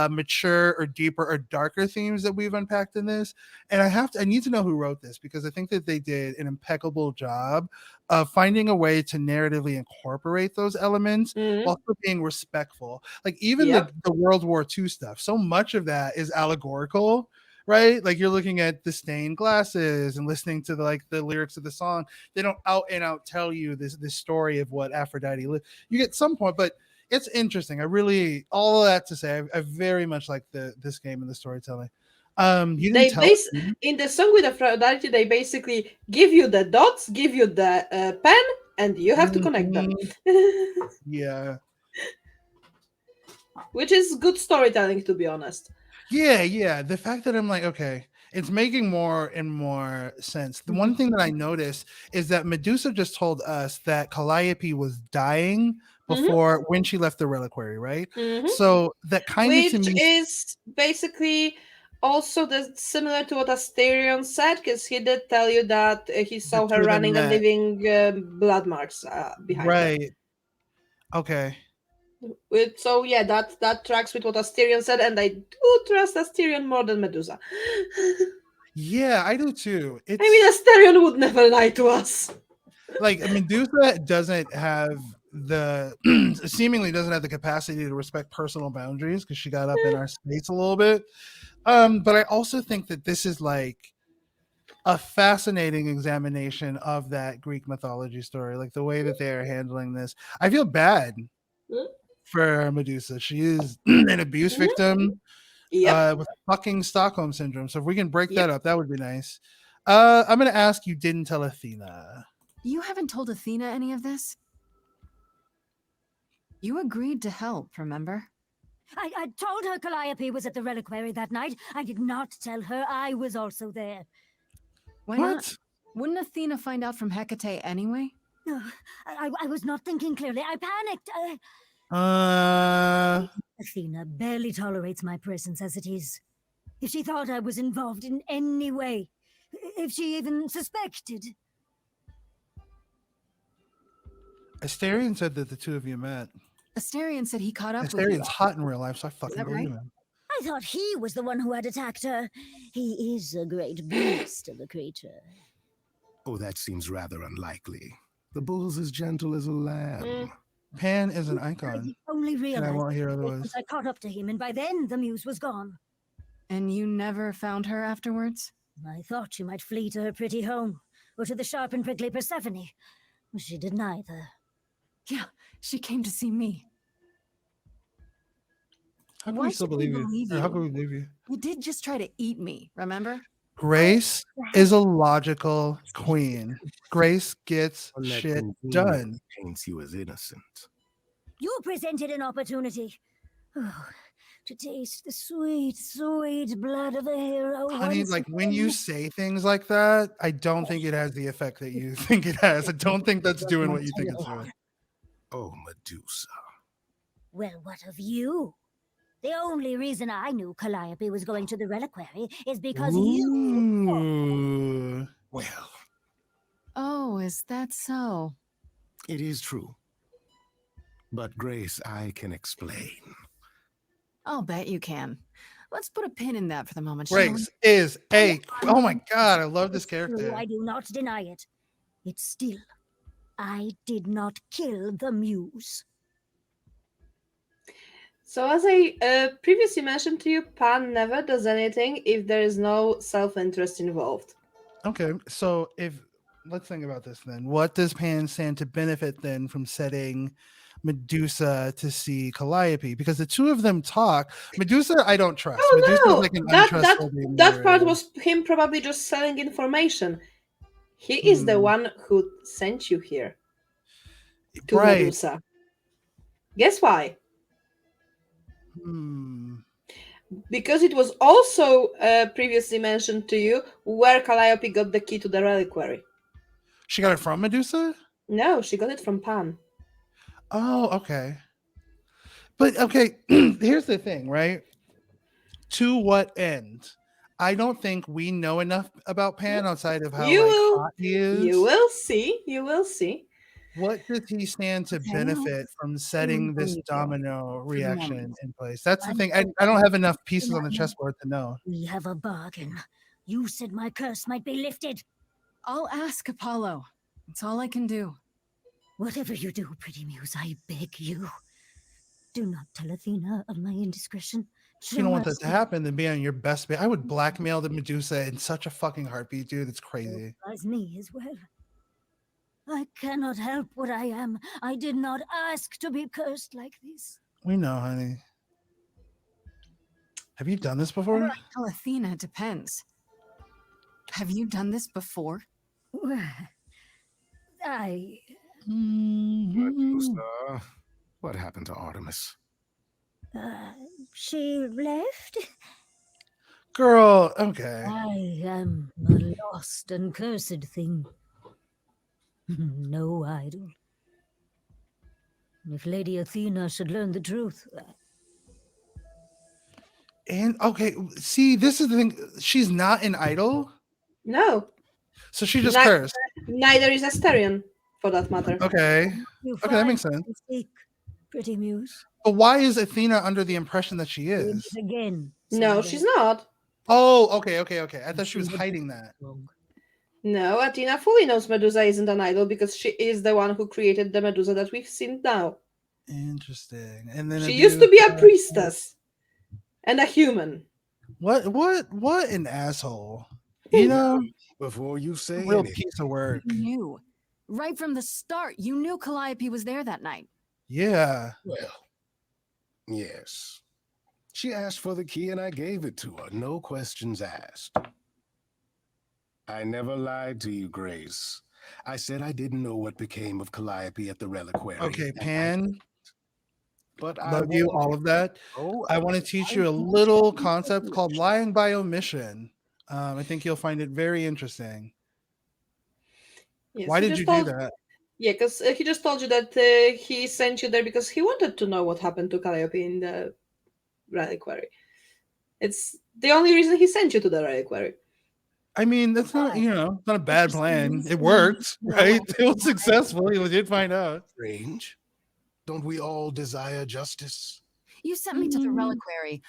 mature or deeper or darker themes that we've unpacked in this. And I need to know who wrote this because I think that they did an impeccable job of finding a way to narratively incorporate those elements Mhm. while still being respectful. Like even Yep. the World War II stuff, so much of that is allegorical, right? Like you're looking at the stained glasses and listening to the lyrics of the song. They don't out and out tell you this story of what Aphrodite lived. You get some point, but it's interesting. I really, all of that to say, I very much like this game and the storytelling. You didn't They tell base me. in the song with Aphrodite. They basically give you the dots, give you the pen, and you have to connect them. Yeah. Which is good storytelling, to be honest. Yeah. The fact that I'm like, okay, it's making more and more sense. The one thing that I noticed is that Medusa just told us that Calliope was dying before when she left the reliquary, right? Mhm. So that kind of to Which me, is basically also similar to what Asterion said, because he did tell you that he the saw two her of them running and met, leaving blood marks behind her. right? Okay. So yeah, that tracks with what Asterion said, and I do trust Asterion more than Medusa. Yeah, I do too. I mean, It's Asterion would never lie to us. like Medusa doesn't have the seemingly doesn't have the capacity to respect personal boundaries because she got up in our space a little bit. But I also think that this is like a fascinating examination of that Greek mythology story, like the way that they are handling this. I feel bad for Medusa. She is an abuse victim Yep. with fucking Stockholm syndrome. So if we can break Yep. that up, that would be nice. I'm gonna ask you didn't tell Athena. You haven't told Athena any of this? You agreed to help, remember? I told her Calliope was at the reliquary that night. I did not tell her I was also there. Why What? not? Wouldn't Athena find out from Hecate anyway? No, I was not thinking clearly. I panicked. Athena barely tolerates my presence as it is. If she thought I was involved in any way, if she even suspected. Asterion said that the two of you met. Asterion said he caught up with you. Asterian's hot in real life, so I fucking that believe right? him. I thought he was the one who had attacked her. He is a great beast of a creature. Oh, that seems rather unlikely. The bull's as gentle as a lamb. Pan is an I icon, only and I realized won't hear it otherwise. once I caught up to him, and by then the muse was gone. And you never found her afterwards? I thought she might flee to her pretty home, or to the sharp and prickly Persephone. She did neither. Yeah, she came to see me. How can Why we still should we believe you? believe Or how you? can we believe you? You did just try to eat me, remember? Grace is a logical queen. Grace gets One that shit conveniently done. paints you as innocent. You presented an opportunity. Oh, to taste the sweet, sweet blood of a hero. Honey, once like when again. you say things like that, I don't think it has the effect that you think it has. I don't think that's doing what you think it's doing. Oh, Medusa. Well, what of you? The only reason I knew Calliope was going to the reliquary is because you. Ooh. Well, Oh, is that so? it is true. But Grace, I can explain. I'll bet you can. Let's put a pin in that for the moment, shall we? Grace is a. Oh my god, I love this It's true, character. I do not deny it. It's still, I did not kill the muse. So as I previously mentioned to you, Pan never does anything if there is no self-interest involved. Okay, so if let's think about this then. What does Pan stand to benefit then from setting Medusa to see Calliope? Because the two of them talk. Medusa, I don't trust. Oh Medusa's no, like an that untrustworthy that part narrator. was him probably just selling information. He is the one who sent you here to Right. Medusa. Guess why? Because it was also previously mentioned to you where Calliope got the key to the reliquary. She got it from Medusa? No, she got it from Pan. Oh, okay. But okay, here's the thing, right? To what end? I don't think we know enough about Pan outside of how hot he is. You will see. You will see. What does he stand to benefit from setting this domino reaction in place? That's the thing. I don't have enough pieces on the chessboard to know. We have a bargain. You said my curse might be lifted. I'll ask Apollo. That's all I can do. Whatever you do, pretty muse, I beg you. Do not tell Athena of my indiscretion. You don't want that to happen, then be on your best bet. I would blackmail the Medusa in such a fucking heartbeat, dude. It's crazy. As me as well. I cannot help what I am. I did not ask to be cursed like this. We know, honey. Have you done this before? Whether I tell Athena depends. Have you done this before? I. Medusa, what happened to Artemis? She left? Girl, okay. I am a lost and cursed thing. No idol. If Lady Athena should learn the truth. And okay, see, this is the thing. She's not an idol. No. So she just cursed. Neither is Asterion, for that matter. Okay. Okay, that makes sense. Speak, pretty muse. But why is Athena under the impression that she is? Again. No, she's not. Oh, okay. I thought she was hiding that. No, Athena fully knows Medusa isn't an idol because she is the one who created the Medusa that we've seen now. Interesting. And then she used to be a priestess and a human. What an asshole. You know, before you say real anything. piece of work. You knew. Right from the start, you knew Calliope was there that night. Yeah. Well, yes. She asked for the key and I gave it to her. No questions asked. I never lied to you, Grace. I said I didn't know what became of Calliope at the reliquary. Okay, Pan. But Love you, all of that. I want to teach you a little concept called lying by omission. I think you'll find it very interesting. Yes, why did you do that? Yeah, because he just told you that he sent you there because he wanted to know what happened to Calliope in the reliquary. It's the only reason he sent you to the reliquary. I mean, that's not, not a bad plan. It worked, right? It was successful. We did find out. Strange. Don't we all desire justice? You sent me to the reliquary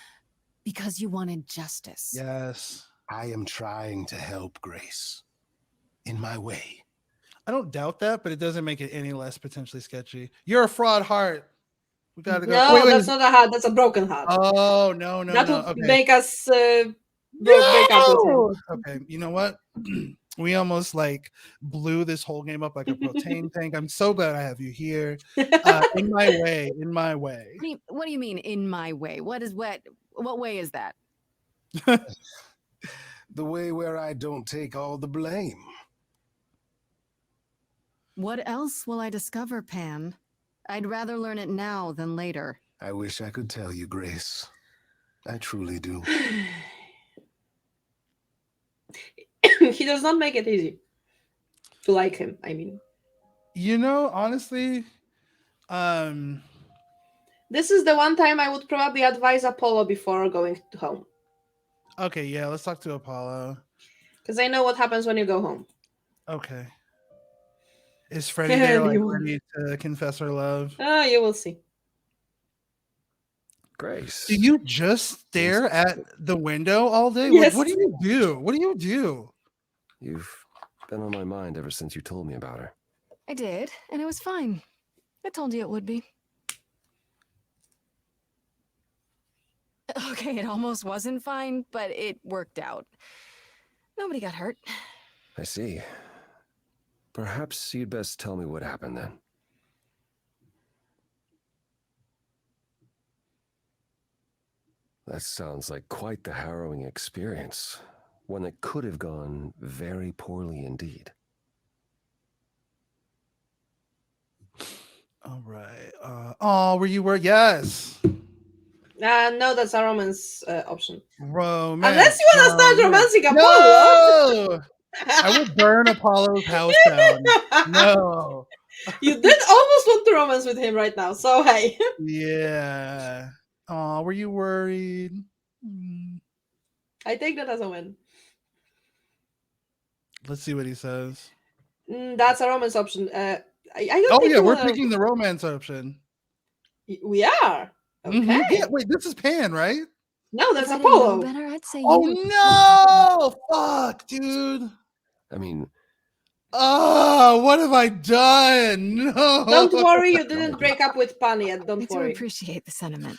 because you wanted justice. Yes. I am trying to help, Grace. In my way. I don't doubt that, but it doesn't make it any less potentially sketchy. You're a fraud heart. We gotta go. No, that's not a heart. That's a broken heart. Oh, no. That would Okay. make us break up with him. Okay, you know what? We almost blew this whole game up like a propane tank. I'm so glad I have you here. In my way. What do you mean, in my way? What way is that? The way where I don't take all the blame. What else will I discover, Pan? I'd rather learn it now than later. I wish I could tell you, Grace. I truly do. He does not make it easy to like him. I mean, You know, honestly, um, this is the one time I would probably advise Apollo before going home, okay, yeah, let's talk to Apollo. because I know what happens when you go home. Okay. Is Freddie there, And like, you, ready to confess her love? you will see. Grace. Do you just stare at the window all day? Yes. Like, what do you do? What do you do? You've been on my mind ever since you told me about her. I did, and it was fine. I told you it would be. Okay, it almost wasn't fine, but it worked out. Nobody got hurt. I see. Perhaps you'd best tell me what happened then. That sounds like quite the harrowing experience. One that could have gone very poorly indeed. All right. Where you were? Yes. No, that's a romance option. Romance. Unless you want to start romancing Apollo. No! I will burn Apollo's house down. No. You did almost want to romance with him right now, so hey. Yeah. Oh, were you worried? I take that as a win. Let's see what he says. That's a romance option. I don't Oh think yeah, you we're wanna- picking the romance option. We are. Okay. Mhm. Yeah, wait, this is Pan, right? No, that's If I didn't know Apollo. better, I'd say Oh you. no! Fuck, dude. I mean, Oh, what have I done? No. Don't worry, you didn't break up with Pan yet. Don't I do worry. appreciate the sentiment.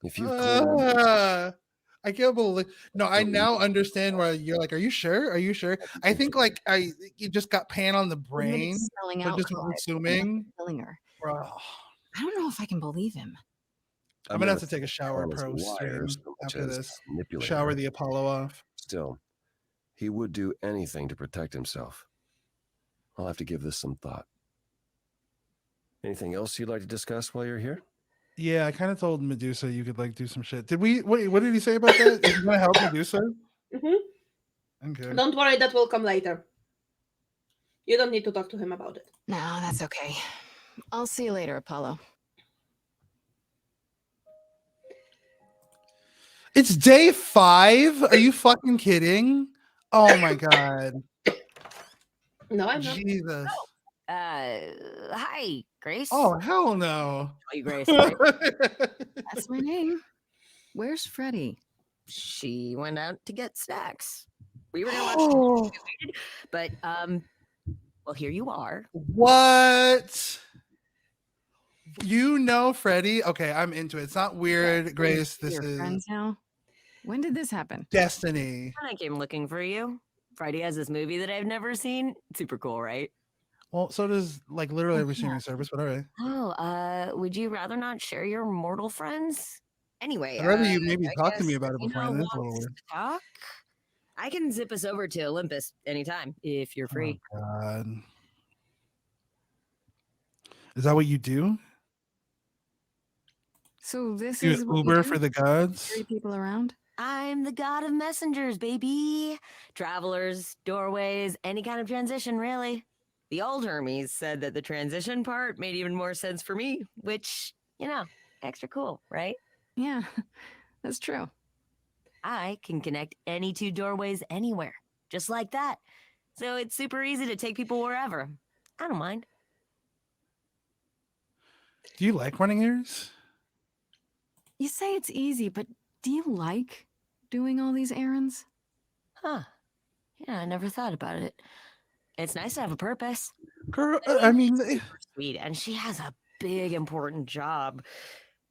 if you've clearly I can't believe. No, I now understand why you're like. Are you sure? Are you sure? I think like you just got Pan on the brain. Admitted selling So out just Clive, assuming. killing her. Bro, I don't know if I can believe him. I'm gonna have to take a shower Pan is a pro liar stream so much after as this. manipulator. Shower the Apollo off. Still, he would do anything to protect himself. I'll have to give this some thought. Anything else you'd like to discuss while you're here? Yeah, I kind of told Medusa you could like do some shit. Did we? What did he say about that? Is he gonna help Medusa? Okay. Don't worry, that will come later. You don't need to talk to him about it. No, that's okay. I'll see you later, Apollo. It's day 5. Are you fucking kidding? Oh my god. No, I'm not. Jesus. Hi, Grace. Oh hell no. Call you Grace. Right? That's my name. Where's Freddie? She went out to get snacks. We were gonna watch, Oh, but well, here you are. what? You know Freddie? Okay, I'm into it. It's not weird, Grace. This Your is friends now? When did this happen? destiny. I came looking for you. Friday has this movie that I've never seen. Super cool, right? Well, so does like literally every streaming service, but all right. Oh, would you rather not share your mortal friends? Anyway, I'd rather you maybe I talk to me guess about it Athena beforehand. That's a little wants weird. to talk. I can zip us over to Olympus anytime if you're free. Oh, God. Is that what you do? So this You is what you Uber do? for the gods? Carry people around? I'm the god of messengers, baby. Travelers, doorways, any kind of transition, really. The old Hermes said that the transition part made even more sense for me, which, extra cool, right? Yeah, that's true. I can connect any 2 doorways anywhere, just like that. So it's super easy to take people wherever. I don't mind. Do you like running errands? You say it's easy, but do you like doing all these errands? Huh. Yeah, I never thought about it. It's nice to have a purpose. Girl, I mean, Sweet, and she has a big, important job.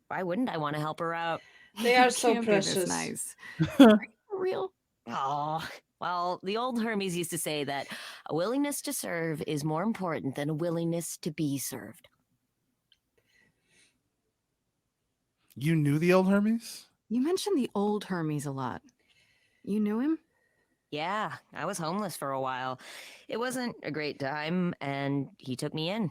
Why wouldn't I want to help her out? They You are so can't be this precious. nice. Are you for real? Oh, well, the old Hermes used to say that a willingness to serve is more important than a willingness to be served. you knew the old Hermes? You mentioned the old Hermes a lot. You knew him? Yeah, I was homeless for a while. It wasn't a great time, and he took me in.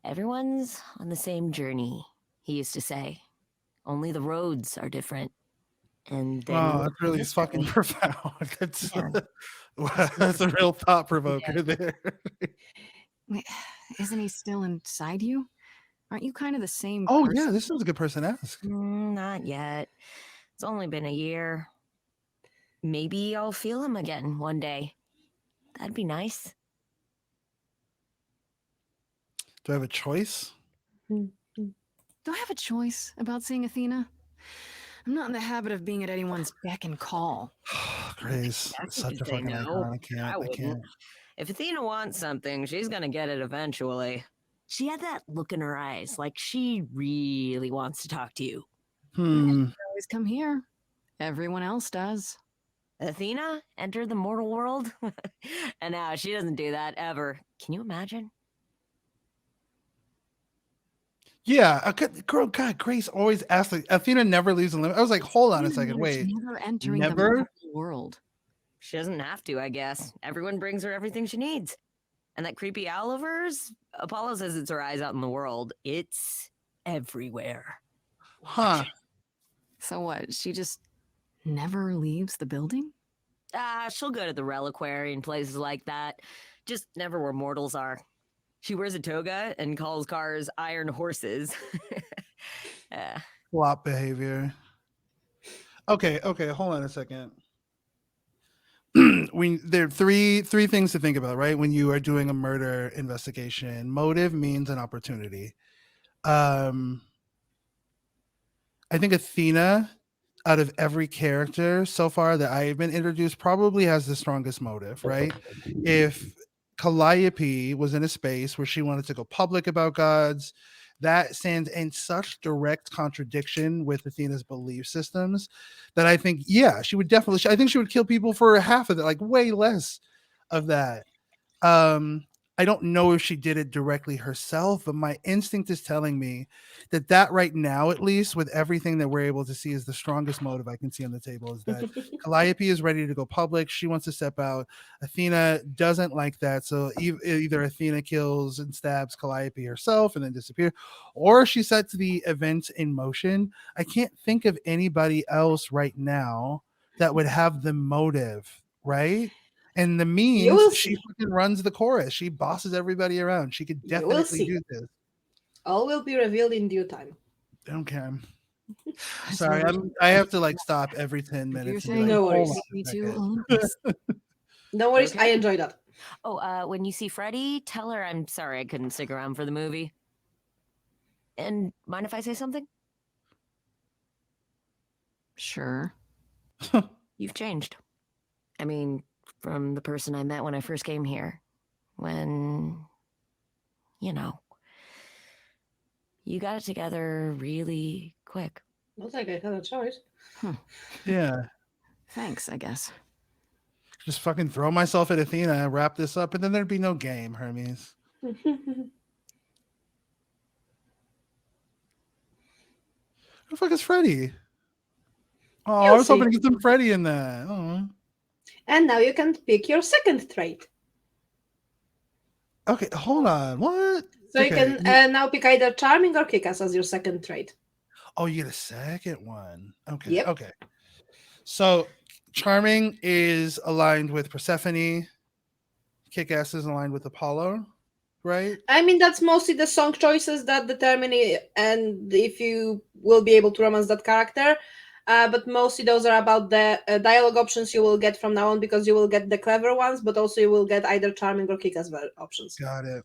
Everyone's on the same journey, he used to say. Only the roads are different. And then Oh, you that's really mystery. fucking profound. That's Yeah. wow, that's a real thought provoker there. Wait, isn't he still inside you? Aren't you kind of the same Oh person? yeah, this is a good person to ask. Not yet. It's only been a year. Maybe I'll feel him again one day. That'd be nice. Do I have a choice? Do I have a choice about seeing Athena? I'm not in the habit of being at anyone's beck and call. Grace, I such could a say fucking no. icon. I can't. I I wouldn't. can't. If Athena wants something, she's gonna get it eventually. She had that look in her eyes, like she really wants to talk to you. Always come here. Everyone else does. Athena entered the mortal world, and now she doesn't do that ever. Can you imagine? Yeah, girl, God, Grace always asks. Like, Athena never leaves the limit. I was like, hold on a Athena second, managed wait, never entering the never. mortal world. She doesn't have to, I guess. Everyone brings her everything she needs. And that creepy owl of hers, Apollo says it's her eyes out in the world. It's everywhere. Huh? So what? She just never leaves the building? She'll go to the reliquary and places like that. Just never where mortals are. She wears a toga and calls cars iron horses. Flop behavior. Okay, hold on a second. There are three things to think about, right? When you are doing a murder investigation, motive, means, and opportunity. I think Athena, out of every character so far that I have been introduced, probably has the strongest motive, right? If Calliope was in a space where she wanted to go public about gods, that stands in such direct contradiction with Athena's belief systems that I think, yeah, she would definitely, I think she would kill people for half of it, like way less of that. I don't know if she did it directly herself, but my instinct is telling me that right now, at least with everything that we're able to see, is the strongest motive I can see on the table. Is that Calliope is ready to go public. She wants to step out. Athena doesn't like that. So either Athena kills and stabs Calliope herself and then disappears, or she sets the event in motion. I can't think of anybody else right now that would have the motive, right? And the You means, will she see. fucking runs the chorus. She bosses everybody around. She could You will definitely see. do this. All will be revealed in due time. Okay. So Sorry, I have to like stop every 10 you're minutes and be saying like, No hold worries. on take me a to second. Olympus. No worries. Okay. I enjoy that. Oh, when you see Freddie, tell her I'm sorry I couldn't stick around for the movie. And mind if I say something? Sure. You've changed. I mean, from the person I met when I first came here. When, you know, you got it together really quick. Looks like I had a choice. Yeah. Thanks, I guess. Just fucking throw myself at Athena, wrap this up, and then there'd be no game, Hermes. Who the fuck is Freddie? Oh, You'll I was hoping see. to get some Freddie in that. Oh. And now you can pick your second trait. Okay, hold on. What? So Okay. you can now pick either charming or kick-ass as your second trait. Oh, you get a second one. Okay. Yep. Okay. So charming is aligned with Persephone. Kick-ass is aligned with Apollo, right? I mean, that's mostly the song choices that determine it, and if you will be able to romance that character. But mostly those are about the dialogue options you will get from now on, because you will get the clever ones, but also you will get either charming or kick-ass options. Got it.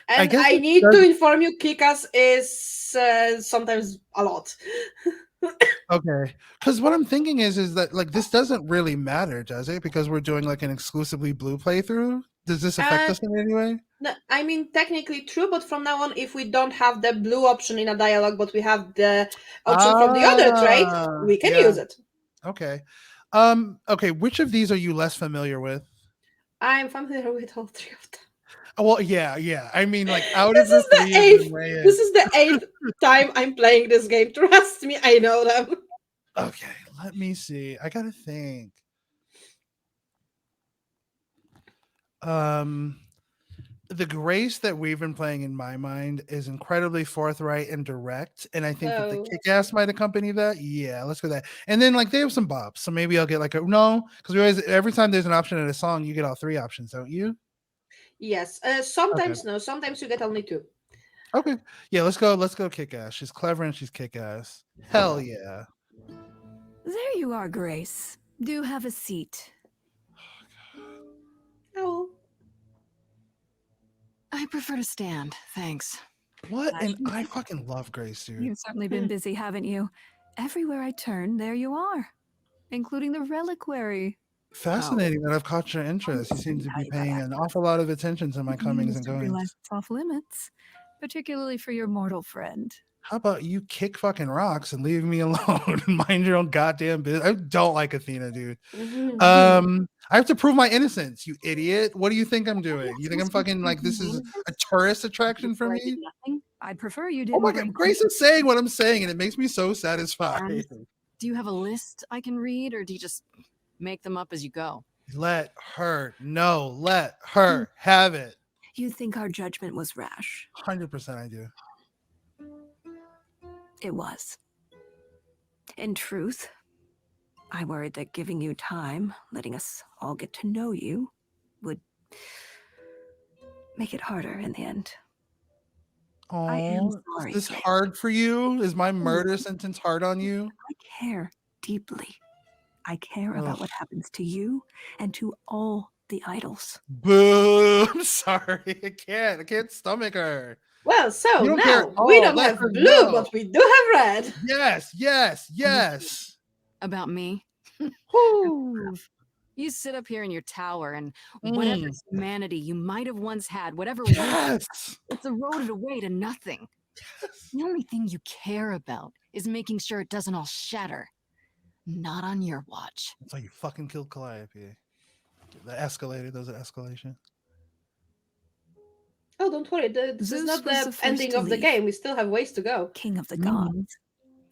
And guess I it need does- to inform you, kick-ass is sometimes a lot. Okay. Because what I'm thinking is that like this doesn't really matter, does it? Because we're doing like an exclusively blue playthrough. Does this affect us in any way? No, I mean, technically true, but from now on, if we don't have the blue option in a dialogue, but we have the option from the other trait, we can yeah. use it. Okay. Okay, which of these are you less familiar with? I'm familiar with all three of them. Well, yeah. I mean, like out This of the is the three of eighth. them, weigh in. This is the eighth time I'm playing this game. Trust me, I know them. Okay, let me see. I gotta think. the Grace that we've been playing in my mind is incredibly forthright and direct, and I think that the Oh. kick-ass might accompany that. Yeah, let's go with that. And then like they have some bops, so maybe I'll get like a no, because we always every time there's an option in a song, you get all three options, don't you? Yes. Okay. Sometimes no. Sometimes you get only two. Okay. Yeah, let's go. Let's go kick-ass. She's clever and she's kick-ass. Hell yeah. There you are, Grace. Do have a seat. Oh. I prefer to stand, thanks. What? And I fucking love Grace, dude. You've certainly been busy, haven't you? Everywhere I turn, there you are, including the reliquary. Fascinating that I've caught your interest. You seem to be paying an awful lot of attention to my comings and Realize goings. it's off limits, particularly for your mortal friend. How about you kick fucking rocks and leave me alone and mind your own goddamn business? I don't like Athena, dude. I have to prove my innocence, you idiot. What do you think I'm doing? You think I'm fucking like this is a tourist attraction for me? Nothing. I'd prefer you Oh didn't. my god, Grace is saying what I'm saying, and it makes me so satisfied. Do you have a list I can read, or do you just make them up as you go? Let her have it. You think our judgment was rash? 100% I do. It was. In truth, I worried that giving you time, letting us all get to know you, would make it harder in the end. I am sorry. Is this hard for you? Is my murder sentence hard on you? I care deeply. I care about what happens to you and to all the idols. Boo! I'm sorry. I can't stomach her. Well, so You don't now care at we all. don't Let have her blue, know. but we do have red. Yes. About me? You sit up here in your tower, and whatever humanity you might have once had, whatever it's eroded away to nothing. The only thing you care about is making sure it doesn't all shatter. Not on your watch. That's why you fucking killed Calliope. That escalated. Those are escalation. Oh, don't worry. This is Zeus not was the the first ending to of the leave. game. We still have ways to go. King of the gods.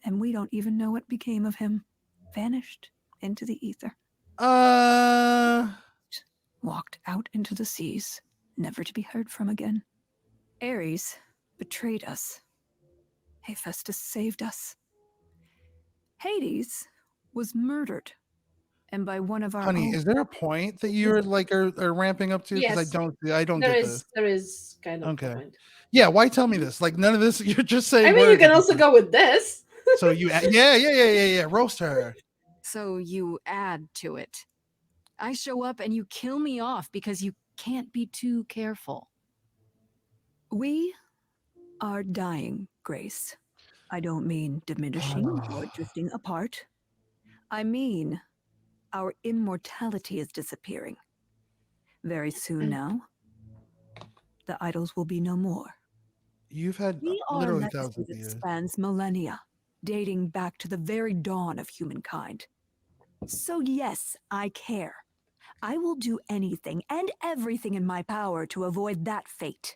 And we don't even know what became of him. Vanished into the ether. Walked out into the seas, never to be heard from again. Ares betrayed us. Hephaestus saved us. Hades was murdered. And by one of our Honey, own. is there a point that you're like are ramping up to? Because Yes. I don't There get is this. there is kind of Okay. a point. Yeah, why tell me this? Like none of this. You're just saying. I mean, you words can at also this go with this. point. So you, yeah. Roast her. So you add to it. I show up and you kill me off because you can't be too careful. We are dying, Grace. I don't mean diminishing or drifting apart. I mean our immortality is disappearing. Very soon now, the idols will be no more. You've had We are a literally legacy thousands of that years. spans millennia, dating back to the very dawn of humankind. So yes, I care. I will do anything and everything in my power to avoid that fate,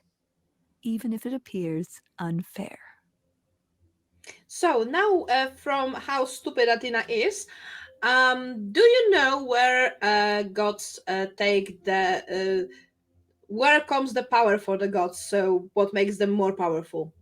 even if it appears unfair. So now, from how stupid Athena is, do you know where gods take the where comes the power for the gods? So what makes them more powerful?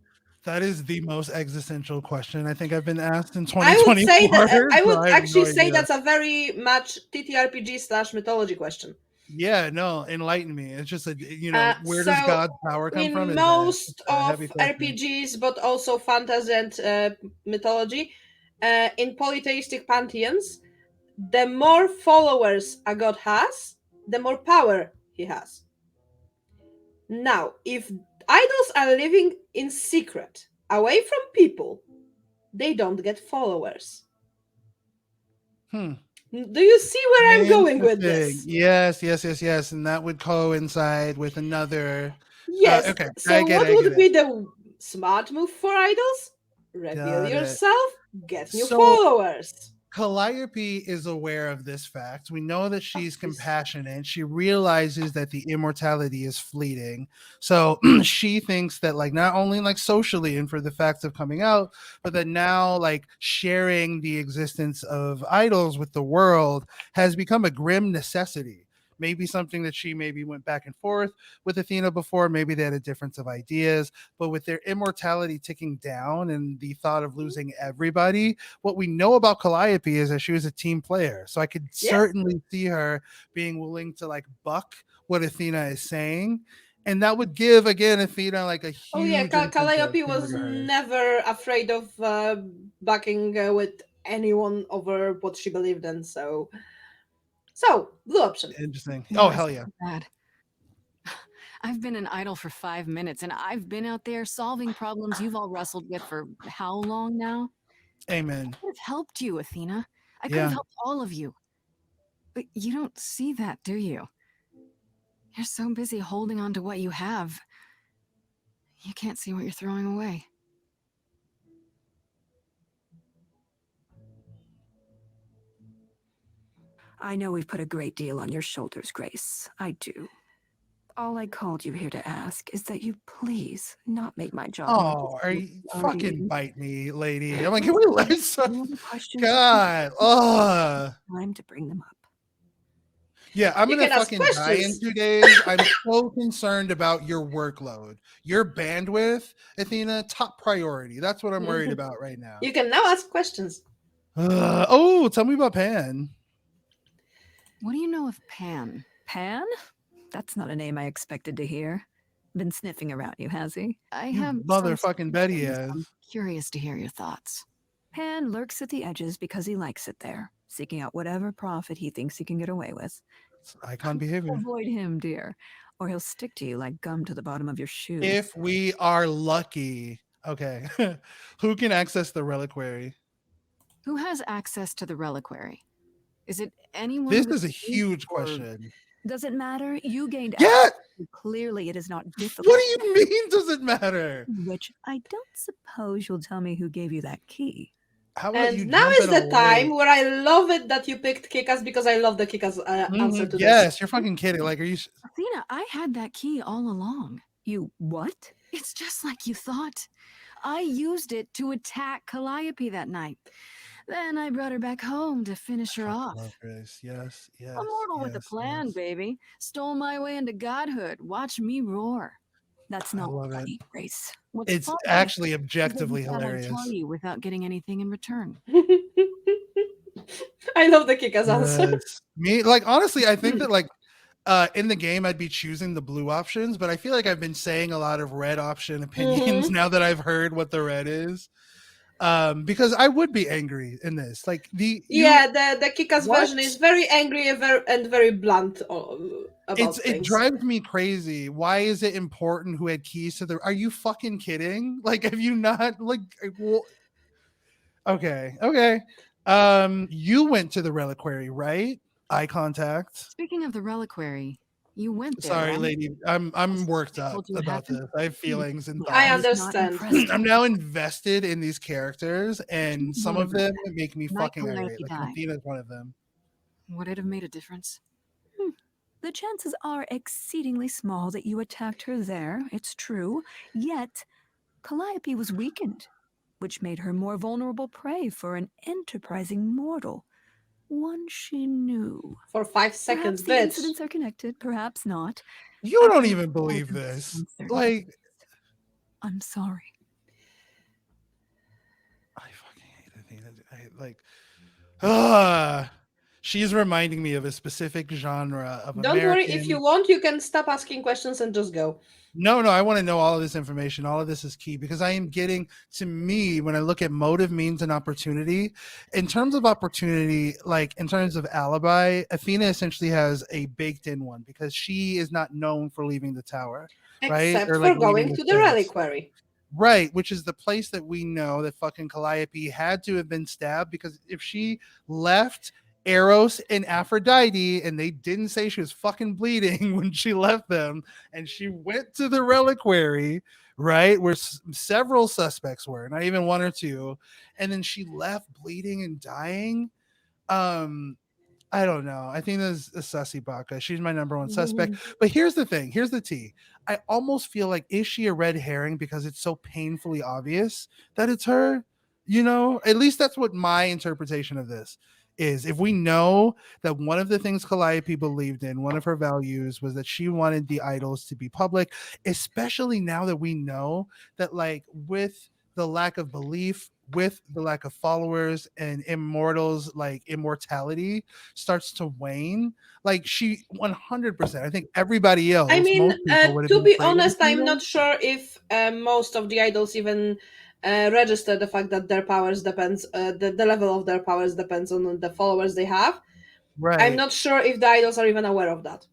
That is the most existential question I think I've been asked in I would 2024. say that I would so have actually no say idea. that's a very much TTRPG / mythology question. Yeah, no, enlighten me. It's just where does So God's power come from? In Is most a of heavy question. RPGs, but also fantasy and mythology, in polytheistic pantheons, the more followers a god has, the more power he has. Now, if idols are living in secret, away from people, they don't get followers. Do you see where I'm going with this? Yes, and that would coincide with another. Yes. Okay. So I what get would it. be the smart move for idols? Reveal Got it. yourself, get new So- followers. Calliope is aware of this fact. We know that she's compassionate. She realizes that the immortality is fleeting. So she thinks that like not only like socially and for the fact of coming out, but that now like sharing the existence of idols with the world has become a grim necessity. maybe something that she maybe went back and forth with Athena before. Maybe they had a difference of ideas, but with their immortality ticking down and the thought of losing everybody, what we know about Calliope is that she was a team player. So I could certainly see her being willing to like buck what Athena is saying. And that would give again Athena like a Oh yeah, huge incentive Calliope to was murder her. never afraid of backing with anyone over what she believed in. So blue option. Interesting. No, Oh I hell yeah. feel bad. I've been an idol for 5 minutes, and I've been out there solving problems you've all wrestled with for how long now? Amen. I could have helped you, Athena. I could have Yeah. helped all of you. But you don't see that, do you? You're so busy holding on to what you have. You can't see what you're throwing away. I know we've put a great deal on your shoulders, Grace. I do. All I called you here to ask is that you please not make my job more Oh, are difficult you than it already fucking is. bite me, lady? I'm like, can we let some Any questions? God? Oh. Time to bring them up. Yeah, I'm You gonna can ask fucking die in questions. 2 days. I'm so concerned about your workload, your bandwidth, Athena. Top priority. That's what I'm worried about right now. You can now ask questions. Oh, tell me about Pan. What do you know of Pan? Pan? That's not a name I expected to hear. Been sniffing around you, has he? I You have motherfucking bet he suspicions. is. I'm curious to hear your thoughts. Pan lurks at the edges because he likes it there, seeking out whatever profit he thinks he can get away with. It's icon behavior. Avoid him, dear, or he'll stick to you like gum to the bottom of your shoe. If we are lucky. Okay. Who can access the reliquary? Who has access to the reliquary? Is it anyone? This with is a you, huge or- question. Does it matter? You gained Yeah. access. Clearly, it is not difficult. What do you mean? Does it matter? Which I don't suppose you'll tell me who gave you that key. How about you And now jump is in a the time lake? where I love it that you picked Kikas because I love the Kikas answer to this. Yes, you're fucking kidding. Like, are you? Athena, I had that key all along. You what? It's just like you thought. I used it to attack Calliope that night. Then I brought her back home to finish her off. Love Grace. Yes, yes. A mortal with a yes, plan, yes. baby. Stole my way into godhood. Watch me roar. That's I not love it. funny, Grace. What's It's funny actually is that objectively you said I'd hilarious. tell you without getting anything in return. I love the Kikas answer. Yes. Me, like, honestly, I think that like in the game I'd be choosing the blue options, but I feel like I've been saying a lot of red option opinions now that I've heard what the red is. Because I would be angry in this. Like the Kikas What? version is very angry and very blunt about it things. drives me crazy. Why is it important who had keys to the? Are you fucking kidding? Like, have you not like? Okay. You went to the reliquary, right? Eye contact. Speaking of the reliquary, you went there. Sorry, right? lady. I'm worked I up told you what about happened. this. I have feelings and I thoughts. understand. I'm now invested in these characters, and some of them make me Night fucking Calliope irate. Like died. Athena's one of them. Would it have made a difference? The chances are exceedingly small that you attacked her there, it's true. Yet, Calliope was weakened, which made her more vulnerable prey for an enterprising mortal. One she knew. For 5 seconds, Perhaps the bitch. incidents are connected, perhaps not. You I don't can even believe apologize this. on certain Like, things. I'm sorry. I fucking hate Athena. Ah, she's reminding me of a specific genre of Don't American. worry, if you want, you can stop asking questions and just go. No, I want to know all of this information. All of this is key because I am getting to me when I look at motive, means, and opportunity. In terms of opportunity, like in terms of alibi, Athena essentially has a baked in one because she is not known for leaving the tower, right? Except Or for like leaving going to the space. reliquary. Right, which is the place that we know that fucking Calliope had to have been stabbed because if she left Eros and Aphrodite and they didn't say she was fucking bleeding when she left them and she went to the reliquary, right, where several suspects were, not even one or two, and then she left bleeding and dying. I don't know. I think that's a sussy baka. She's my number one suspect. But here's the thing. Here's the tea. I almost feel like, is she a red herring because it's so painfully obvious that it's her? You know, at least that's what my interpretation of this is. If we know that one of the things Calliope believed in, one of her values was that she wanted the idols to be public, especially now that we know that, like, with the lack of belief, with the lack of followers and immortals, like immortality starts to wane. Like she 100%, I think everybody I else, mean, most people would have to been be afraid of honest, I'm Athena. not sure if most of the idols even register the fact that their powers depends, the level of their powers depends on the followers they have. I'm Right. not sure if the idols are even aware of that.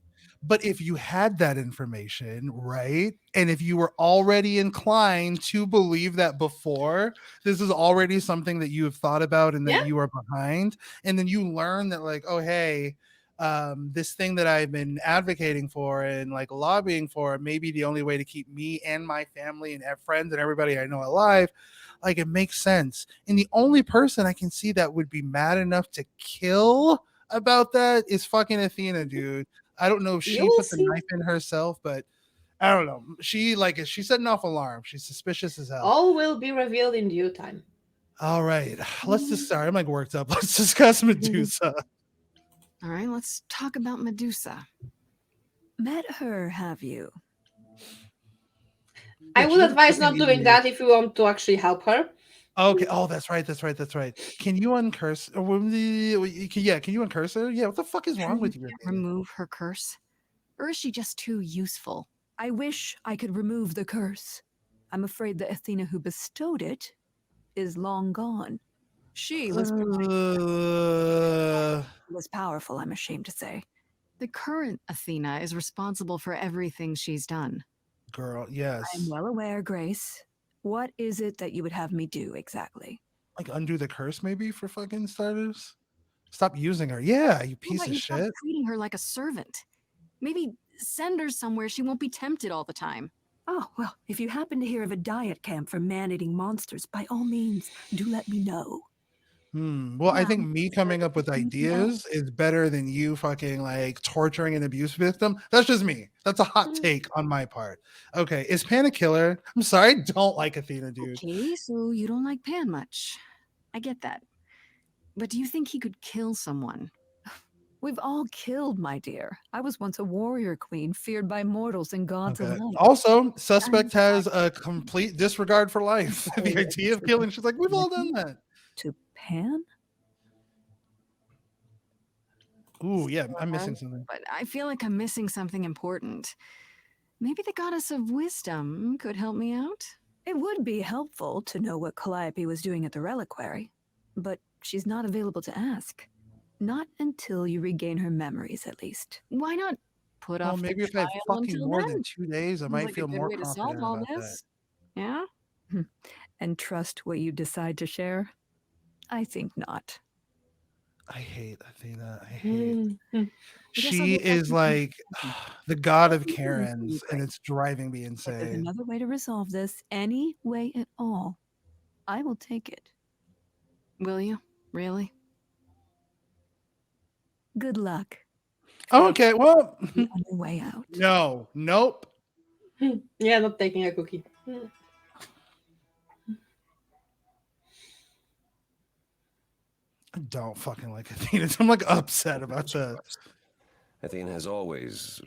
But if you had that information, right? And if you were already inclined to believe that before, this is already something that you have thought about and that Yeah. you are behind, and then you learn that, like, oh, hey, this thing that I've been advocating for and like lobbying for may be the only way to keep me and my family and friends and everybody I know alive. Like, it makes sense. And the only person I can see that would be mad enough to kill about that is fucking Athena, dude. I don't know if You she will put the see. knife in herself, but I don't know. She's setting off alarm. She's suspicious as hell. All will be revealed in due time. All right, let's just start. I'm like worked up. Let's discuss Medusa. All right, let's talk about Medusa. Met her, have you? I Bitch, would you're the advise fucking not doing idiot. that if you want to actually help her. Okay. Oh, that's right. Can you uncurse? Yeah, can you uncurse her? Yeah. What the fuck is wrong with you? Athena? Remove her curse? Or is she just too useful? I wish I could remove the curse. I'm afraid the Athena who bestowed it is long gone. She was powerful, I'm ashamed to say. The current Athena is responsible for everything she's done. Girl, yes. I'm well aware, Grace. What is it that you would have me do exactly? Like undo the curse, maybe, for fucking starters. Stop using her. Yeah, you How piece about of you stop shit. treating her like a servant? Maybe send her somewhere she won't be tempted all the time. Oh, well, if you happen to hear of a diet camp for man-eating monsters, by all means, do let me know. Well, I think me coming up with ideas is better than you fucking like torturing an abuse victim. That's just me. That's a hot take on my part. Okay, is Pan a killer? I'm sorry, I don't like Athena, dude. Okay, so you don't like Pan much. I get that. But do you think he could kill someone? We've all killed, my dear. I was once a warrior queen, feared by mortals and gods Okay. alike. Also, suspect has a complete disregard for life. The idea of killing, she's like, we've all done that. To Pan? Ooh, yeah, I'm missing something. But I feel like I'm missing something important. Maybe the goddess of wisdom could help me out? It would be helpful to know what Calliope was doing at the reliquary, but she's not available to ask. Not until you regain her memories, at least. Why not put Well, off maybe the if I have trial fucking until more then? than 2 days, I Seems might like a feel good more way to solve confident all about this. that. Yeah? And trust what you decide to share? I think not. I hate Athena. I hate. Mm-hmm. She is like the god of Karens, and it's driving me If there's insane. another way to resolve this, any way at all, I will take it. Will you? Really? Good luck. Okay, well, Be on your way out. no, nope. Yeah, not taking a cookie. I don't fucking like Athena. I'm like upset about that. Athena has always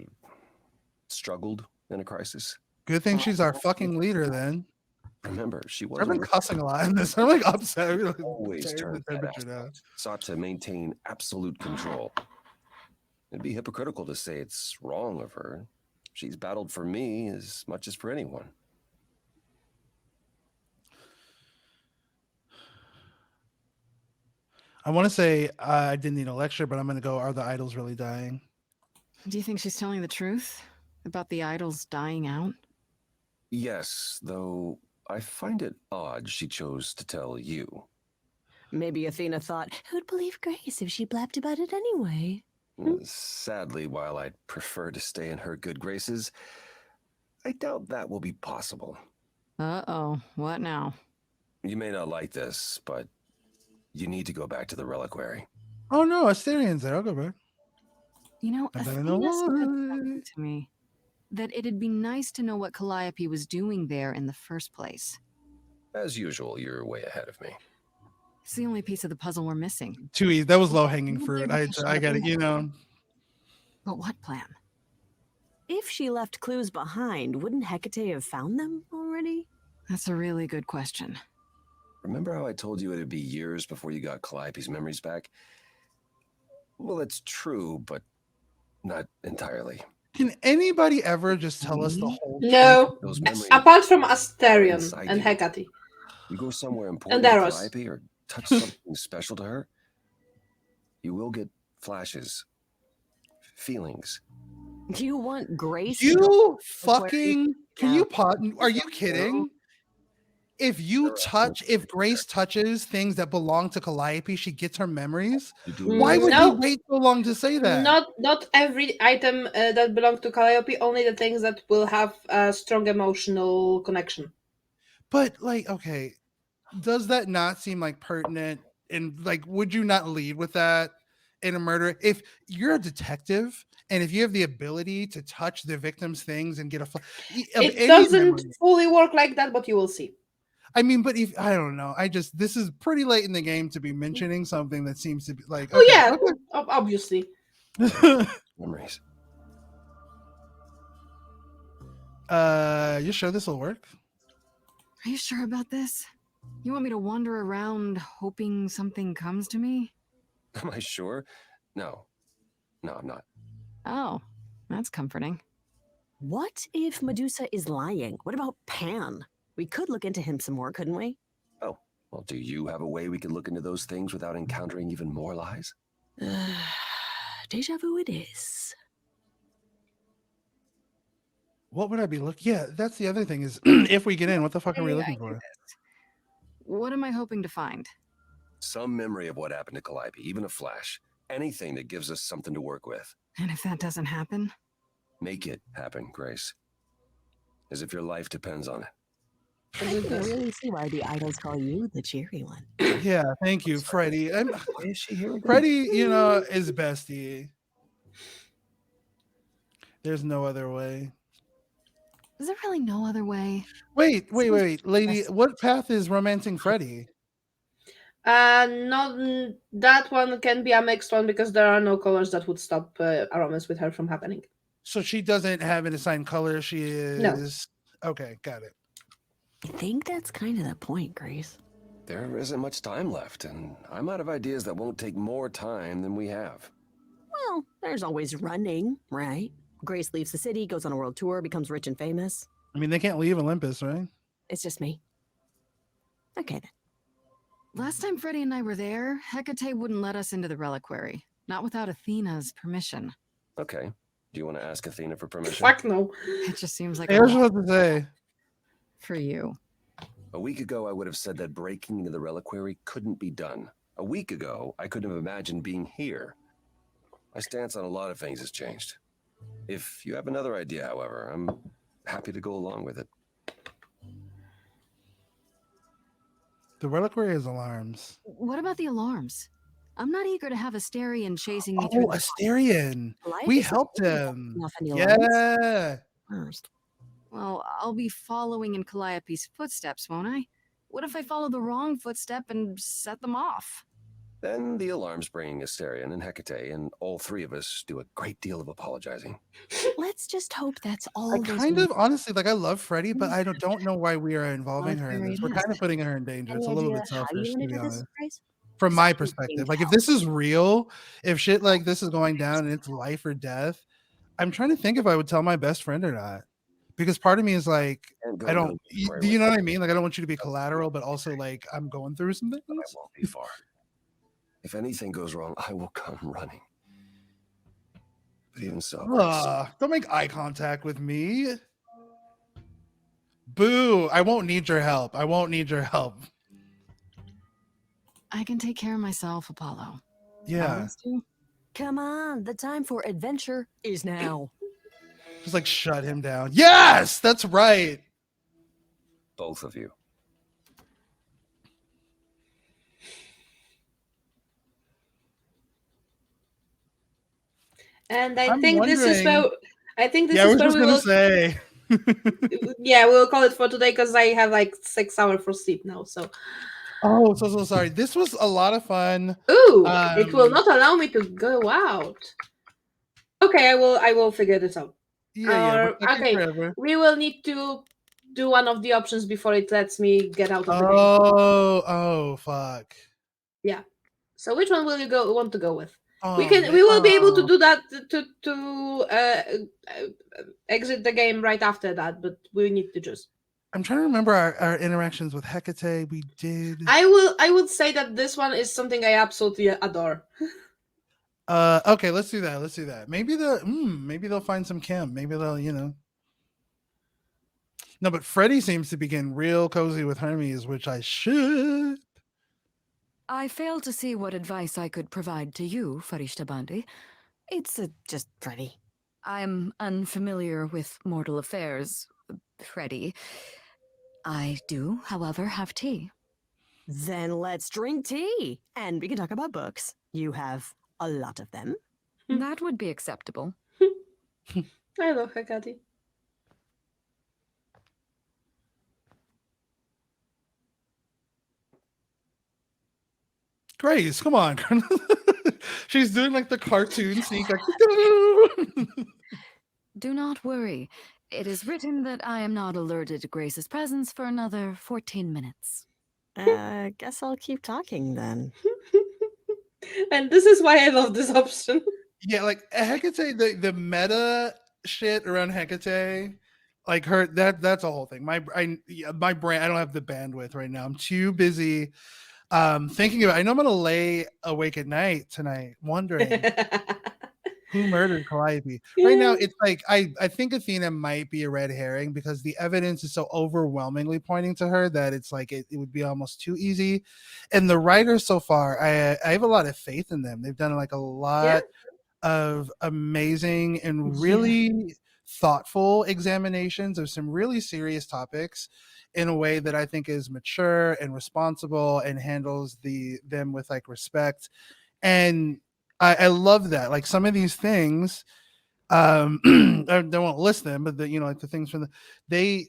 struggled in a crisis. Good thing she's our fucking leader then. Remember, she was I've been cussing a lot in this. I'm like upset. I'm like, always tearing turned the that temperature down. aspect, sought to maintain absolute control. It'd be hypocritical to say it's wrong of her. She's battled for me as much as for anyone. I want to say I didn't need a lecture, but I'm going to go, are the idols really dying? Do you think she's telling the truth about the idols dying out? Yes, though I find it odd she chose to tell you. Maybe Athena thought, who'd believe Grace if she blabbed about it anyway? Sadly, while I'd prefer to stay in her good graces, I doubt that will be possible. Uh-oh, what now? You may not like this, but you need to go back to the reliquary. Oh no, Asterian's there. I'll go back. You know, I better Athena know said why. something to me. That it'd be nice to know what Calliope was doing there in the first place. As usual, you're way ahead of me. It's the only piece of the puzzle we're missing. Too easy. That was low hanging Well, fruit. they're I got it. You know. But what plan? If she left clues behind, wouldn't Hecate have found them already? That's a really good question. Remember how I told you it'd be years before you got Calliope's memories back? Well, it's true, but not entirely. Can anybody ever just tell us the whole No, Those memories apart from are Asterion inside and you. Hecate. You go somewhere important And to Eros. Calliope or touch something special to her, you will get flashes, feelings. You want Grace? You fucking can you pot? Are you kidding? If Grace touches things that belong to Calliope, she gets her memories. Why would he wait so long to say that? Not every item that belongs to Calliope, only the things that will have a strong emotional connection. But like, okay, does that not seem like pertinent? And like, would you not lead with that in a murder? If you're a detective and if you have the ability to touch the victim's things and get it doesn't fully work like that, but you will see. I mean, but if I don't know, this is pretty late in the game to be mentioning something that seems to be like, okay, yeah, okay. Obviously. Memories. You sure this will work? Are you sure about this? You want me to wander around hoping something comes to me? Am I sure? No, I'm not. Oh, that's comforting. What if Medusa is lying? What about Pan? We could look into him some more, couldn't we? Oh, well, do you have a way we could look into those things without encountering even more lies? Deja vu it is. What would I be looking? Yeah, that's the other thing is if we get in, what the fuck are we looking for? What am I hoping to find? Some memory of what happened to Calliope, even a flash. Anything that gives us something to work with. And if that doesn't happen? Make it happen, Grace. As if your life depends on it. I can really see why the idols call you the cheery one. Yeah, thank you, Freddie. Is she here again? Freddie, is bestie. There's no other way. Is there really no other way? Wait, lady. What path is romancing Freddie? Not that one can be a mixed one because there are no colors that would stop a romance with her from happening. So she doesn't have an assigned color. She is no. Okay, got it. I think that's kind of the point, Grace. There isn't much time left, and I'm out of ideas that won't take more time than we have. Well, there's always running, right? Grace leaves the city, goes on a world tour, becomes rich and famous. I mean, they can't leave Olympus, right? It's just me. Okay, then. Last time Freddie and I were there, Hecate wouldn't let us into the reliquary. Not without Athena's permission. Okay. Do you want to ask Athena for permission? Fuck no. It just seems like Here's what to say. For you. A week ago, I would have said that breaking into the reliquary couldn't be done. A week ago, I couldn't have imagined being here. My stance on a lot of things has changed. If you have another idea, however, I'm happy to go along with it. The reliquary has alarms. What about the alarms? I'm not eager to have Asterion chasing me. Oh, Asterion. We helped him. Yeah. First. Well, I'll be following in Calliope's footsteps, won't I? What if I follow the wrong footstep and set them off? Then the alarms bring Asterion and Hecate, and all three of us do a great deal of apologizing. Let's just hope that's all. I kind of, honestly, I love Freddie, but I don't know why we are involving her in this. We're kind of putting her in danger. It's a little bit selfish, to be honest. From my perspective, like if this is real, if shit like this is going down and it's life or death, I'm trying to think if I would tell my best friend or not. Because part of me is like, I don't, do you know what I mean? Like, I don't want you to be collateral, but also like, I'm going through some things. I won't be far. If anything goes wrong, I will come running. But even so, don't make eye contact with me. Boo! I won't need your help. I won't need your help. I can take care of myself, Apollo. Yeah. Come on, the time for adventure is now. Just like shut him down. Yes, that's right. Both of you. And I think this is where we will say. Yeah, we'll call it for today because I have like 6 hours for sleep now. So Oh, so sorry. This was a lot of fun. Ooh, it will not allow me to go out. Okay, I will figure this out. Yeah, we're taking Okay, forever. we will need to do one of the options before it lets me get out of the game. Oh, fuck. Yeah. So which one will you want to go with? Oh, We will be able to do that to exit the game right after that, but we need to choose. I'm trying to remember our interactions with Hecate. We did. I would say that this one is something I absolutely adore. Okay, let's do that. Let's do that. Maybe they'll find some Kim. Maybe they'll, No, but Freddy seems to be getting real cozy with Hermes, which I should. I fail to see what advice I could provide to you, Farishta Bandi. It's just Freddy. I'm unfamiliar with mortal affairs, Freddy. I do, however, have tea. Then let's drink tea. And we can talk about books. You have a lot of them. That would be acceptable. I love Hecate. Grace, come on. She's doing like the cartoon sneak. Like, Do not worry. It is written that I am not alerted to Grace's presence for another 14 minutes. Guess I'll keep talking then. And this is why I love this option. Yeah, like Hecate, the meta shit around Hecate, like her that's a whole thing. My brain, I don't have the bandwidth right now. I'm too busy thinking about. I know I'm gonna lay awake at night tonight, wondering who murdered Calliope. Right now, it's like I think Athena might be a red herring because the evidence is so overwhelmingly pointing to her that it's like it would be almost too easy. And the writers so far, I have a lot of faith in them. They've done like a lot of amazing and really thoughtful examinations of some really serious topics in a way that I think is mature and responsible and handles them with like respect. And I love that. Like some of these things, I won't list them, but like the things from they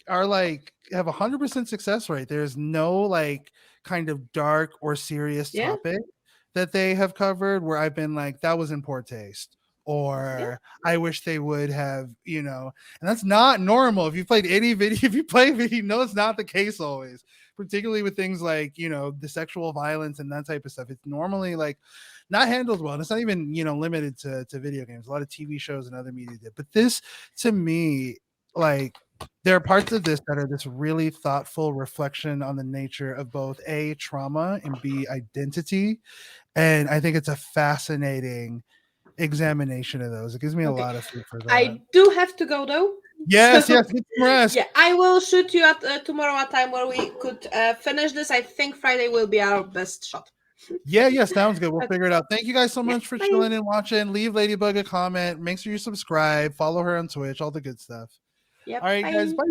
are like have 100% success rate. There's no like kind of dark or serious topic that they have covered where I've been like, that was in poor taste, or I wish they would have, and that's not normal. If you played any video, if you play video, you know it's not the case always, particularly with things like, the sexual violence and that type of stuff. It's normally like not handled well. And it's not even, limited to video games. A lot of TV shows and other media did. But this, to me, like, there are parts of this that are this really thoughtful reflection on the nature of both A, trauma, and B, identity. And I think it's a fascinating examination of those. It gives me a lot of food for that. I do have to go though. Yes, get some rest. Yeah, I will shoot you at tomorrow at time where we could finish this. I think Friday will be our best shot. Yeah, sounds good. We'll figure it out. Thank you guys so much for chilling and watching. Leave Ladybug a comment. Make sure you subscribe. Follow her on Twitch. All the good stuff. Yep, all right, guys. Bye.